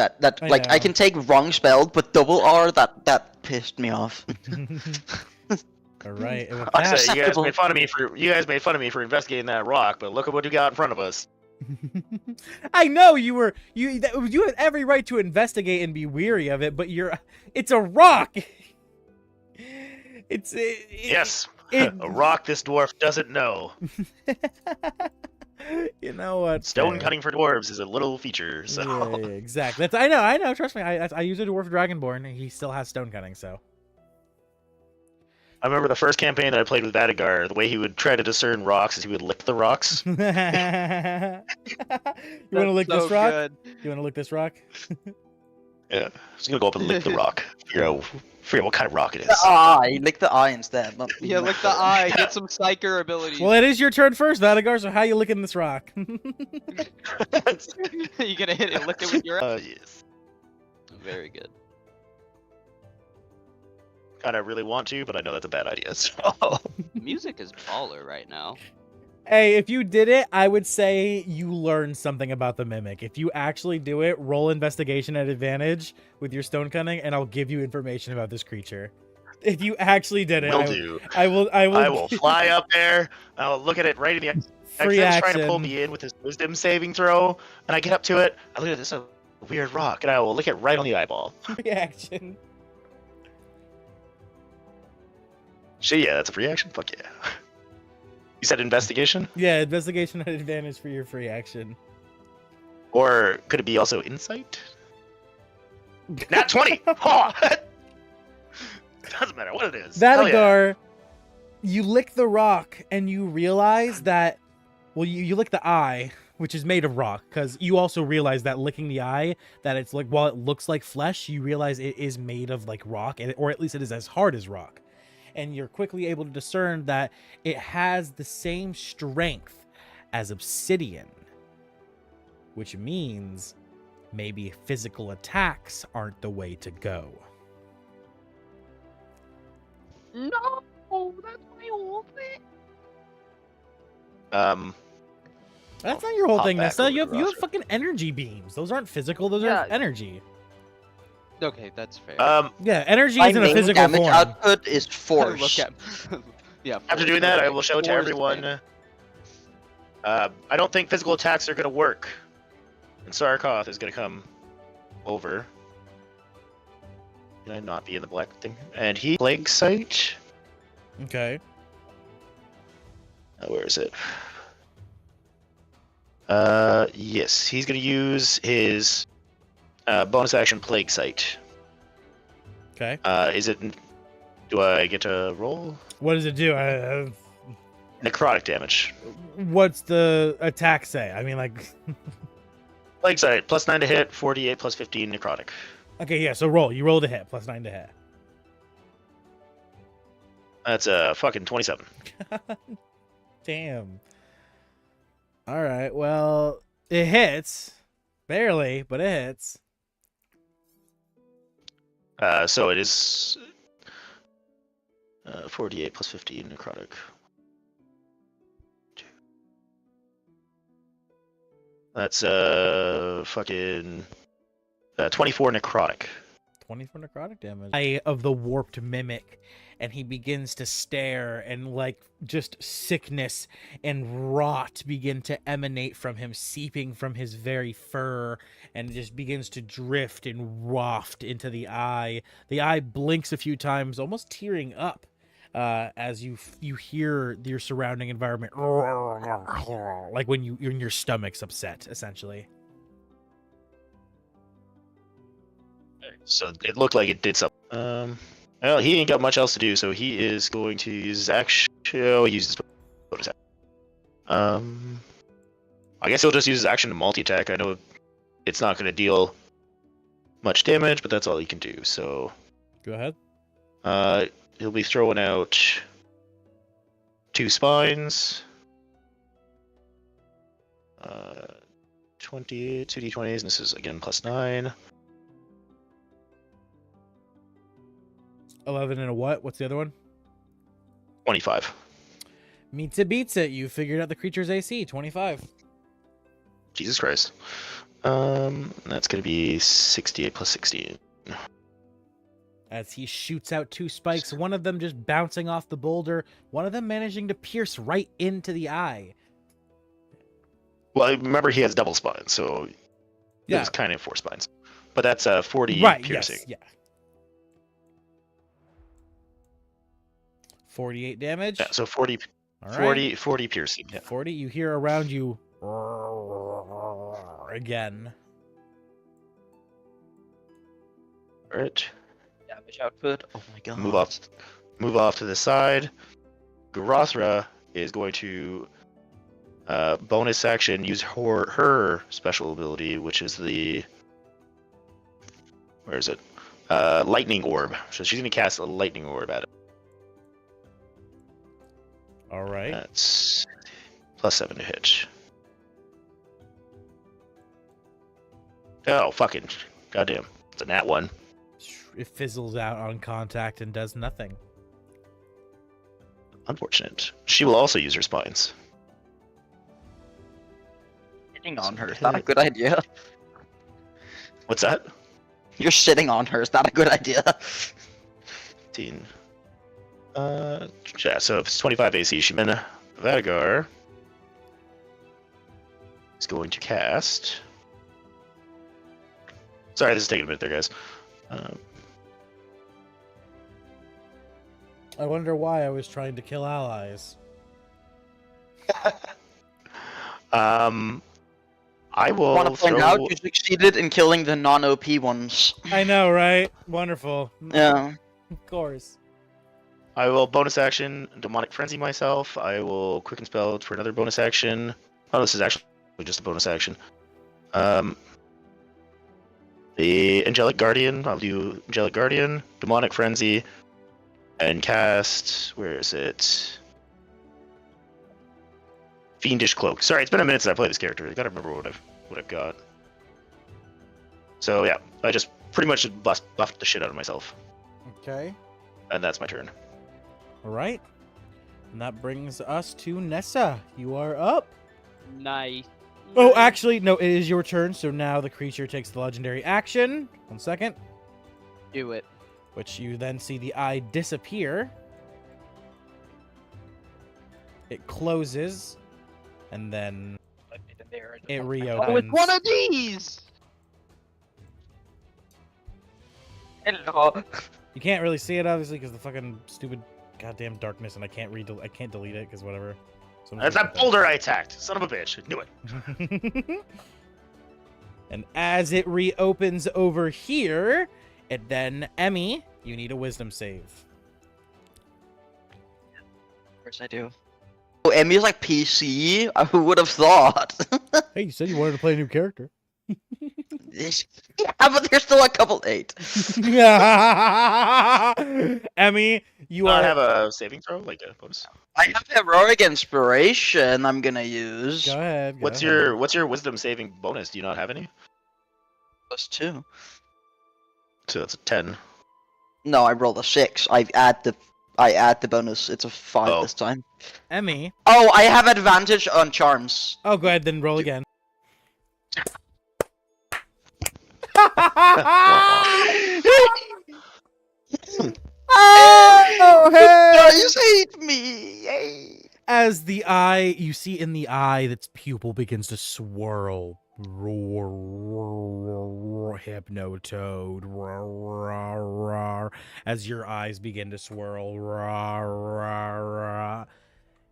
I like I know. can take wrong spelled, but double R that pissed me off. Alright, and with I that, say, you guys made fun of me for investigating that rock, but look at what you got in front of us. I know you had every right to investigate and be weary of it, but it's a rock. Yes, a rock this dwarf doesn't know. You know what? Stone cutting for dwarves is a little feature, so. Yeah, exactly. I know. Trust me. I use a dwarf dragonborn. He still has stone cutting, so. I remember the first campaign that I played with Vadagar, the way he would try to discern rocks is he would lick the rocks. You want to lick this rock? You want to lick this rock? Yeah, he's gonna go up and lick the rock. Figure out what kind of rock it The is. eye, lick the eye instead. Not Yeah, lick the eye. Get some psyker abilities. Well, it is your turn first, Vadagar, so how you licking this rock? You gonna hit it, lick it with your. Yes. Very good. Kind of really want to, but I know that's a bad idea. So. Music is baller right now. Hey, if you did it, I would say you learned something about the mimic. If you actually do it, roll investigation at advantage with your stone cunning, and I'll give you information about this creature. If you actually did it, Will do. I will. I will fly up there. I will look at it right in the eye. Free He's trying to pull action. me in with his wisdom saving throw, and I get up to it. I look at this weird rock, and I will lick it right on the eyeball. Free action. So yeah, that's a free action. Fuck yeah. You said investigation, Yeah, investigation at advantage for your free action. or could it be also insight? Nat 20. Oh! Doesn't matter what it is. Hell yeah. Vadagar, you lick the rock and you realize that, well, you lick the eye, which is made of rock, because you also realize that licking the eye, that it's like, while it looks like flesh, you realize it is made of like rock, or at least it is as hard as rock. And you're quickly able to discern that it has the same strength as obsidian, which means maybe physical attacks aren't the way to go. No, that's my whole thing. That's not your whole Hop thing, back Nessa. over You to have Roger. fucking energy beams. Those aren't physical. Those Yeah. are energy. Okay, that's fair. Yeah, energy My is in a main physical damage form. output is Look force. at. Yeah. After force, doing that, I okay. will show to Force everyone. thing. I don't think physical attacks are gonna work, and Sarkoth is gonna come over. Can I not be in the black thing? And he plague sight. Okay. Where is it? Yes, he's gonna use his bonus action plague sight. Okay. Is it? Do I get to roll? What does it do? Necrotic damage. What's the attack say? I mean, like. Plague sight, +9 to hit, 48 plus 15 necrotic. Okay, yeah. So roll. You roll to hit. +9 to hit. That's a fucking 27. Damn. All right. Well, it hits. Barely, but it hits. So it is 48 plus 15 necrotic. That's fucking 24 necrotic. 24 necrotic damage. Eye of the warped mimic, and he begins to stare, and like just sickness and rot begin to emanate from him, seeping from his very fur, and it just begins to drift and waft into the eye. The eye blinks a few times, almost tearing up, as you hear your surrounding environment, like when your stomach's upset, essentially. So it looked like it did something. Well, he ain't got much else to do, so he is going to use his action. Oh, he uses bonus action. I guess he'll just use his action to multi-attack. I know it's not going to deal much damage, but that's all he can do. So Go ahead. he'll be throwing out 2 spines. 20, 2d20s, and this is again +9. 11 and a what? What's the other one? 25. Meets it, beats it. You figured out the creature's AC, 25. Jesus Christ. That's gonna be 68 plus 16. As he shoots out 2 spikes, one of them just bouncing off the boulder, one of them managing to pierce right into the eye. Well, remember he has double spines, so Yeah. it's kind of 4 spines. But that's 40 Right, piercing. yes, yeah. 48 damage. Yeah, so 40, All 40, 40 piercing. Yeah. 40, you hear around you again. All right. Damage output. Oh my god. Move off to the side. Garothra is going to bonus action use her special ability, which is the Where is it? Lightning orb. So she's gonna cast a lightning orb at it. All right. That's +7 to hit. Oh, fucking goddamn! It's a nat 1. It fizzles out on contact and does nothing. Unfortunate. She will also use her spines. Sitting on her, is that a good idea? What's that? You're sitting on her, is that a good idea? 15. Yeah, so if it's 25 AC, Shimena Vadagar is going to cast. Sorry, this is taking a minute there, guys. I wonder why I was trying to kill allies. I will Want to point throw... out you succeeded in killing the non-OP ones. I know, right? Wonderful. Yeah. Of course. I will bonus action demonic frenzy myself. I will quicken spell for another bonus action. Oh, this is actually just a bonus action. The angelic guardian. I'll do angelic guardian, demonic frenzy, and cast. Where is it? Fiendish cloak. Sorry, it's been a minute since I played this character. I gotta remember what I've got. So yeah, I just pretty much buffed the shit out of myself, Okay. and that's my turn. All right. And that brings us to Nessa. You are up. Nice. Oh, actually, no, it is your turn. So now the creature takes the legendary action. 1 second. Do it. Which you then see the eye disappear. It closes. And then it reopens. Oh, it's one of these! Hello. You can't really see it, obviously, because the fucking stupid goddamn darkness, and I can't delete it, because whatever. So I'm just That's gonna that put boulder I attacked. Son of a bitch. I knew it. that. And as it reopens over here, it then, Emmy, you need a wisdom save. Of course I do. Oh, Emmy's like PC? Who would have thought? Hey, you said you wanted to play a new character. Yeah, but there's still a couple 8. Emmy, you Do I are. have a saving throw, like a bonus? I have heroic inspiration I'm gonna use. Go ahead. What's your wisdom saving bonus? Do you not have any? +2. So that's a 10. No, I rolled a 6. I add the bonus. It's a 5 this time. Emmy. Oh, I have advantage on charms. Oh, go ahead, then roll again. Oh, hey! You hate me! Yay! As the eye, you see in the eye, its pupil begins to swirl. Hypnotoad. As your eyes begin to swirl.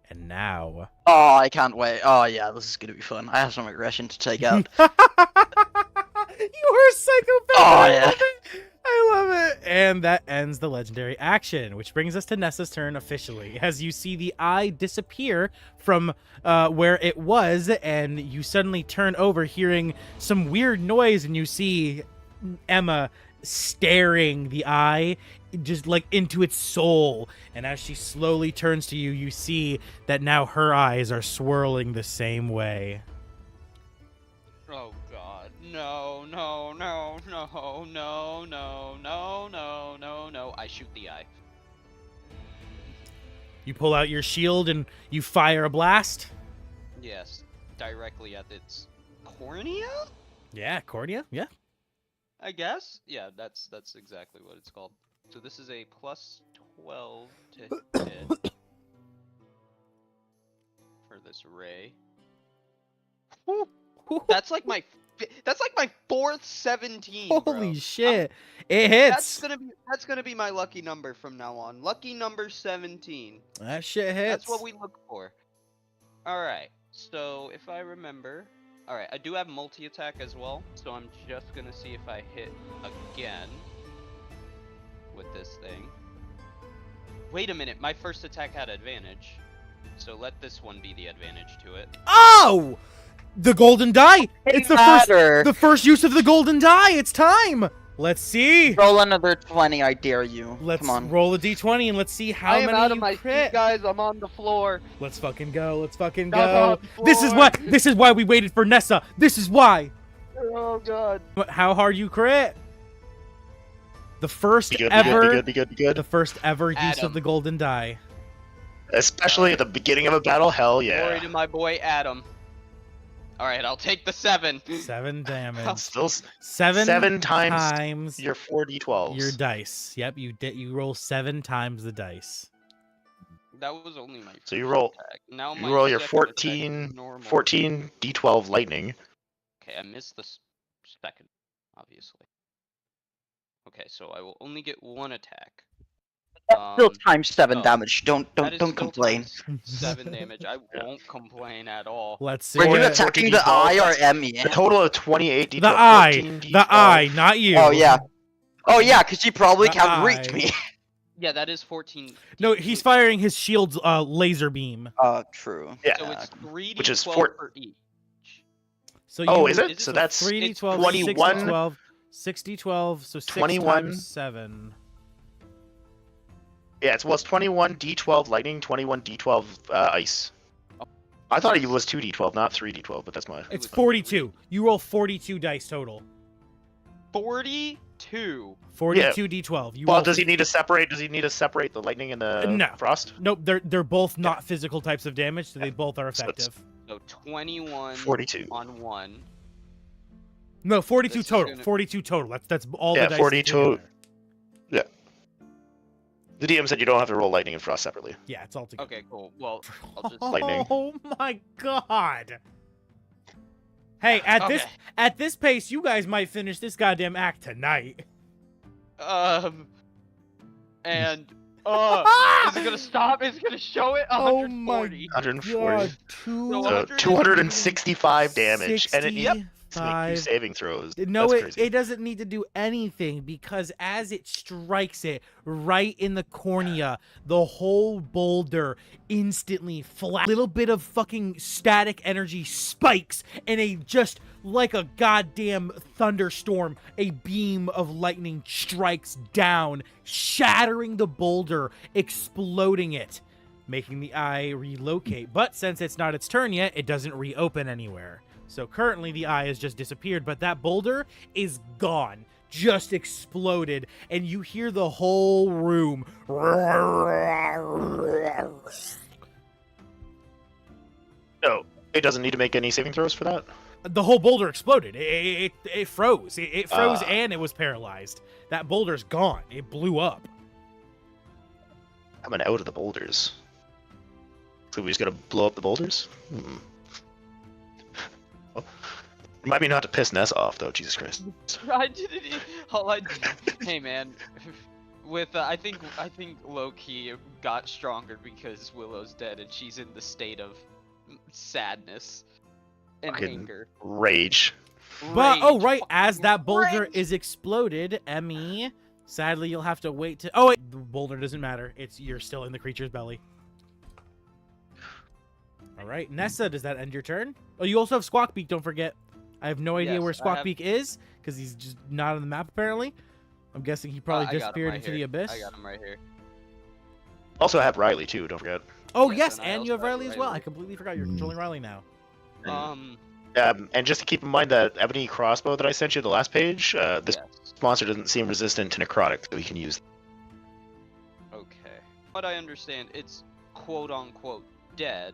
And now. Oh, I can't wait. Oh, yeah, this is gonna be fun. I have some aggression to take out. You are a psychopath. Oh, yeah. I love it. And that ends the legendary action, which brings us to Nessa's turn officially. As you see the eye disappear from where it was, and you suddenly turn over hearing some weird noise, and you see Emma staring the eye just like into its soul. And as she slowly turns to you, you see that now her eyes are swirling the same way. Oh god. No, no, no, no, no, no, no, no, no, no. I shoot the eye. You pull out your shield and you fire a blast. Yes. Directly at its cornea? Yeah, cornea. Yeah. I guess? Yeah, that's exactly what it's called. So this is a +12 to hit for this ray. That's like my 4th 17. Holy bro. shit! It hits. That's gonna be my lucky number from now on. Lucky number 17. That shit hits. That's what we look for. All right. So if I remember, all right, I do have multi-attack as well. So I'm just gonna see if I hit again with this thing. Wait a minute, my first attack had advantage. So let this one be the advantage to it. Oh! The golden die! It's the first use of the golden die! It's time! Let's see. Roll another 20, I dare you. Let's Come on. roll a d20 and let's see how I am many out of you my crit. seat, guys. I'm on the floor. Let's fucking go. Let's fucking I'm go. on the This is floor. what. This is why we waited for Nessa. This is why. Oh god. How hard you crit? The first Be good, ever. be good. The first ever use Adam. of the golden die. Especially at the beginning of a battle, hell Glory yeah. to my boy Adam. All right, I'll take the 7. 7 damage. Still Seven times times your 4d12s. your dice. Yep, you roll 7 times the dice. That was only my. So you roll- attack. Now You my roll your second attack is 14 normal. 14 d12 lightning. Okay, I missed the second, obviously. Okay, so I will only get 1 attack. Still times 7 oh, damage. Don't That is still complain. times 7 damage. I won't complain at all. Let's see. Were you Four- attacking 14 the eye or d12, Emmy? A total of 28 d12. The eye. 14 The d12. eye, not you. Oh yeah. Oh yeah, because you probably The can't reach eye. me. Yeah, that is 14. No, he's firing his shield's laser beam. True. Yeah. So it's 3d12 Which is four- for each. So Oh, you, is Is it? it So a that's 3d12, 21. 6d12, 6d12, so 6 21. times 7. Yeah, it's 21 d12 lightning, 21 d12 ice. I thought it was 2d12, not 3d12, but that's my. It's was 42. You roll 42 dice total. 42. 42 d12. You Well, roll does he need to separate? Does he need to separate the lightning and the No. frost? Nope, they're both not physical types of damage, so they both are So it's- effective. So 21 42. on 1. No, 42 This is total. gonna- 42 total. That's all Yeah, the dice. 42 together. The DM said you don't have to roll lightning and frost separately. Yeah, it's all together. Okay, cool. Well, I'll just. Lightning. Oh my god. Hey, at this pace, you guys might finish this goddamn act tonight. And is it gonna stop? Is it gonna show it? Oh my 140. 140. So So 265 damage, and it needs to make 65. you saving throws. No, That's it crazy. doesn't need to do anything because as it strikes it right in the cornea, the whole boulder instantly flat. Little bit of fucking static energy spikes and a just like a goddamn thunderstorm, a beam of lightning strikes down, shattering the boulder, exploding it, making the eye relocate. But since it's not its turn yet, it doesn't reopen anywhere. So currently the eye has just disappeared, but that boulder is gone, just exploded, and you hear the whole room. No, it doesn't need to make any saving throws for that. The whole boulder exploded. It froze. It froze Ah. and it was paralyzed. That boulder's gone. It blew up. Coming out of the boulders. So we just gotta blow up the boulders? Well, remind me not to piss Ness off, though. Jesus Christ. I didn't. Hey man, with I think Loki got stronger because Willow's dead and she's in the state of sadness and Fucking anger. Rage. But oh Rage. right, as that boulder Rage. is exploded, Emmy, sadly you'll have to wait to. Oh wait, the boulder doesn't matter. You're still in the creature's belly. All right, Nessa, does that end your turn? Oh, you also have Squawkbeak. Don't forget. I have no idea Yes, where I have- Squawkbeak is because he's just not on the map apparently. I'm guessing he probably I got him disappeared right into here. the abyss. I got him right here. Also have Riley, too. Don't forget. Oh Yes, yes, and I and also you have have Riley as well. I Riley. completely forgot you're controlling Riley now. And just to keep in mind that ebony crossbow that I sent you the last page, this Yes. monster doesn't seem resistant to necrotic, so we can use. Okay. But I understand it's quote unquote dead.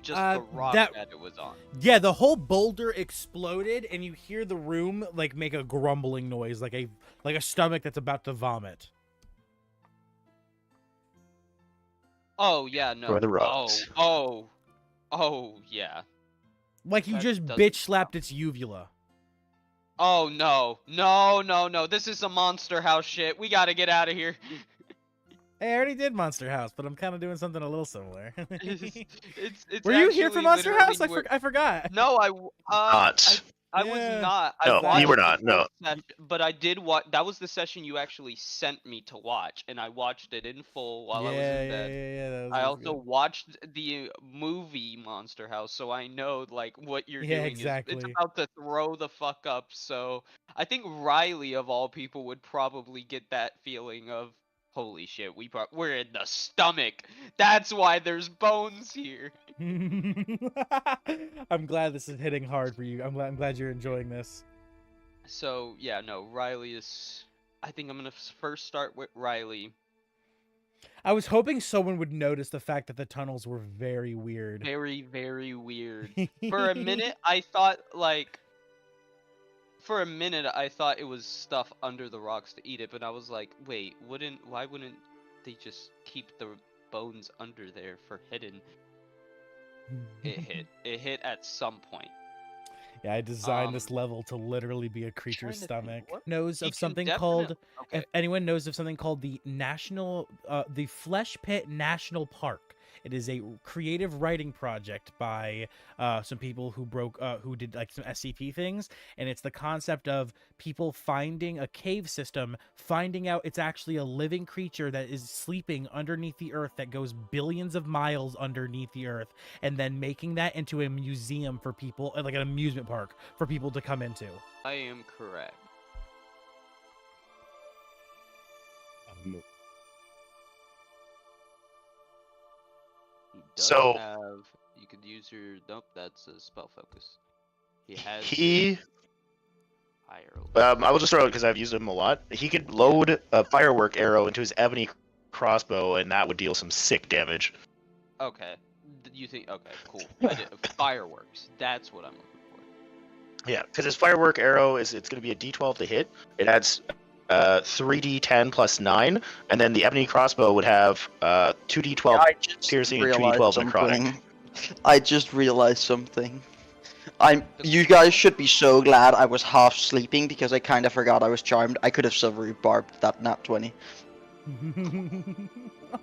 Just the rock that it was on. Yeah, the whole boulder exploded, and you hear the room like make a grumbling noise, like a stomach that's about to vomit. Oh yeah, no. Or the rocks. Oh yeah. Like you That just doesn't bitch slapped its uvula. Oh no. This is some monster house shit. We gotta get out of here. Hey, I already did Monster House, but I'm kind of doing something a little similar. it's Were you here for actually Monster House? literally where- I forgot. No, Not. I was Yeah. not. I No, watched you were the not. No. full session, but I did watch. That was the session you actually sent me to watch, and I watched it in full while I was in bed. Yeah. That I was also good. watched the movie Monster House, so I know like what you're Yeah, doing is it's exactly. about to throw the fuck up. So I think Riley of all people would probably get that feeling of holy shit, we're in the stomach. That's why there's bones here. I'm glad this is hitting hard for you. I'm glad you're enjoying this. So yeah, no, Riley is. I think I'm gonna first start with Riley. I was hoping someone would notice the fact that the tunnels were very weird. Very, very weird. For a minute, I thought like. For a minute, I thought it was stuff under the rocks to eat it, but I was like, wait, why wouldn't they just keep the bones under there for hidden? It hit at some point. Yeah, I designed this level to literally be a creature's trying to think, stomach. what- Knows You of can something called. definitely- Okay. If anyone knows of something called the the Flesh Pit National Park. It is a creative writing project by some people who did like some SCP things, and it's the concept of people finding a cave system, finding out it's actually a living creature that is sleeping underneath the earth that goes billions of miles underneath the earth, and then making that into a museum for people, like an amusement park for people to come into. I am correct. He does So- have. You could use your. Nope, that's a spell focus. He has. He, Fire. I will just throw it because I've used him a lot. He could load a firework arrow into his ebony crossbow, and that would deal some sick damage. Okay. You think? Okay, cool. Fireworks. That's what I'm looking for. Yeah, because his firework arrow it's going to be a D12 to hit. It adds 3d10 plus 9, and then the ebony crossbow would have 2d12 I just piercing and realized 2d12 necrotic. something. I just realized something. You guys should be so glad I was half sleeping because I kind of forgot I was charmed. I could have silvery barbed that nat 20.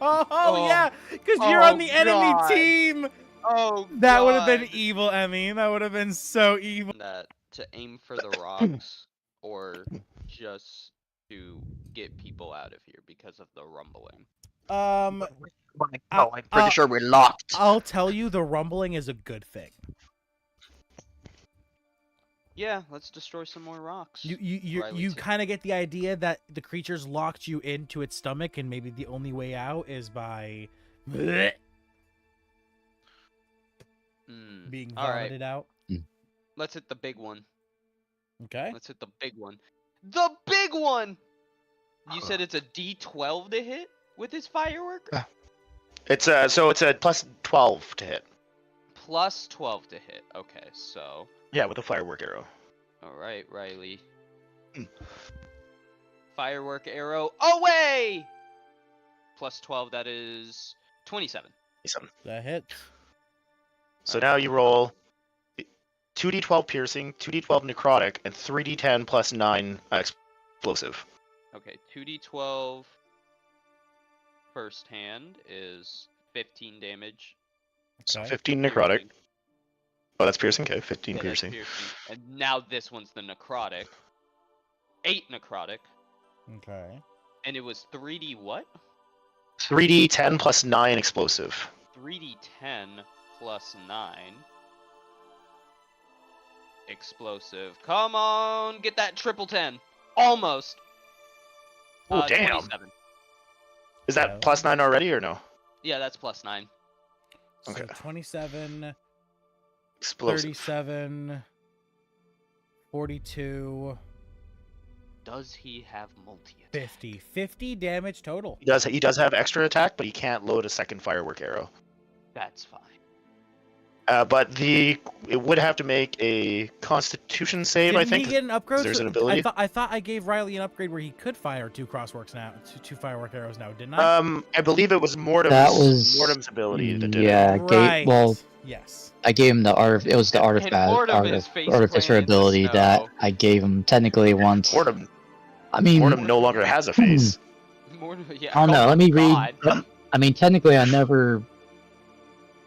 Oh yeah, because you're on the enemy God. team. Oh, That would have been God. evil, Emmy. That would have been so evil. That to aim for the rocks, or just to get people out of here because of the rumbling. I'm pretty sure we're locked. I'll tell you, the rumbling is a good thing. Yeah, let's destroy some more rocks. You Riley too. kind of get the idea that the creature's locked you into its stomach, and maybe the only way out is by being All right. vomited out. Let's hit the big one. Okay. Let's hit the big one. The big one. You said it's a D12 to hit with his firework. It's so it's a plus 12 to hit. Plus 12 to hit. Okay, so. Yeah, with a firework arrow. All right, Riley. Firework arrow away. Plus 12. That is 27. That hits. So now you roll 2d12 piercing, 2d12 necrotic, and 3d10 plus 9 explosive. Okay, 2d12 first hand is 15 damage. So Okay. 15 necrotic. Piercing. Oh, that's piercing. Okay, 15 Yeah, that's piercing. And now this one's the necrotic. 8 necrotic. Okay. And it was 3d what? 3d10 plus 9 explosive. 3d10 plus 9. Explosive. Come on, get that triple 10. Almost. Oh, damn. 27. Is that Yeah. plus 9 already or no? Yeah, that's plus 9. So Okay. 27, Explosive. 37, 42, Does he have multi-attack? 50. 50 damage total. He does have extra attack, but he can't load a second firework arrow. That's fine. But it would have to make a Constitution save, Didn't I think. he get an upgrade? there's an So- ability. I thought I gave Riley an upgrade where he could fire two firework arrows now, didn't I? I believe it was Mortem's, That was- Mortem's ability that did it. Yeah, right. Yes. I gave him the it was the And artifact, Mortem is face artificer planted in the ability that snow. I gave him technically once. Mortem I mean, no longer has a face. More, yeah. I don't know. oh Let my me read. God. I mean, technically, I never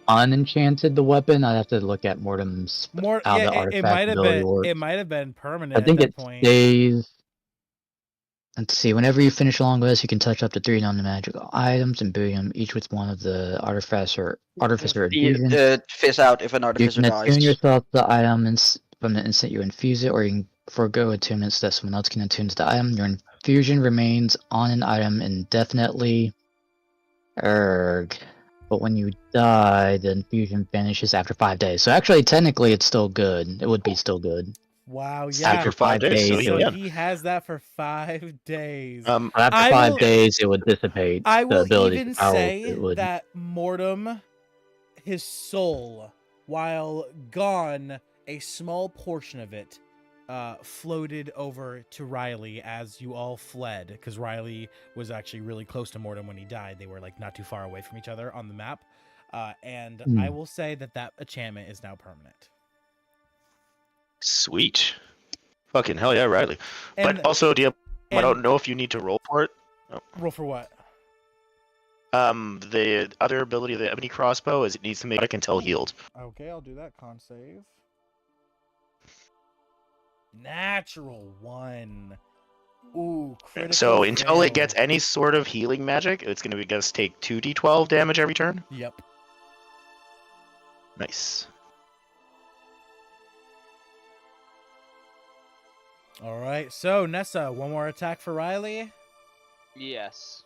unenchanted the weapon. I'd have to look at Mortem's More, how the yeah, it artifact might have ability been. works. It might have been permanent. I think at it that point. stays. Let's see. Whenever you finish a long rest, you can touch up to 3 non-magical items and bury them each with one of the artificer infusions. Fizz out if an You artificer can attune dies. yourself to the item from the instant you infuse it, or you can forego attunement so that someone else can attune to the item. Your infusion remains on an item indefinitely. Erg. But when you die, the infusion vanishes after 5 days. So actually, technically, it's still good. It would be still good. Wow, Stick yeah. After for 5 days, so it So would, yeah. he has that for 5 days. after I 5 will- days, it would dissipate. I the will ability even to power say it would. that Mortem, his soul, while gone, a small portion of it floated over to Riley as you all fled, because Riley was actually really close to Mortem when he died. They were like not too far away from each other on the map. And I will say that enchantment is now permanent. Sweet. Fucking hell yeah, Riley. And, But also, I and- don't know if you need to roll for it. roll for what? The other ability of the ebony crossbow is it needs to make it until healed. Okay, I'll do that. Con save. Natural 1. Ooh, critical So until it fail. gets any sort of healing magic, it's going to just take 2d12 damage every turn. Yep. Nice. All right. So Nessa, one more attack for Riley Yes.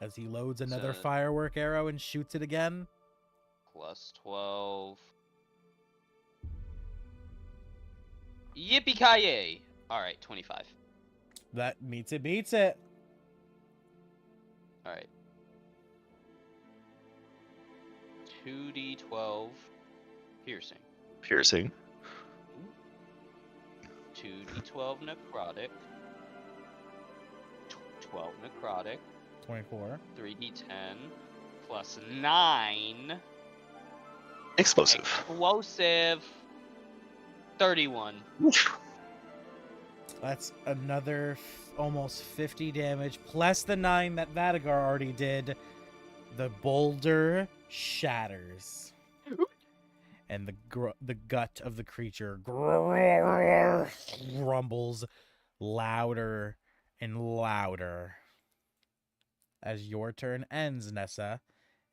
as he loads another So- firework arrow and shoots it again. Plus 12. Yippee-ki-yay! Alright, 25. That meets it, beats it. Alright. 2d12 piercing. Piercing. 2d12 necrotic. 12 necrotic. 24. 3d10 plus 9 Explosive. explosive. 31. That's another almost 50 damage plus the 9 that Vadigar already did. The boulder shatters. And the gut of the creature rumbles louder and louder. As your turn ends, Nessa,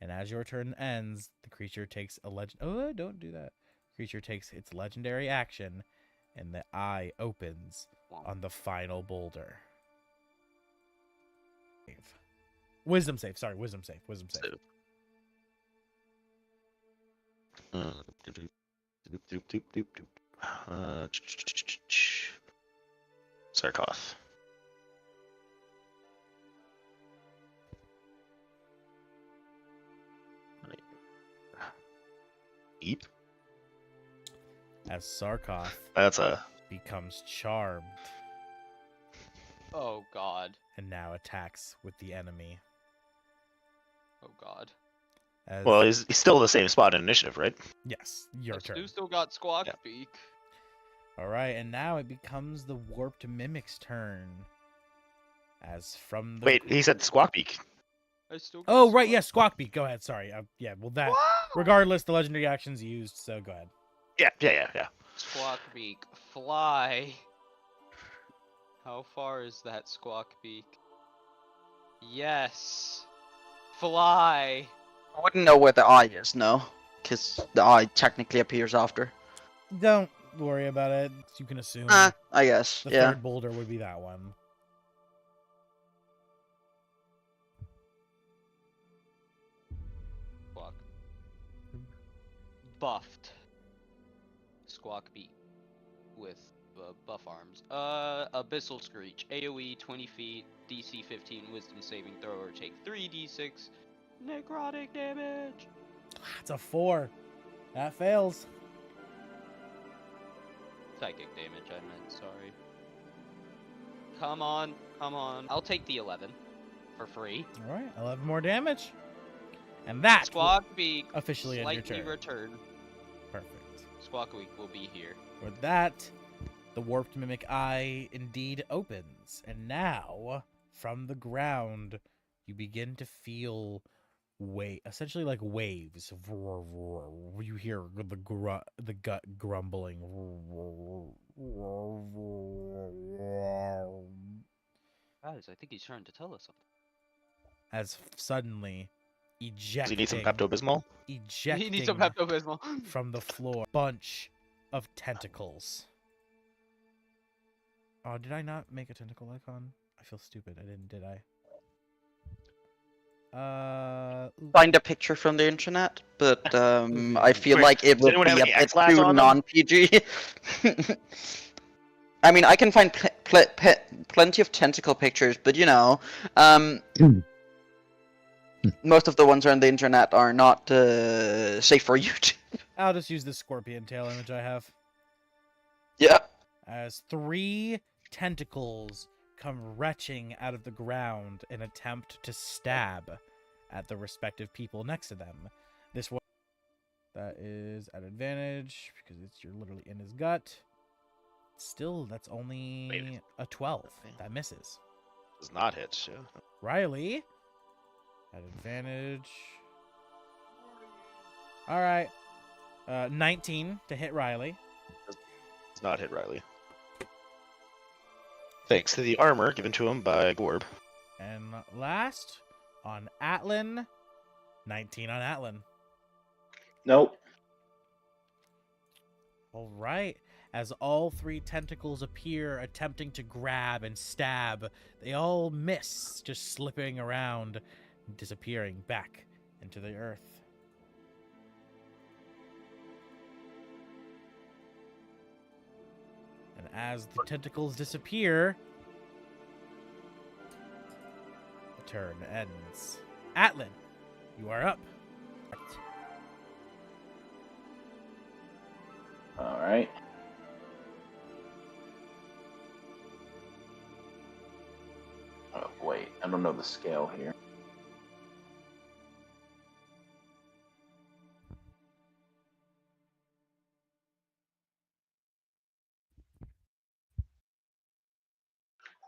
and as your turn ends, the creature takes a legend. Oh, don't do that. Creature takes its legendary action, and the eye opens on the final boulder. Wisdom save. Sorry, wisdom save. Wisdom save. Sarkoth. Eep. As Sarkoth That's a becomes charmed Oh god. and now attacks with the enemy. Oh god. As, well. He's still in the same spot in initiative, right? yes, your turn. Stu still got Squawk Yeah. Beak. All right, and now it becomes the warped mimic's turn. As from the Wait, he said Squawkbeak. I still got oh right, Squawk- yes, Squawkbeak. Go ahead. Sorry. Yeah, well that Wow! regardless, the legendary action's used. So go ahead. Yeah. Squawk Beak, fly. How far is that Squawk Beak? Yes. Fly. I wouldn't know where the eye is, no. Because the eye technically appears after. Don't worry about it. You can assume I guess, the yeah. third boulder would be that one. Squawk. Buffed. Squawk Beak. With buff arms. Abyssal Screech. AoE 20 feet. DC 15 Wisdom saving throw or take 3d6 necrotic damage. It's a 4. That fails. Psychic damage, I meant, sorry. Come on. I'll take the 11 for free. All right, 11 more damage, and that Squawk Beak officially end your slightly turn. return. Perfect. Squawk Beak will be here. With that, the warped mimic eye indeed opens, and now from the ground you begin to feel essentially like waves. You hear the gut grumbling. Guys, I think he's trying to tell us something. As suddenly Does he need some ejecting Pepto-Bismol? He needs some ejecting Pepto-Bismol. from the floor, bunch of tentacles. Oh, did I not make a tentacle icon? I feel stupid. I didn't, did I? Oops. Find a picture from the internet, but I feel Wait, like it does would anyone have be a any bit X-Lash too on them? non-PG. I mean, I can find plenty of tentacle pictures, but you know, most of the ones on the internet are not safe for YouTube. I'll just use the scorpion tail image I have. Yeah. As 3 tentacles come retching out of the ground in attempt to stab at the respective people next to them. This one that is at advantage because you're literally in his gut. Still, that's only a 12. That misses. Does not hit. Yeah. Riley at advantage. All right. 19 to hit Riley. Does not hit Riley. Thanks to the armor given to him by Gorb. And last, on Atlan, 19 on Atlan. Nope. All right. As all 3 tentacles appear, attempting to grab and stab, they all miss, just slipping around, disappearing back into the earth. And as the tentacles disappear, the turn ends. Atlan, you are up. All right. Oh, wait. I don't know the scale here.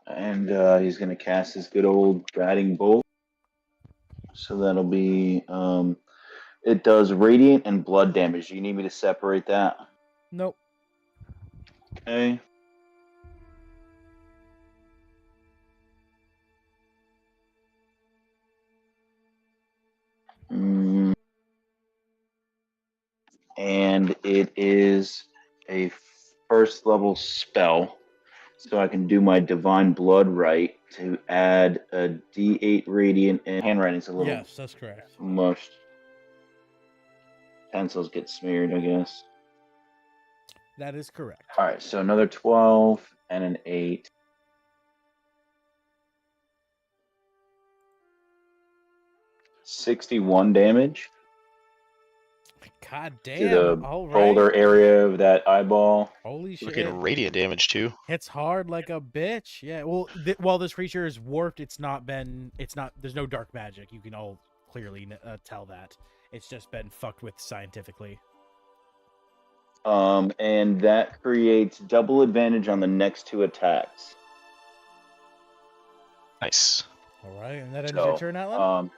And he's going to cast his good old guiding bolt. So that'll be, it does radiant and blood damage. Do you need me to separate that? Nope. Okay. And it is a first level spell. So I can do my divine blood right to add a D8 radiant, and handwriting's a little Yes, that's correct. mushed. Pencils get smeared, I guess. That is correct. All right, so another 12 and an 8. 61 damage God to damn. the All right. shoulder area of that eyeball. Holy shit. We're getting radiant damage too. Hits hard like a bitch. Yeah. Well, while this creature is warped, there's no dark magic. You can all clearly tell that. It's just been fucked with scientifically. And that creates double advantage on the next 2 attacks. Nice. All right. And that ends your turn, Atlan?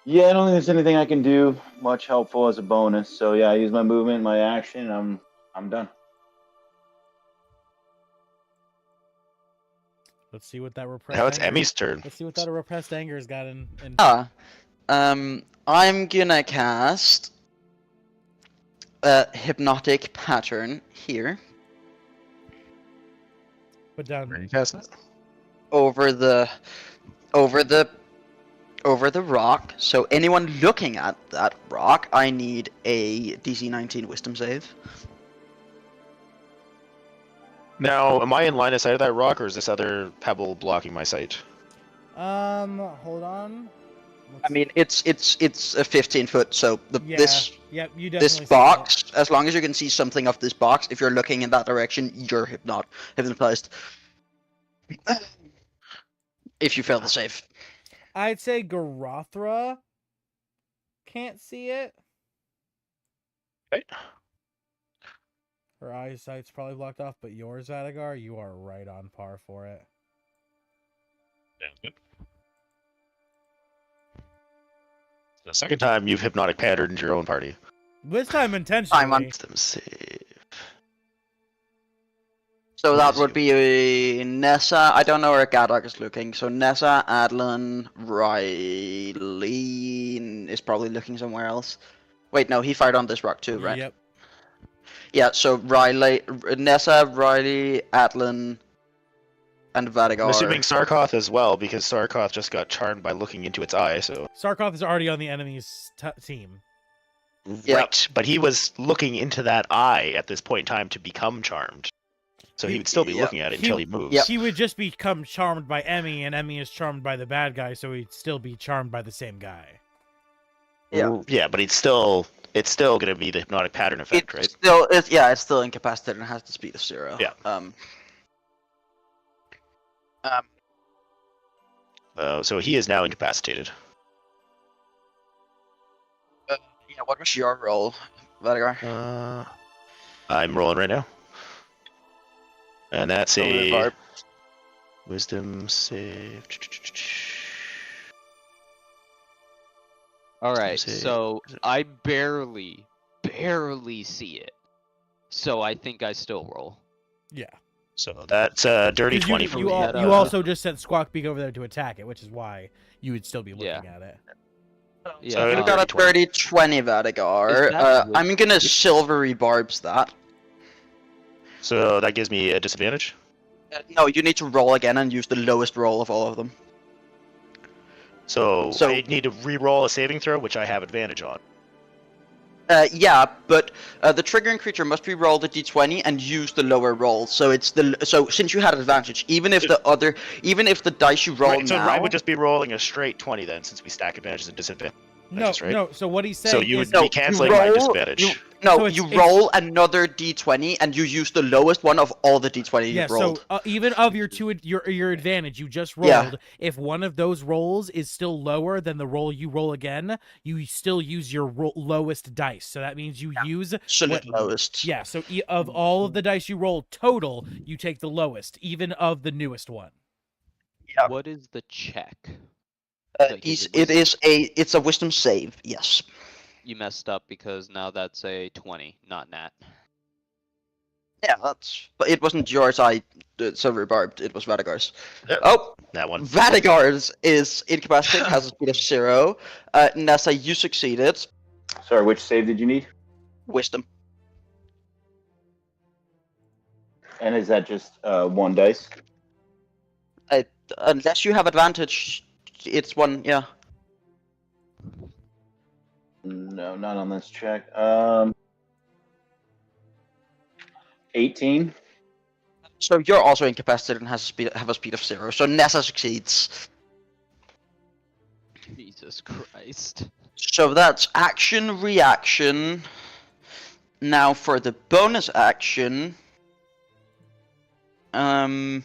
Yeah, I don't think there's anything I can do much helpful as a bonus. So yeah, I use my movement, my action, and I'm done. Let's see what that repressed. Now it's anger- Emmy's turn. Let's see what that repressed anger has got in. I'm gonna cast a hypnotic pattern here Put down. Where are you casting it? over the rock. So anyone looking at that rock, I need a DC 19 Wisdom save. Now, am I in line of sight of that rock, or is this other pebble blocking my sight? Hold on. I mean, it's a 15-foot, so this Yep, you definitely this see box, as long as you can see something of this box, if you're looking in that direction, you're hypnotized. If you fail the save. I'd say Garothra can't see it. Right. Her eyesight's probably blocked off, but yours, Adagar, you are right on par for it. Sounds good. The second time you've hypnotic patterned your own party. This time intentionally. Wisdom save. So What that is would be Nessa. I don't know where Gadok is looking. So Nessa, Adlin, Riley is probably looking somewhere else. Wait, no, he fired on this rock too, right? Yep. Yeah, so Nessa, Riley, Adlin, and Vadigar. I'm assuming Sarkoth as well, because Sarkoth just got charmed by looking into its eye, so... Sarkoth is already on the enemy's team. Yep. Right, but he was looking into that eye at this point in time to become charmed. So he would still be Yep. looking at it until he moves. Yep. He would just become charmed by Emmy, and Emmy is charmed by the bad guy, so he'd still be charmed by the same guy. Yeah. Yeah, but it's still going to be the hypnotic pattern effect, right? It's still incapacitated and has the speed of 0. Yeah. So he is now incapacitated. Yeah, what was your roll, Vadigar? I'm rolling right now. And that's a Barb. wisdom save. All right, say- so I barely see it. So I think I still roll. Yeah. So that's a dirty 'Cause 20 you, for you, me. al- you also just sent Squawkbeak over there to attack it, which is why you would still be looking Yeah. at it. Yeah, So You it'll got a 20. 30-20, Vadigar. Is that with- I'm gonna silvery barbs that. So that gives me a disadvantage. No, you need to roll again and use the lowest roll of all of them. So, So- I need to re-roll a saving throw, which I have advantage on. Yeah, but the triggering creature must re-roll the d20 and use the lower roll. So since you had advantage, even if the dice you roll Right, so now, I would just be rolling a straight 20 then, since we stack advantages and disadvantages. No, Right? no. So what he's saying So you is would be canceling my disadvantage. So it's- roll another d20 and you use the lowest one of all the d20 yeah. you've rolled. So even of your your advantage you just rolled, Yeah. if one of those rolls is still lower than the roll you roll again, you still use your lowest dice. So that means you use Absolute lowest. Yeah. So of all of the dice you roll total, you take the lowest, even of the newest one. Yeah. What is the check? Like, It's a wisdom save. Yes. You messed up because now that's a 20, not nat. Yeah, but it wasn't yours. Silver barbed. It was Vadigar's. Yep. Oh, That one. Vadigar's is incapacitated, has a speed of 0. Nessa, you succeeded. Sorry, which save did you need? Wisdom. And is that just one dice? Unless you have advantage, it's one. Yeah. No, not on this check. 18. So you're also incapacitated and have a speed of 0. So Nessa succeeds. Jesus Christ. So that's action, reaction. Now for the bonus action. Oh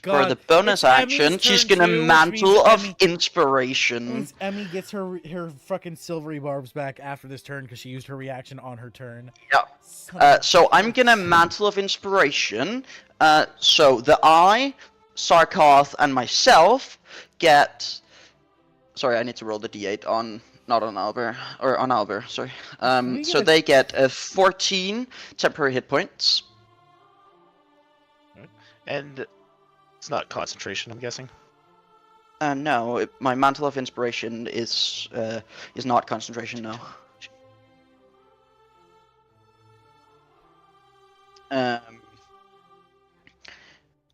God! For the bonus It's action, Emmy's she's turn gonna too, which mantle means of Emmy- inspiration. means Emmy gets her fucking silvery barbs back after this turn because she used her reaction on her turn. Yeah. Son of a So I'm bitch. gonna mantle of inspiration. So the eye, Sarkoth, and myself get. Sorry, I need to roll the d8 on not on Albert or on Albert. Sorry. you So get a- they get 14 temporary hit points. And it's not concentration, I'm guessing. No, my mantle of inspiration is not concentration. No.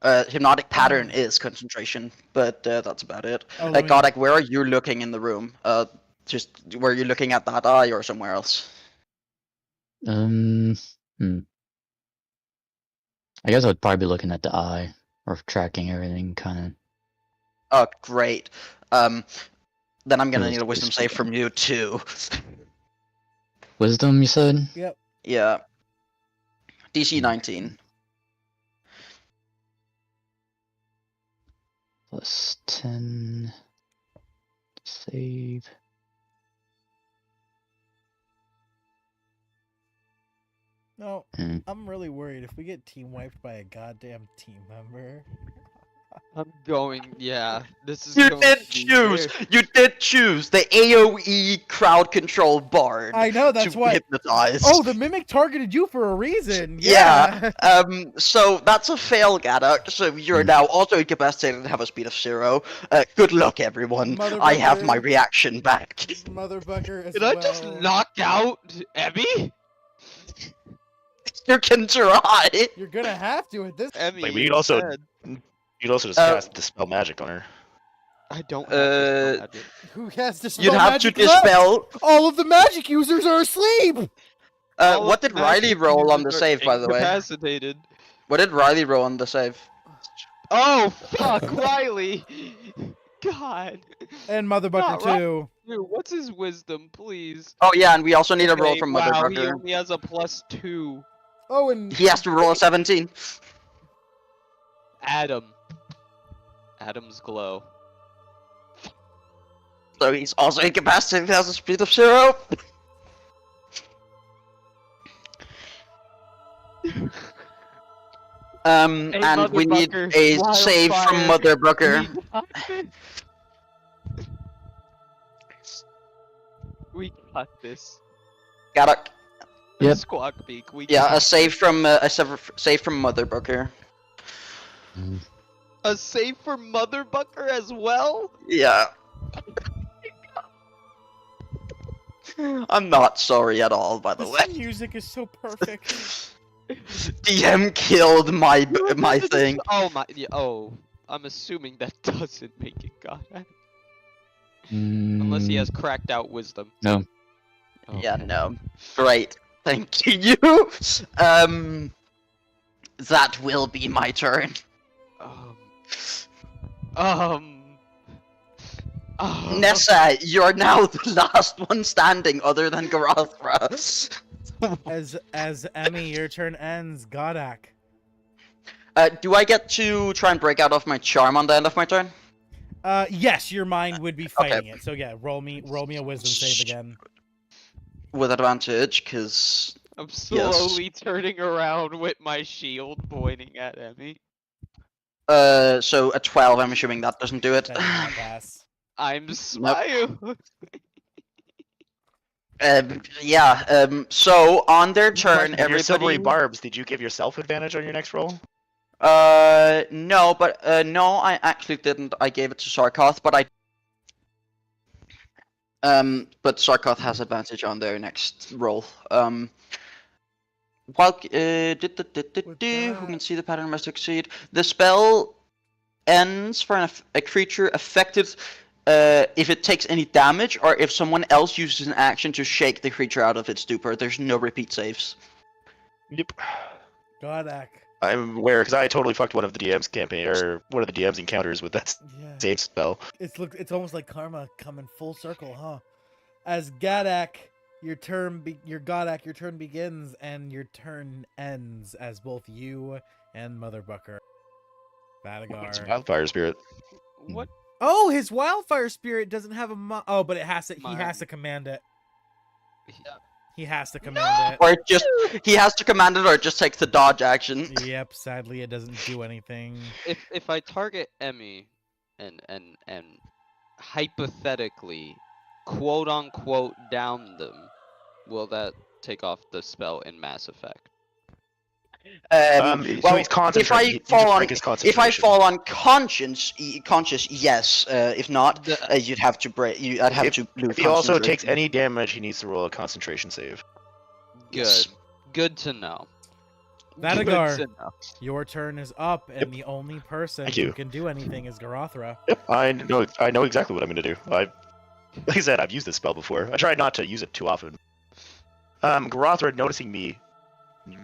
Hypnotic pattern is concentration, but that's about it. Oh, let me- Godek, where are you looking in the room? Just were you looking at that eye or somewhere else? I guess I would probably be looking at the eye or tracking everything, kind of. Oh, great. Then I'm gonna Yes, need a wisdom please. save from you too. Wisdom, you said? Yep. Yeah. DC 19. Plus 10. Save. No, Mm. I'm really worried if we get team wiped by a goddamn team member. I'm going. Yeah, this is. You going did to be choose. very- You did choose the AOE crowd control bard. I know, that's to why. hypnotize. Oh, the mimic targeted you for a reason. Yeah. Yeah. So that's a fail, Gaddock. So you're now also incapacitated and have a speed of 0. Good luck, everyone. I have my Motherfucker. reaction back. Motherfucker as Did well. I just knock out Emmy? You can try. You're gonna have to at this. Emmy, Like, you're you'd also dead. just cast Dispel Magic on her. I don't have this magic. Who has dispel You'd have to magic left? dispel. All of the magic users are asleep. All What of did the Riley magic roll on the users are save, by the way? incapacitated. What did Riley roll on the save? Oh fuck, Riley! God. And Motherbucker Not right. too. Dude, what's his wisdom, please? Oh yeah, and we also need a roll Okay, from wow, he Motherfucker. only has a +2. Oh, and He has to roll a 17. Adam. Adam's glow. So he's also incapacitated, has a speed of 0. Hey, And we need Motherfucker, a save from wildfire. Motherfucker. We got this. Gaddock. Yep. Squawk beak. We Yeah, got a save from save from Motherfucker. a save for Motherbucker as well. Yeah. I'm not sorry at all, by the way. this music is so perfect. DM killed my thing. Oh my. Yeah, oh, I'm assuming that doesn't make it God. Unless he has cracked out wisdom. No. Yeah, Okay. no. Great. Thank you. That will be my turn. Nessa, you're now the last one standing other than Garathra. As Emmy, your turn ends. Godak. Do I get to try and break out of my charm on the end of my turn? Yes, your mind would be fighting it. So yeah, roll me a wisdom save again. With advantage, because... I'm slowly turning around with my shield pointing at Emmy. So a 12, I'm assuming that doesn't do it. That did not pass. I'm smile. So on their turn, With your silvery everybody... barbs, did you give yourself advantage on your next roll? No, but, no, I actually didn't. I gave it to Sarkoth, but but Sarkoth has advantage on their next roll. While, who can see the pattern must succeed. The spell ends for a creature affected if it takes any damage or if someone else uses an action to shake the creature out of its stupor. There's no repeat saves. Yep. Godak. I'm aware because I totally fucked one of the DM's campaign or one of the DM's encounters with that Yeah. save spell. It's almost like karma coming full circle, huh? As Gadak, your turn begins and your turn ends as both you and Motherbucker. It's Vadagar. Wildfire Spirit. What? Oh, his wildfire spirit doesn't have a oh, but he has to Mine. command it. Yeah. He has to command Or he has to command it or it just takes the dodge action. it. Yep, sadly it doesn't do anything. If I target Emmy and hypothetically quote unquote down them, will that take off the spell in Mass Effect? So Well, he's concentrating. if I You fall just on break his if I concentration. fall unconscious, yes. If not, you'd have to break. I'd have to lose. If he also takes concentration. any damage, he needs to roll a concentration save. Good. Yes. Good to know. Vadagar. Good to know. Your turn is up, and the only person Thank who you. can do anything is Garathra. Yep, I know exactly what I'm gonna do. Like I said, I've used this spell before. I try not to use it too often. Garathra, noticing me,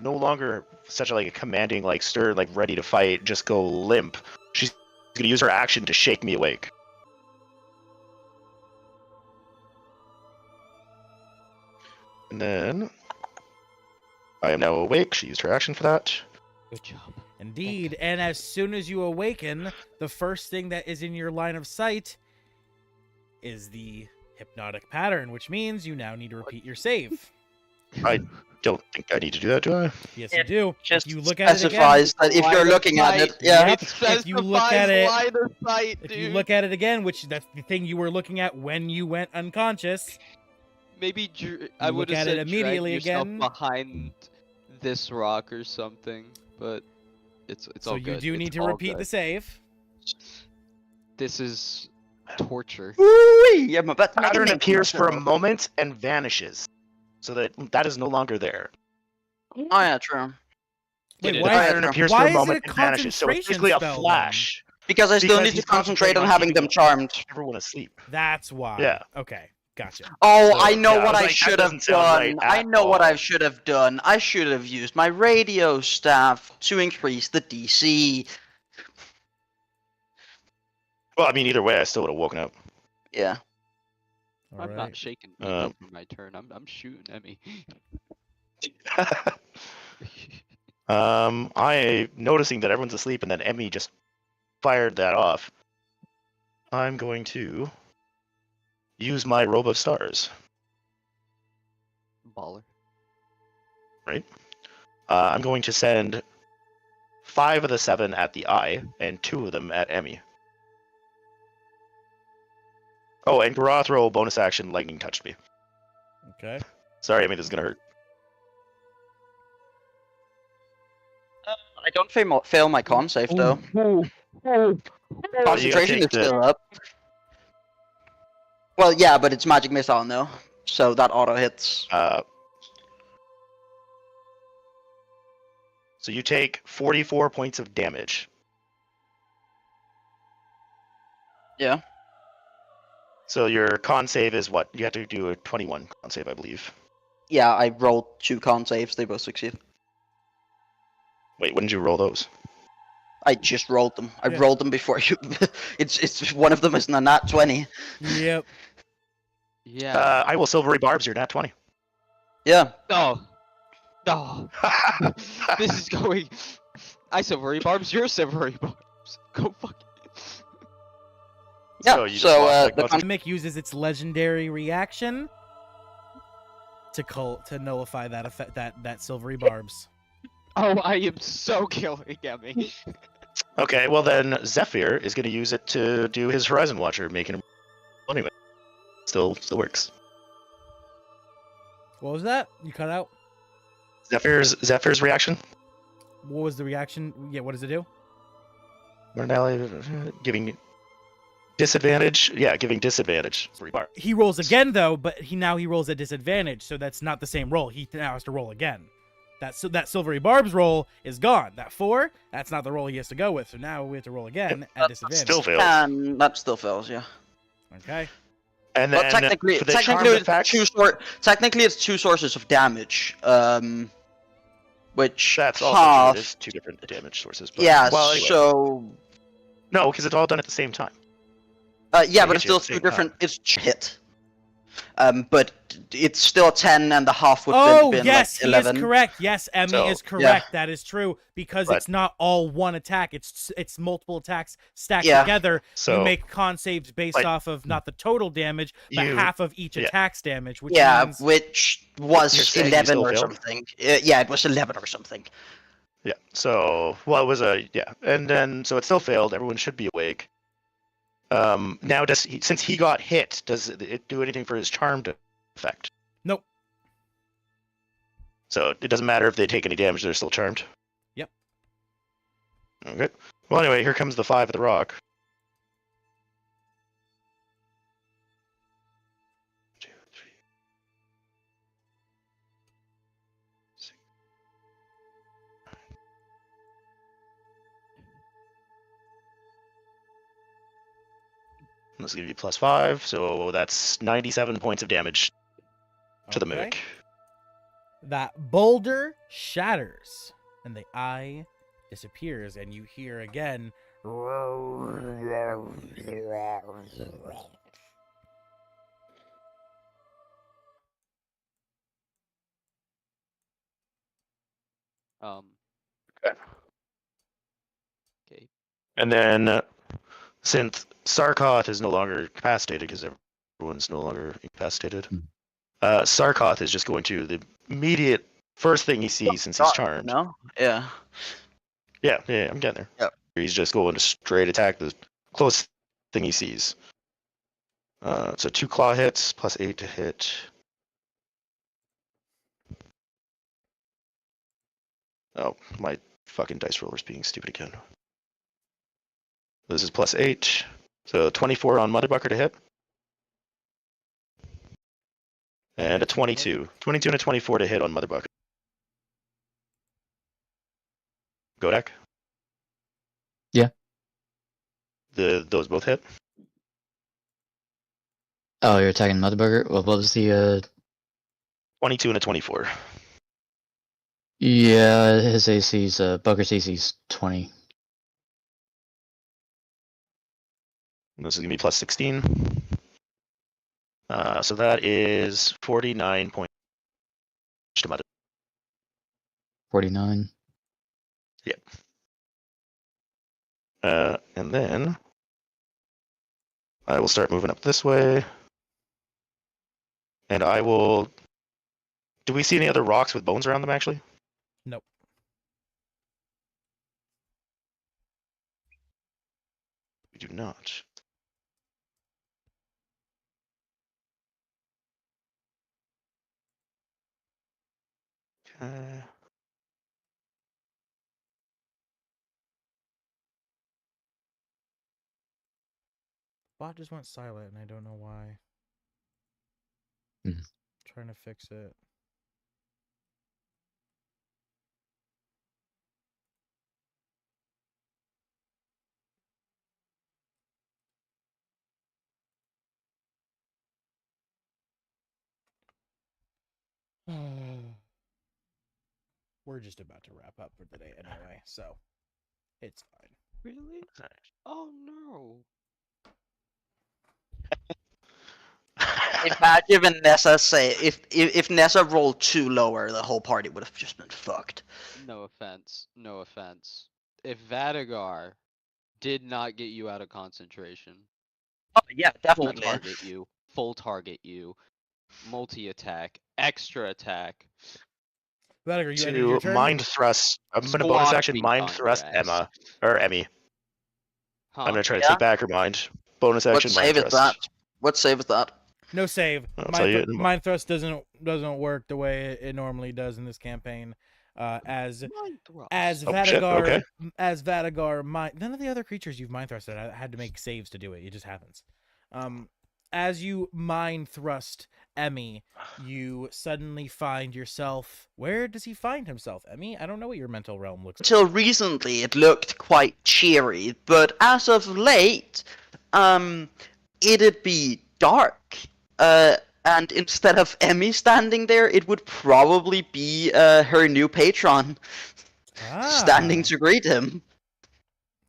no longer such a commanding, stern, ready to fight, just go limp. She's gonna use her action to shake me awake. And then I am now awake. She used her action for that. Good job. Indeed, and as soon as you awaken, the first thing that is in your line of sight is the hypnotic pattern, which means you now need to repeat your save. don't think I need to do that, do I? Yes, you do. Just If you look at it again. specifies that if you're looking at it, yeah. Yep. It If you look at specifies it- line of sight, If dude. you look at it again, which that's the thing you were looking at when you went unconscious. Maybe I You would look have at it said immediately drag yourself again. behind this rock or something, but it's So all you good. do need It's to all repeat good. the save. This is torture. Woo-wee! I'm about to make a Pattern name appears for a myself. moment and vanishes, so that is no longer there. Oh yeah, true. Wait, Did it- why? Alright, Pattern sure. appears Why for is a it moment a and vanishes, so it's concentration basically a spell, then? flash. Because I still Because need to he's concentrate on concentrating on having keeping them charmed. Everyone asleep. That's why. Yeah. Okay. Gotcha. Oh, So, I know yeah, I what was I like, that should have doesn't sound done. right I at know what I all. should have done. I should have used my radio staff to increase the DC. Well, I mean, either way, I still would have woken up. Yeah. All I'm right. not shaking Um, for my turn. I'm shooting Emmy. I noticing that everyone's asleep and then Emmy just fired that off. I'm going to use my robe of stars. Baller. I'm going to send 5 of the 7 at the eye and 2 of them at Emmy. Oh, and Garoth roll bonus action. Lightning touched me. Okay. Sorry, Emmy, this is gonna hurt. I don't fail my con save though. Concentration is take the- still up. Well, yeah, but it's magic missile now, so that auto hits. So you take 44 points of damage. Yeah. So your con save is what? You have to do a 21 con save, I believe. Yeah, I rolled 2 con saves. They both succeed. Wait, when did you roll those? I just rolled them. I Yeah. rolled them before you. It's one of them is a nat 20. Yep. Yeah. I will silvery barbs your nat 20. Yeah. Oh. Oh. This is going. I silvery barbs. You're silvery barbs. Go fuck it. Yeah. So you just So, lost, like, the most con- Mimic uses its legendary reaction to nullify that effect, that silvery barbs. Oh, I am so killing Emmy. Okay, well then Zephyr is going to use it to do his Horizon Watcher, making him. Anyway, still works. What was that? You cut out? Zephyr's reaction. What was the reaction? Yeah, what does it do? Giving disadvantage. Yeah, giving disadvantage. He rolls again though, but he rolls at disadvantage, so that's not the same roll. He now has to roll again. That silvery barbs roll is gone. That 4, that's not the roll he has to go with. So now we have to roll again at disadvantage. Still fails. That still fails, yeah. Okay. And But then technically, for the technically, charmed it's effects, technically it's 2 sources of damage. Which that's also half. true. It is 2 different damage sources. But, Yeah. Well, anyway. So. No, because it's all done at the same time. Yeah, They but it's hit you still at the same 2 different. It's hit. But it's still 10 and a half would Oh, been yes, like 11. he is correct. Yes, Emmy So, is correct. That is true because But- it's not all one attack. It's multiple attacks stacked Yeah. together. So You make con saves based but- off of not the total damage, but You- half of each yeah. attack's damage. Which Yeah, means which You're was saying you 11 still or failed? something. Yeah, it was 11 or something. yeah. So well, it was and then so it still failed. Everyone should be awake. Now since he got hit, does it do anything for his charmed effect? Nope. So it doesn't matter if they take any damage; they're still charmed. Yep. Okay. Well, anyway, here comes the 5 at the rock. 2, 3, 6. Let's give you +5, so that's 97 points of damage to the Okay. mimic. That boulder shatters and the eye disappears, and you hear again. Okay. And then, since Sarkoth is no longer incapacitated, because everyone's no longer incapacitated, Hmm. Sarkoth is just going to the immediate First thing he sees since he's charmed. No? Yeah. Yeah, I'm getting there. Yep. He's just going to straight attack the closest thing he sees. So 2 claw hits plus 8 to hit. Oh, my fucking dice roller's being stupid again. This is plus 8. So 24 on Motherbucker to hit. And a 22. 22 and a 24 to hit on Motherbucker. Godak? Yeah. Those both hit? Oh, you're attacking Motherburger? What was the 22 and a 24. Yeah, his AC's Bugger's AC's 20. And this is gonna be plus 16. So that is 49 points to Mother. 49. Yep. And then I will start moving up this way. And I will. Do we see any other rocks with bones around them actually? Nope. We do not. Okay. Bot just went silent, and I don't know why. Hmm. Trying to fix it. We're just about to wrap up for the day anyway, so it's fine. Really? Oh no. Imagine when Nessa say if Nessa rolled 2 lower, the whole party would have just been fucked. No offense. No offense. If Vadagar did not get you out of concentration, Oh yeah, full definitely. target you, full target you, multi-attack, extra attack. Vadagar, you ended your To turn? mind thrust. I'm gonna bonus Squawk action beat mind on thrust your ass. Emmy. Huh. I'm gonna try to Yeah? take back her mind. Bonus What action mind save is thrust. that? What save is that? No save. I'll tell you in a moment. Mind thrust doesn't work the way it normally does in this campaign. As Mind thrust. Oh, shit, okay. none of the other creatures you've mind thrusted had to make saves to do it. It just happens. As you mind thrust Emmy, you suddenly find yourself. Where does he find himself, Emmy? I don't know what your mental realm looks like. Until recently, it looked quite cheery, but as of late, it'd be dark. And instead of Emmy standing there, it would probably be her new patron standing to greet him.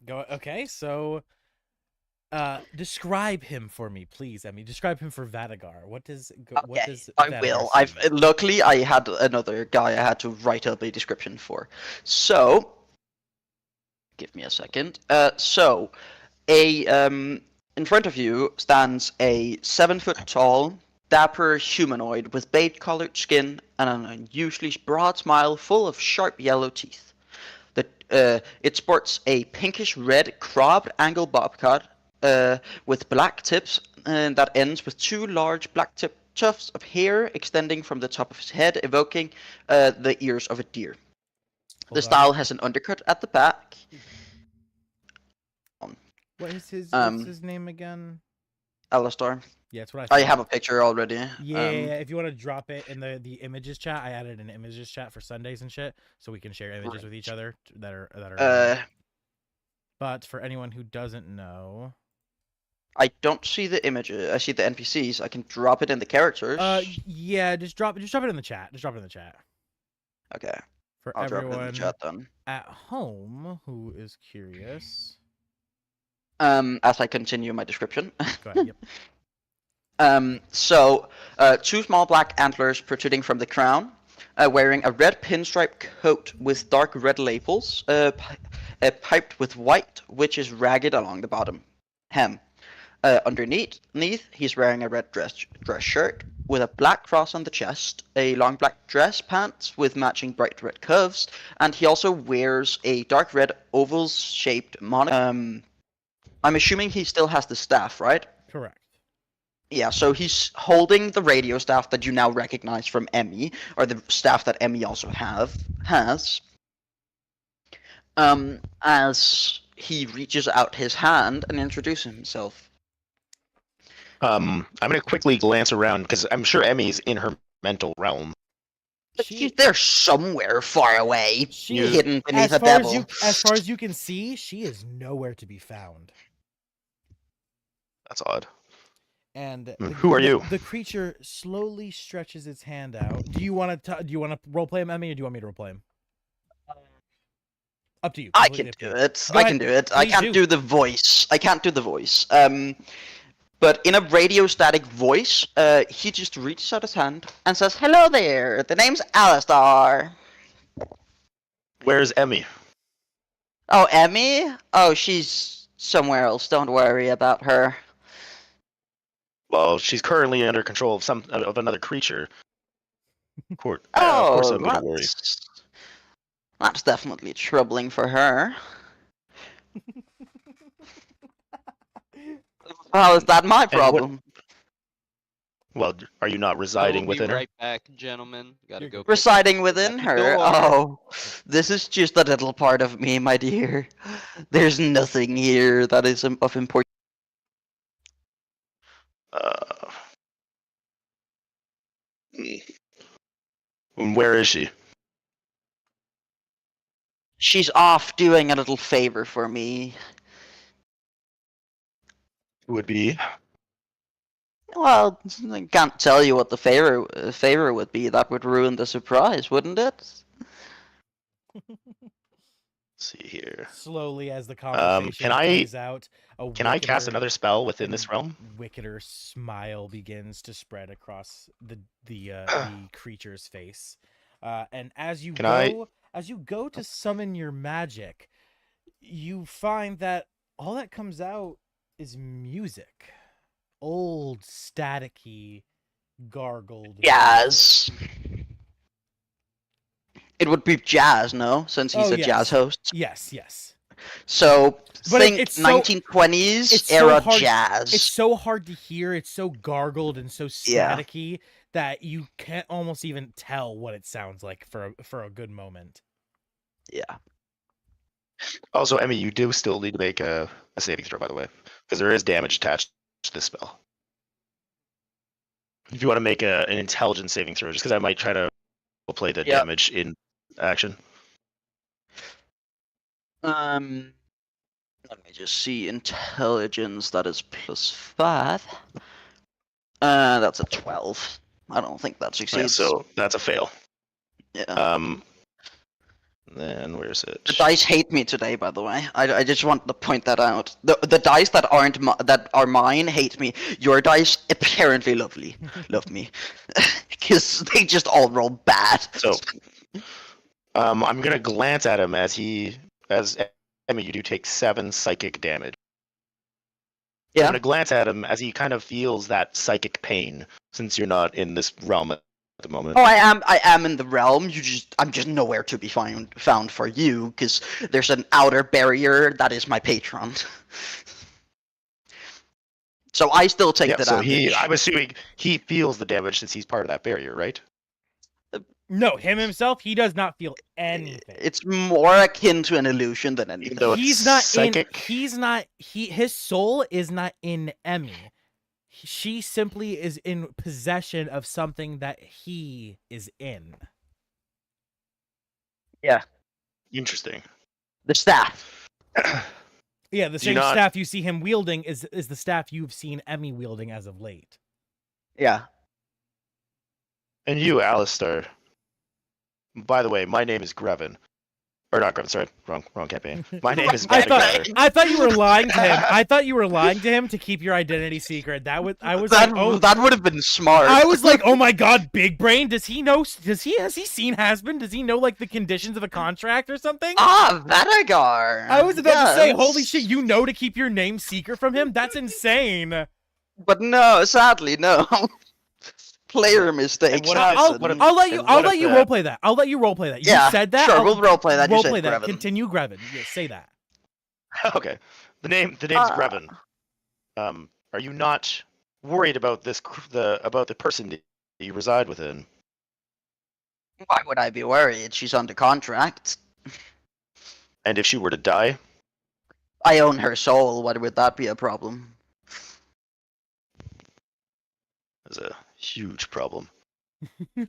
Okay, so describe him for me, please, Emmy. Describe him for Vadagar. What does I Vadagar will. see? Luckily I had another guy I had to write up a description for. So give me a second. In front of you stands a 7-foot tall, dapper humanoid with beige-colored skin and an unusually broad smile full of sharp yellow teeth. It sports a pinkish-red cropped angle bob cut with black tips that ends with 2 large black tip tufts of hair extending from the top of his head, evoking the ears of a deer. The style has an undercut at the back. What is what's his name again? Alistar. Yeah, that's what I I thought. have a picture already. Yeah, if you want to drop it in the images chat, I added an images chat for Sundays and shit, so we can share images with each other that are. But for anyone who doesn't know, I don't see the images. I see the NPCs. I can drop it in the characters. Yeah, just drop it in the chat. Just drop it in the chat. Okay. For I'll drop it in everyone the chat then. at home who is curious. As I continue my description. Go ahead. Yep. 2 small black antlers protruding from the crown, wearing a red pinstripe coat with dark red lapels, piped with white, which is ragged along the bottom hem. Underneath, he's wearing a red dress shirt, with a black cross on the chest, a long black dress pants with matching bright red cuffs, and he also wears a dark red oval-shaped monocle. I'm assuming he still has the staff, right? Correct. Yeah, so he's holding the radio staff that you now recognize from Emmy, or the staff that Emmy also has. As he reaches out his hand and introduces himself. I'm gonna quickly glance around because I'm sure Emmy's in her mental realm. She's there somewhere far away, hidden beneath a devil. As far as you can see, she is nowhere to be found. That's odd. And who are you? The creature slowly stretches its hand out. Do you want to roleplay him, Emmy, or do you want me to roleplay him? Up to you. I can do it. I can do it. I can't do the voice. But in a radio static voice, he just reaches out his hand and says, "Hello there. The name's Alistar." Where's Emmy? Oh, Emmy? Oh, she's somewhere else. Don't worry about her. Well, she's currently under control of another creature. Of course Oh, I'm gonna worry. That's definitely troubling for her. How is that my problem? Well, are you not residing within her? Right back, gentlemen. Gotta go. Residing within her? Oh, this is just a little part of me, my dear. There's nothing here that is of importance. Where is she? She's off doing a little favor for me. Would be? Well, I can't tell you what the favor would be. That would ruin the surprise, wouldn't it? Let's see here. Slowly, as the conversation plays out, can I cast another spell within this realm? Wickeder smile begins to spread across the creature's face, and as you go to summon your magic, you find that all that comes out is music. Old, staticky, gargled jazz. It would be jazz, no? Since he's a jazz host. Yes. So, but think 1920s era jazz. It's so hard to hear. It's so gargled and so staticky that you can't almost even tell what it sounds like for a good moment. Yeah. Also, Emmy, you do still need to make a saving throw, by the way, because there is damage attached to this spell. If you want to make an intelligence saving throw, just because I might try to play the damage in action. Let me just see. Intelligence, that is +5. That's a 12. I don't think that succeeds. Yeah, so that's a fail. Yeah. Then where's it? The dice hate me today, by the way. I just want to point that out. The dice that are mine hate me. Your dice apparently love me, because they just all roll bad. So, I'm gonna glance at him as Emmy, you do take 7 psychic damage. Yeah. I'm gonna glance at him as he kind of feels that psychic pain, since you're not in this realm at the moment. Oh, I am in the realm. I'm just nowhere to be found for you, because there's an outer barrier that is my patron. So I still take the damage. I'm assuming he feels the damage since he's part of that barrier, right? No, him himself, he does not feel anything. It's more akin to an illusion than anything. He's not psychic. His soul is not in Emmy. She simply is in possession of something that he is in. Yeah. Interesting. The staff. Yeah, the same staff you see him wielding is the staff you've seen Emmy wielding as of late. Yeah. And you, Alistar. By the way, my name is Grevin. Or not Grevin, sorry. Wrong campaign. My name is I thought you were lying to him. I thought you were lying to him to keep your identity secret. That would have been smart. I was like, oh my god, big brain. Has he seen Hasbin? Does he know like the conditions of a contract or something? Ah, Venegar. I was about to say, holy shit, you know to keep your name secret from him? That's insane. But no, sadly, no. Player mistakes what if I'll, this- happen. what if- I'll let you. and I'll what let if you that- roleplay that. I'll let you roleplay that. You Yeah, said that. sure, I'll we'll roleplay that. You Roleplay said that. Greven. Continue, Greven. Yeah, say that. Okay. The name's Uh, Greven. Are you not worried about about the person that you reside within? Why would I be worried? She's under contract. And if she were to die? I own her soul. Why would that be a problem? That's a huge problem. you.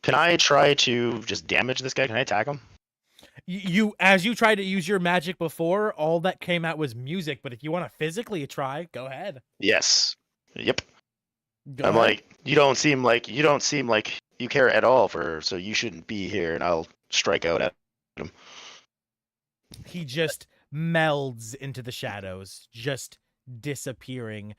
Can I try to just damage this guy? Can I attack him? You, as you tried to use your magic before, all that came out was music. But if you want to physically try, go ahead. Yes. Yep. Go I'm ahead. like, you don't seem like you care at all for her, so you shouldn't be here, and I'll strike out at him. He just melds into the shadows, just disappearing.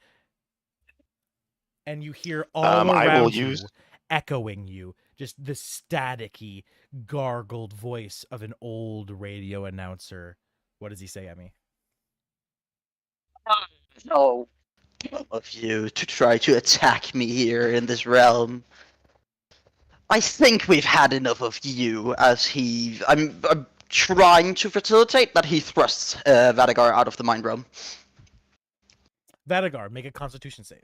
And you hear all I will around you, use- echoing you, just the staticky, gargled voice of an old radio announcer. What does he say, Emmy? No. Of you to try to attack me here in this realm. I think we've had enough of you. As I'm trying to facilitate that he thrusts Vadagar out of the mind realm. Vadagar, make a Constitution save.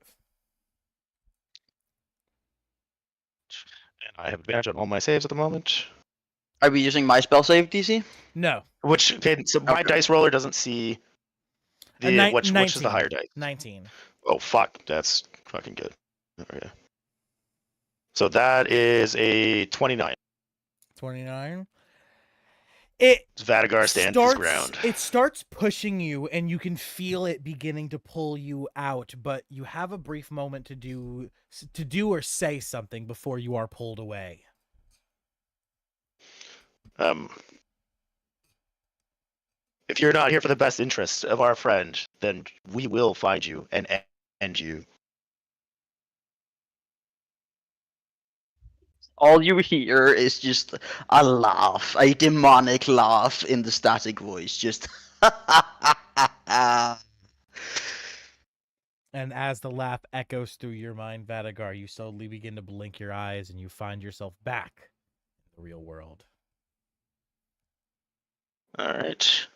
And I have advantage on all my saves at the moment. Are we using my spell save DC? No. Which, okay, so my Okay. dice roller doesn't see which is the higher dice. 19. Oh fuck, that's fucking good. Okay. So that is a 29. 29. It Vadagar stands his ground. It starts pushing you, and you can feel it beginning to pull you out. But you have a brief moment to do or say something before you are pulled away. If you're not here for the best interests of our friend, then we will find you and end you. All you hear is just a laugh, a demonic laugh in the static voice. Just. And as the laugh echoes through your mind, Vadagar, you slowly begin to blink your eyes, and you find yourself back in the real world. All right.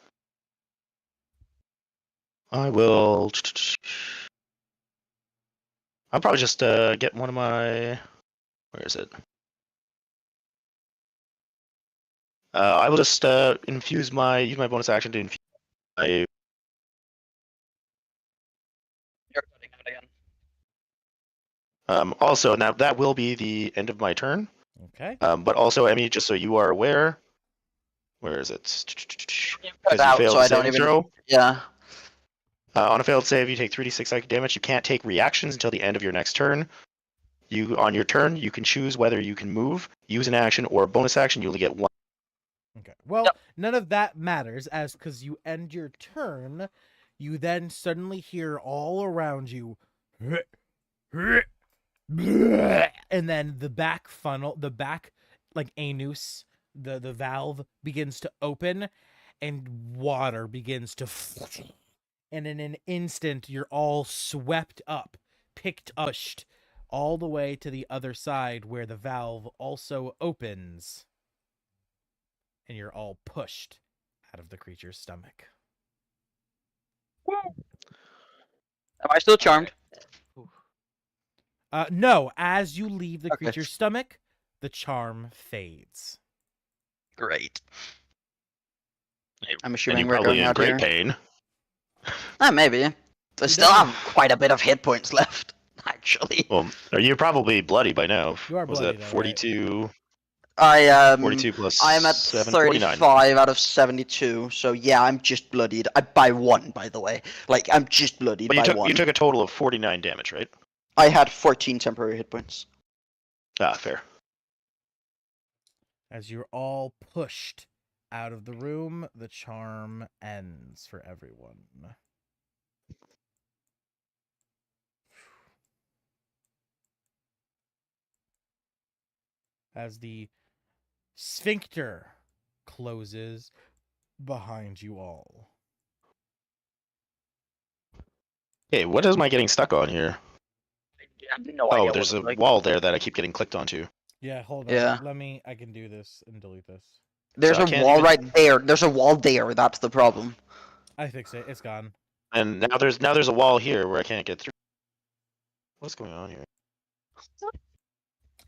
I will. I'll probably just get one of my. Where is it? I will just use my bonus action to infuse my. You're cutting out again. Also, now that will be the end of my turn. Okay. But also, Emmy, just so you are aware, where is it? Cut out, so I don't saving even. throw. Yeah. On a failed save, you take 3d6 psychic damage. You can't take reactions until the end of your next turn. On your turn, you can choose whether you can move, use an action, or a bonus action. You only get one. Okay. Well, Yep. none of that matters, as because you end your turn, you then suddenly hear all around you, and then the back funnel, like anus, the valve begins to open, and water begins to, and in an instant, you're all swept up, pushed all the way to the other side where the valve also opens. And you're all pushed out of the creature's stomach. Am I still charmed? No, as you leave the Okay. creature's stomach, the charm fades. Great. I'm And assuming you're we're probably going in out great here. pain. Maybe. I still don't- have quite a bit of hit points left, actually. Well, you're probably bloody by now. You are Was bloody, that though, right? 42? I 42 plus I am at 7, 35 49. out of 72, so yeah, I'm just bloodied. By one, by the way. Like, I'm just bloodied But by one. you took a total of 49 damage, right? I had 14 temporary hit points. Ah, fair. As you're all pushed out of the room, the charm ends for everyone. As the sphincter closes behind you all. Hey, what am I getting stuck on here? I have no Oh, idea there's what a it's like. wall there that I keep getting clicked onto. Yeah, hold on. Yeah. I can do this and delete this. There's So I a can't wall even- right there. There's a wall there. That's the problem. I fixed it. It's gone. And now there's a wall here where I can't get through. What's going on here?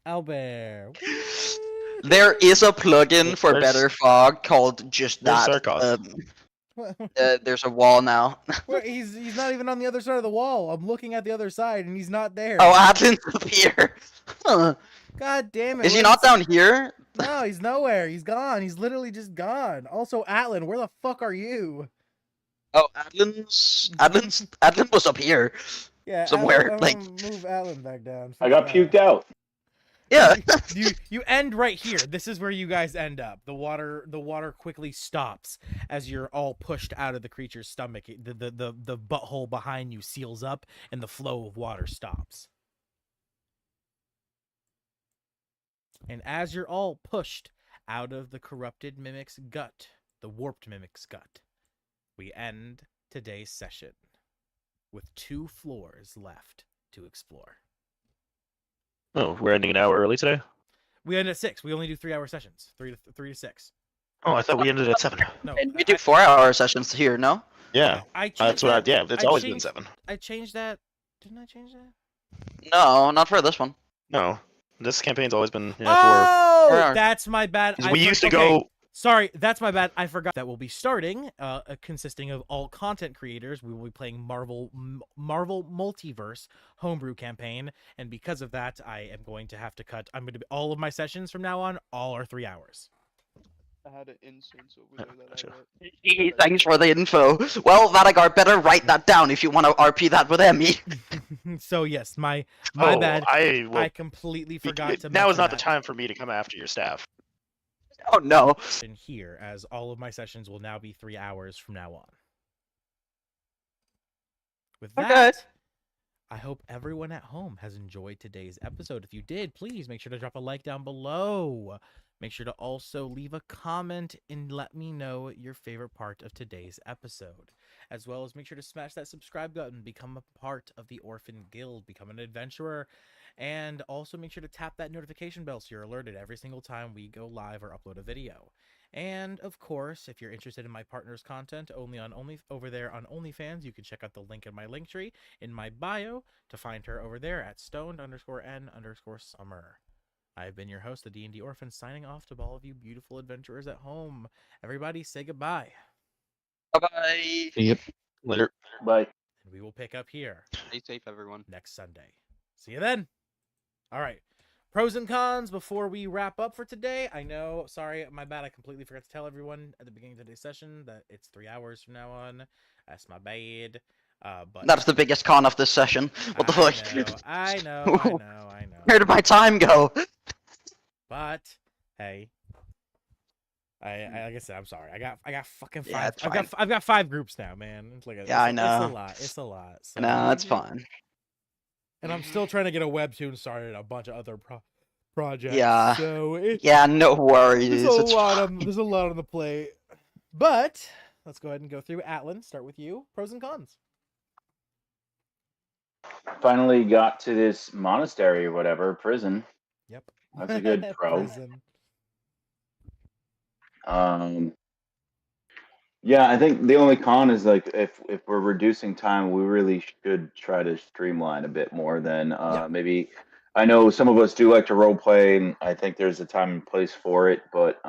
Albert. There is a plugin for Where's- Better Fog called just Where's that. Sarkos? There's a wall now. Where he's not even on the other side of the wall. I'm looking at the other side and he's not there. Oh, Atlan's up here. Huh. God damn it. Is he where's- not down here? No, he's nowhere. He's gone. He's literally just gone. Also, Atlan, where the fuck are you? Oh, Atlan was up here. Yeah, Somewhere, Atlan, like- move Atlan back down. I got Fix that. puked out. Yeah. You end right here. This is where you guys end up. The water quickly stops as you're all pushed out of the creature's stomach. The butthole behind you seals up and the flow of water stops. And as you're all pushed out of the corrupted mimic's gut, the warped mimic's gut, we end today's session with 2 floors left to explore. Oh, we're ending an hour early today? We end at 6. We only do 3-hour sessions. 3 to 6. Oh, I thought we ended at 7. No, And we do 4-hour sessions here, no? Yeah, I changed that's what I, that. yeah, it's I always been changed- 7. I changed that. Didn't I change that? No, not for this one. No, this campaign's always been, Oh, 4 hours. that's my bad. we used to go, Sorry, that's my bad. I forgot that we'll be starting, consisting of all content creators. We will be playing Marvel Multiverse homebrew campaign, and because of that, I am going to have to cut. I'm going to be all of my sessions from now on. All are 3 hours. I had an instance over there that Gotcha. I let. Thanks for the info. Well, Vadagar, better write that down if you want to RP that with Emmy. So yes, my bad. I completely forgot to. Now is mention not the that. time for me to come after your staff. Oh no. In here, as all of my sessions will now be 3 hours from now on. With Okay. that, I hope everyone at home has enjoyed today's episode. If you did, please make sure to drop a like down below. Make sure to also leave a comment and let me know your favorite part of today's episode. As well as make sure to smash that subscribe button, become a part of the Orphan Guild, become an adventurer, and also make sure to tap that notification bell so you're alerted every single time we go live or upload a video. And of course, if you're interested in my partner's content over there on OnlyFans, you can check out the link in my link tree in my bio to find her over there at stoned_n_summer. I have been your host, the D&D Orphan, signing off to all of you beautiful adventurers at home. Everybody say goodbye. Bye-bye. Yep. Later. Bye. And we will pick up here Stay safe, everyone. next Sunday. See you then. All right. Pros and cons before we wrap up for today. I know, sorry, my bad. I completely forgot to tell everyone at the beginning of today's session that it's 3 hours from now on. That's my bad. But That's the biggest con of this session. What the fuck? I know. Where did my time go? But hey, I like I said, I'm sorry. I got fucking 5. Yeah, it's I've got 5 groups now, man. It's like Yeah, I It's know. a lot. It's a lot. So, No, that's fine. and I'm still trying to get a webtoon started, and a bunch of other projects. Yeah. So it's Yeah, no worries. there's a It's lot fine. there's a lot on the plate. But let's go ahead and go through. Atlan, start with you. Pros and cons. Finally got to this monastery or whatever, prison. Yep. That's a good pro. Prison. Yeah, I think the only con is like if we're reducing time, we really should try to streamline a bit more than Yeah. maybe. I know some of us do like to role play, and I think there's a time and place for it. But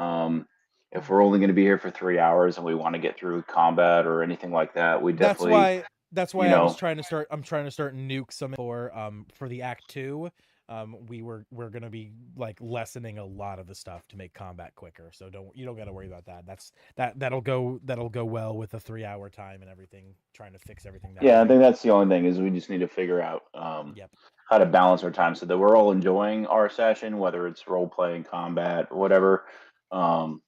if we're only going to be here for 3 hours and we want to get through combat or anything like that, we definitely. That's why you I was know- trying to start. I'm trying to start nuke some for the Act 2. We're gonna be like lessening a lot of the stuff to make combat quicker. So you don't got to worry about that. That'll go well with the 3 hour time and everything. Trying to fix everything. That Yeah, I way. think that's the only thing is we just need to figure out Yep. how to balance our time so that we're all enjoying our session, whether it's role playing, combat, or whatever, and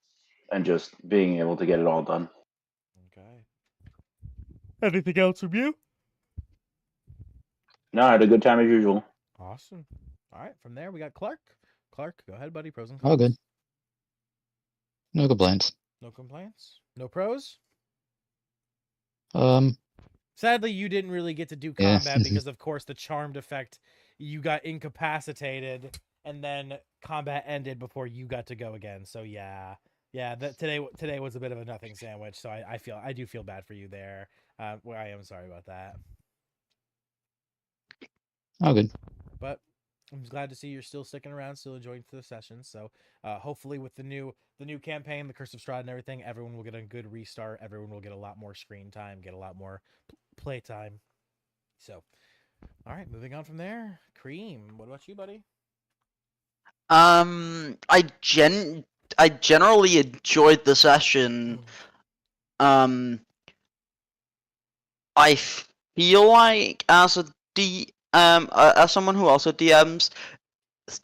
just being able to get it all done. Okay. Anything else from you? No, I had a good time as usual. Awesome. All right. From there, we got Clark. Clark, go ahead, buddy. Pros and cons. All good. No complaints. No complaints. No pros. Sadly, you didn't really get to do Yeah. combat because, of course, the charmed effect, you got incapacitated, and then combat ended before you got to go again. So yeah, that today was a bit of a nothing sandwich. So I do feel bad for you there. Well, I am sorry about that. Oh, good. But I'm glad to see you're still sticking around, still enjoying the session. So hopefully with the new campaign, the Curse of Strahd and everything, everyone will get a good restart. Everyone will get a lot more screen time, get a lot more play time. So, all right, moving on from there. Cream, what about you, buddy? I generally enjoyed the session. I feel like as as someone who also DMs,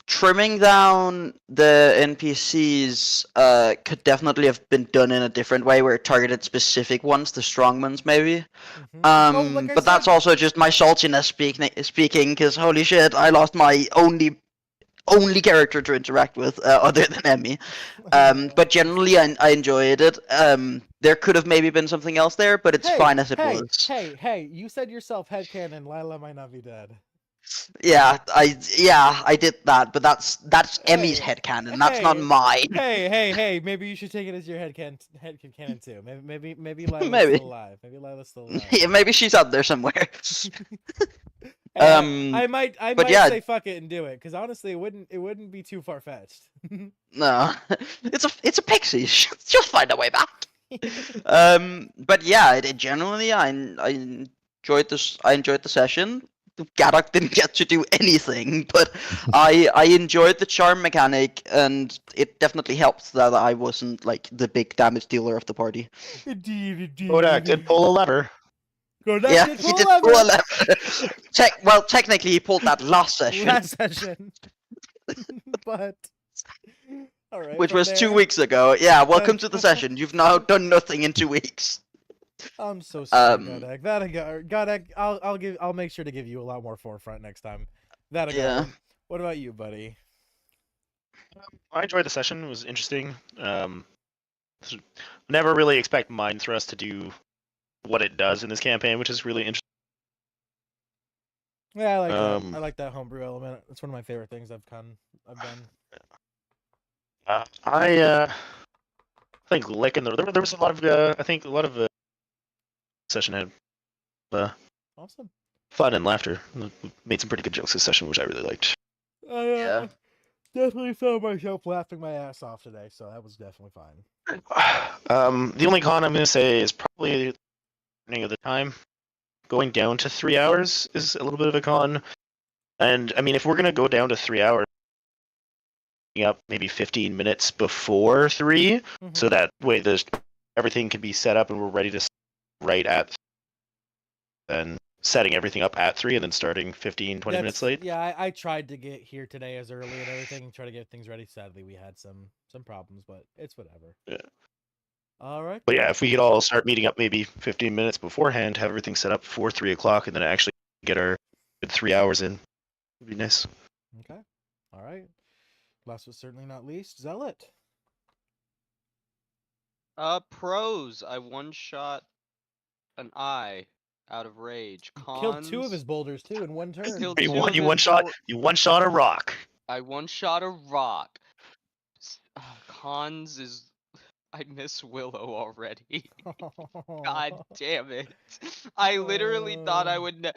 trimming down the NPCs could definitely have been done in a different way, where it targeted specific ones, the strong ones maybe. Like I But that's said, also just my saltiness speaking, because holy shit, I lost my only character to interact with other than Emmy. But generally, I enjoyed it. There could have maybe been something else there, but it's fine as it was. Hey, you said yourself headcanon, Lila might not be dead. Yeah, I did that, but that's Emmy's headcanon. That's not mine. Hey, maybe you should take it as your headcanon too. Maybe Lila's Maybe. still alive. Maybe Lila's still alive. Yeah, maybe she's out there somewhere. Hey, I might yeah. say fuck it and do it, because honestly, it wouldn't be too far fetched. No, it's a pixie. She'll find a way back. But yeah, generally, I enjoyed this. I enjoyed the session. Gaddock didn't get to do anything, but I enjoyed the charm mechanic, and it definitely helped that I wasn't like the big damage dealer of the party. Kodak did pull a lever. Yeah, he did pull a lever. Technically, he pulled that last session. But all right, which was 2 weeks ago. Yeah, welcome to the session. You've now done nothing in 2 weeks. I'm so sorry, Godek. I'll make sure to give you a lot more forefront next time. Yeah. What about you, buddy? I enjoyed the session. It was interesting. Never really expect Mind Thrust to do what it does in this campaign, which is really interesting. Yeah, I like that. I like that homebrew element. It's one of my favorite things I've done. I think licking there was a lot of I think a lot of session had awesome fun and laughter. Made some pretty good jokes this session, which I really liked. Yeah, definitely found myself laughing my ass off today, so that was definitely fine. The only con I'm going to say is probably the beginning of the time. Going down to 3 hours is a little bit of a con. And I mean, if we're going to go down to 3 hours, up maybe 15 minutes before 3, so that way everything can be set up and we're ready to right at, then setting everything up at 3 and then starting 15-20 minutes late. Yeah, I tried to get here today as early and everything, try to get things ready. Sadly, we had some problems, but it's whatever. Yeah. All right. But yeah, if we could all start meeting up maybe 15 minutes beforehand, have everything set up for 3 o'clock, and then actually get our good 3 hours in, would be nice. Okay. All right. Last but certainly not least, Zealot. Pros. I one-shot an eye out of rage. Cons, killed 2 of his boulders too in one turn. You one shot a rock. I one-shot a rock. Cons is I miss Willow already. God damn it. I literally thought I would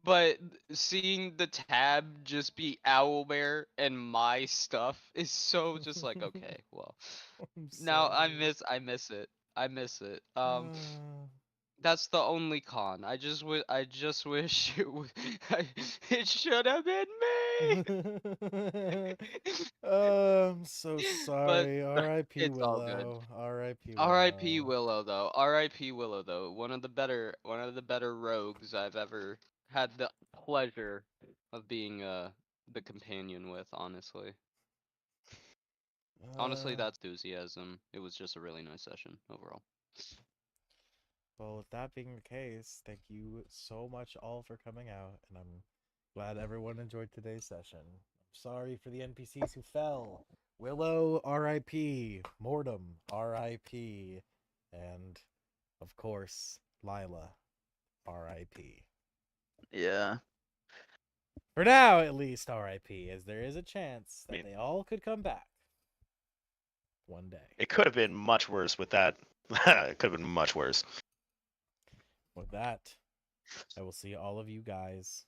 but seeing the tab just be Owlbear and my stuff is so just like, okay, well. Now I miss it. I miss it. That's the only con. I just wish it should have been me. I'm so sorry. R.I.P. It's all Willow. good. R.I.P. R.I.P. Willow though. R.I.P. Willow though. One of the better rogues I've ever had the pleasure of being the companion with, honestly. Honestly, that's enthusiasm. It was just a really nice session overall. Well, with that being the case, thank you so much all for coming out, and I'm glad everyone enjoyed today's session. I'm sorry for the NPCs who fell. Willow, R.I.P. Mortem, R.I.P. And, of course, Lila. R.I.P. Yeah. For now, at least, R.I.P. As there is a chance that mean- they all could come back one day. It could have been much worse with that. It could have been much worse. With that, I will see all of you guys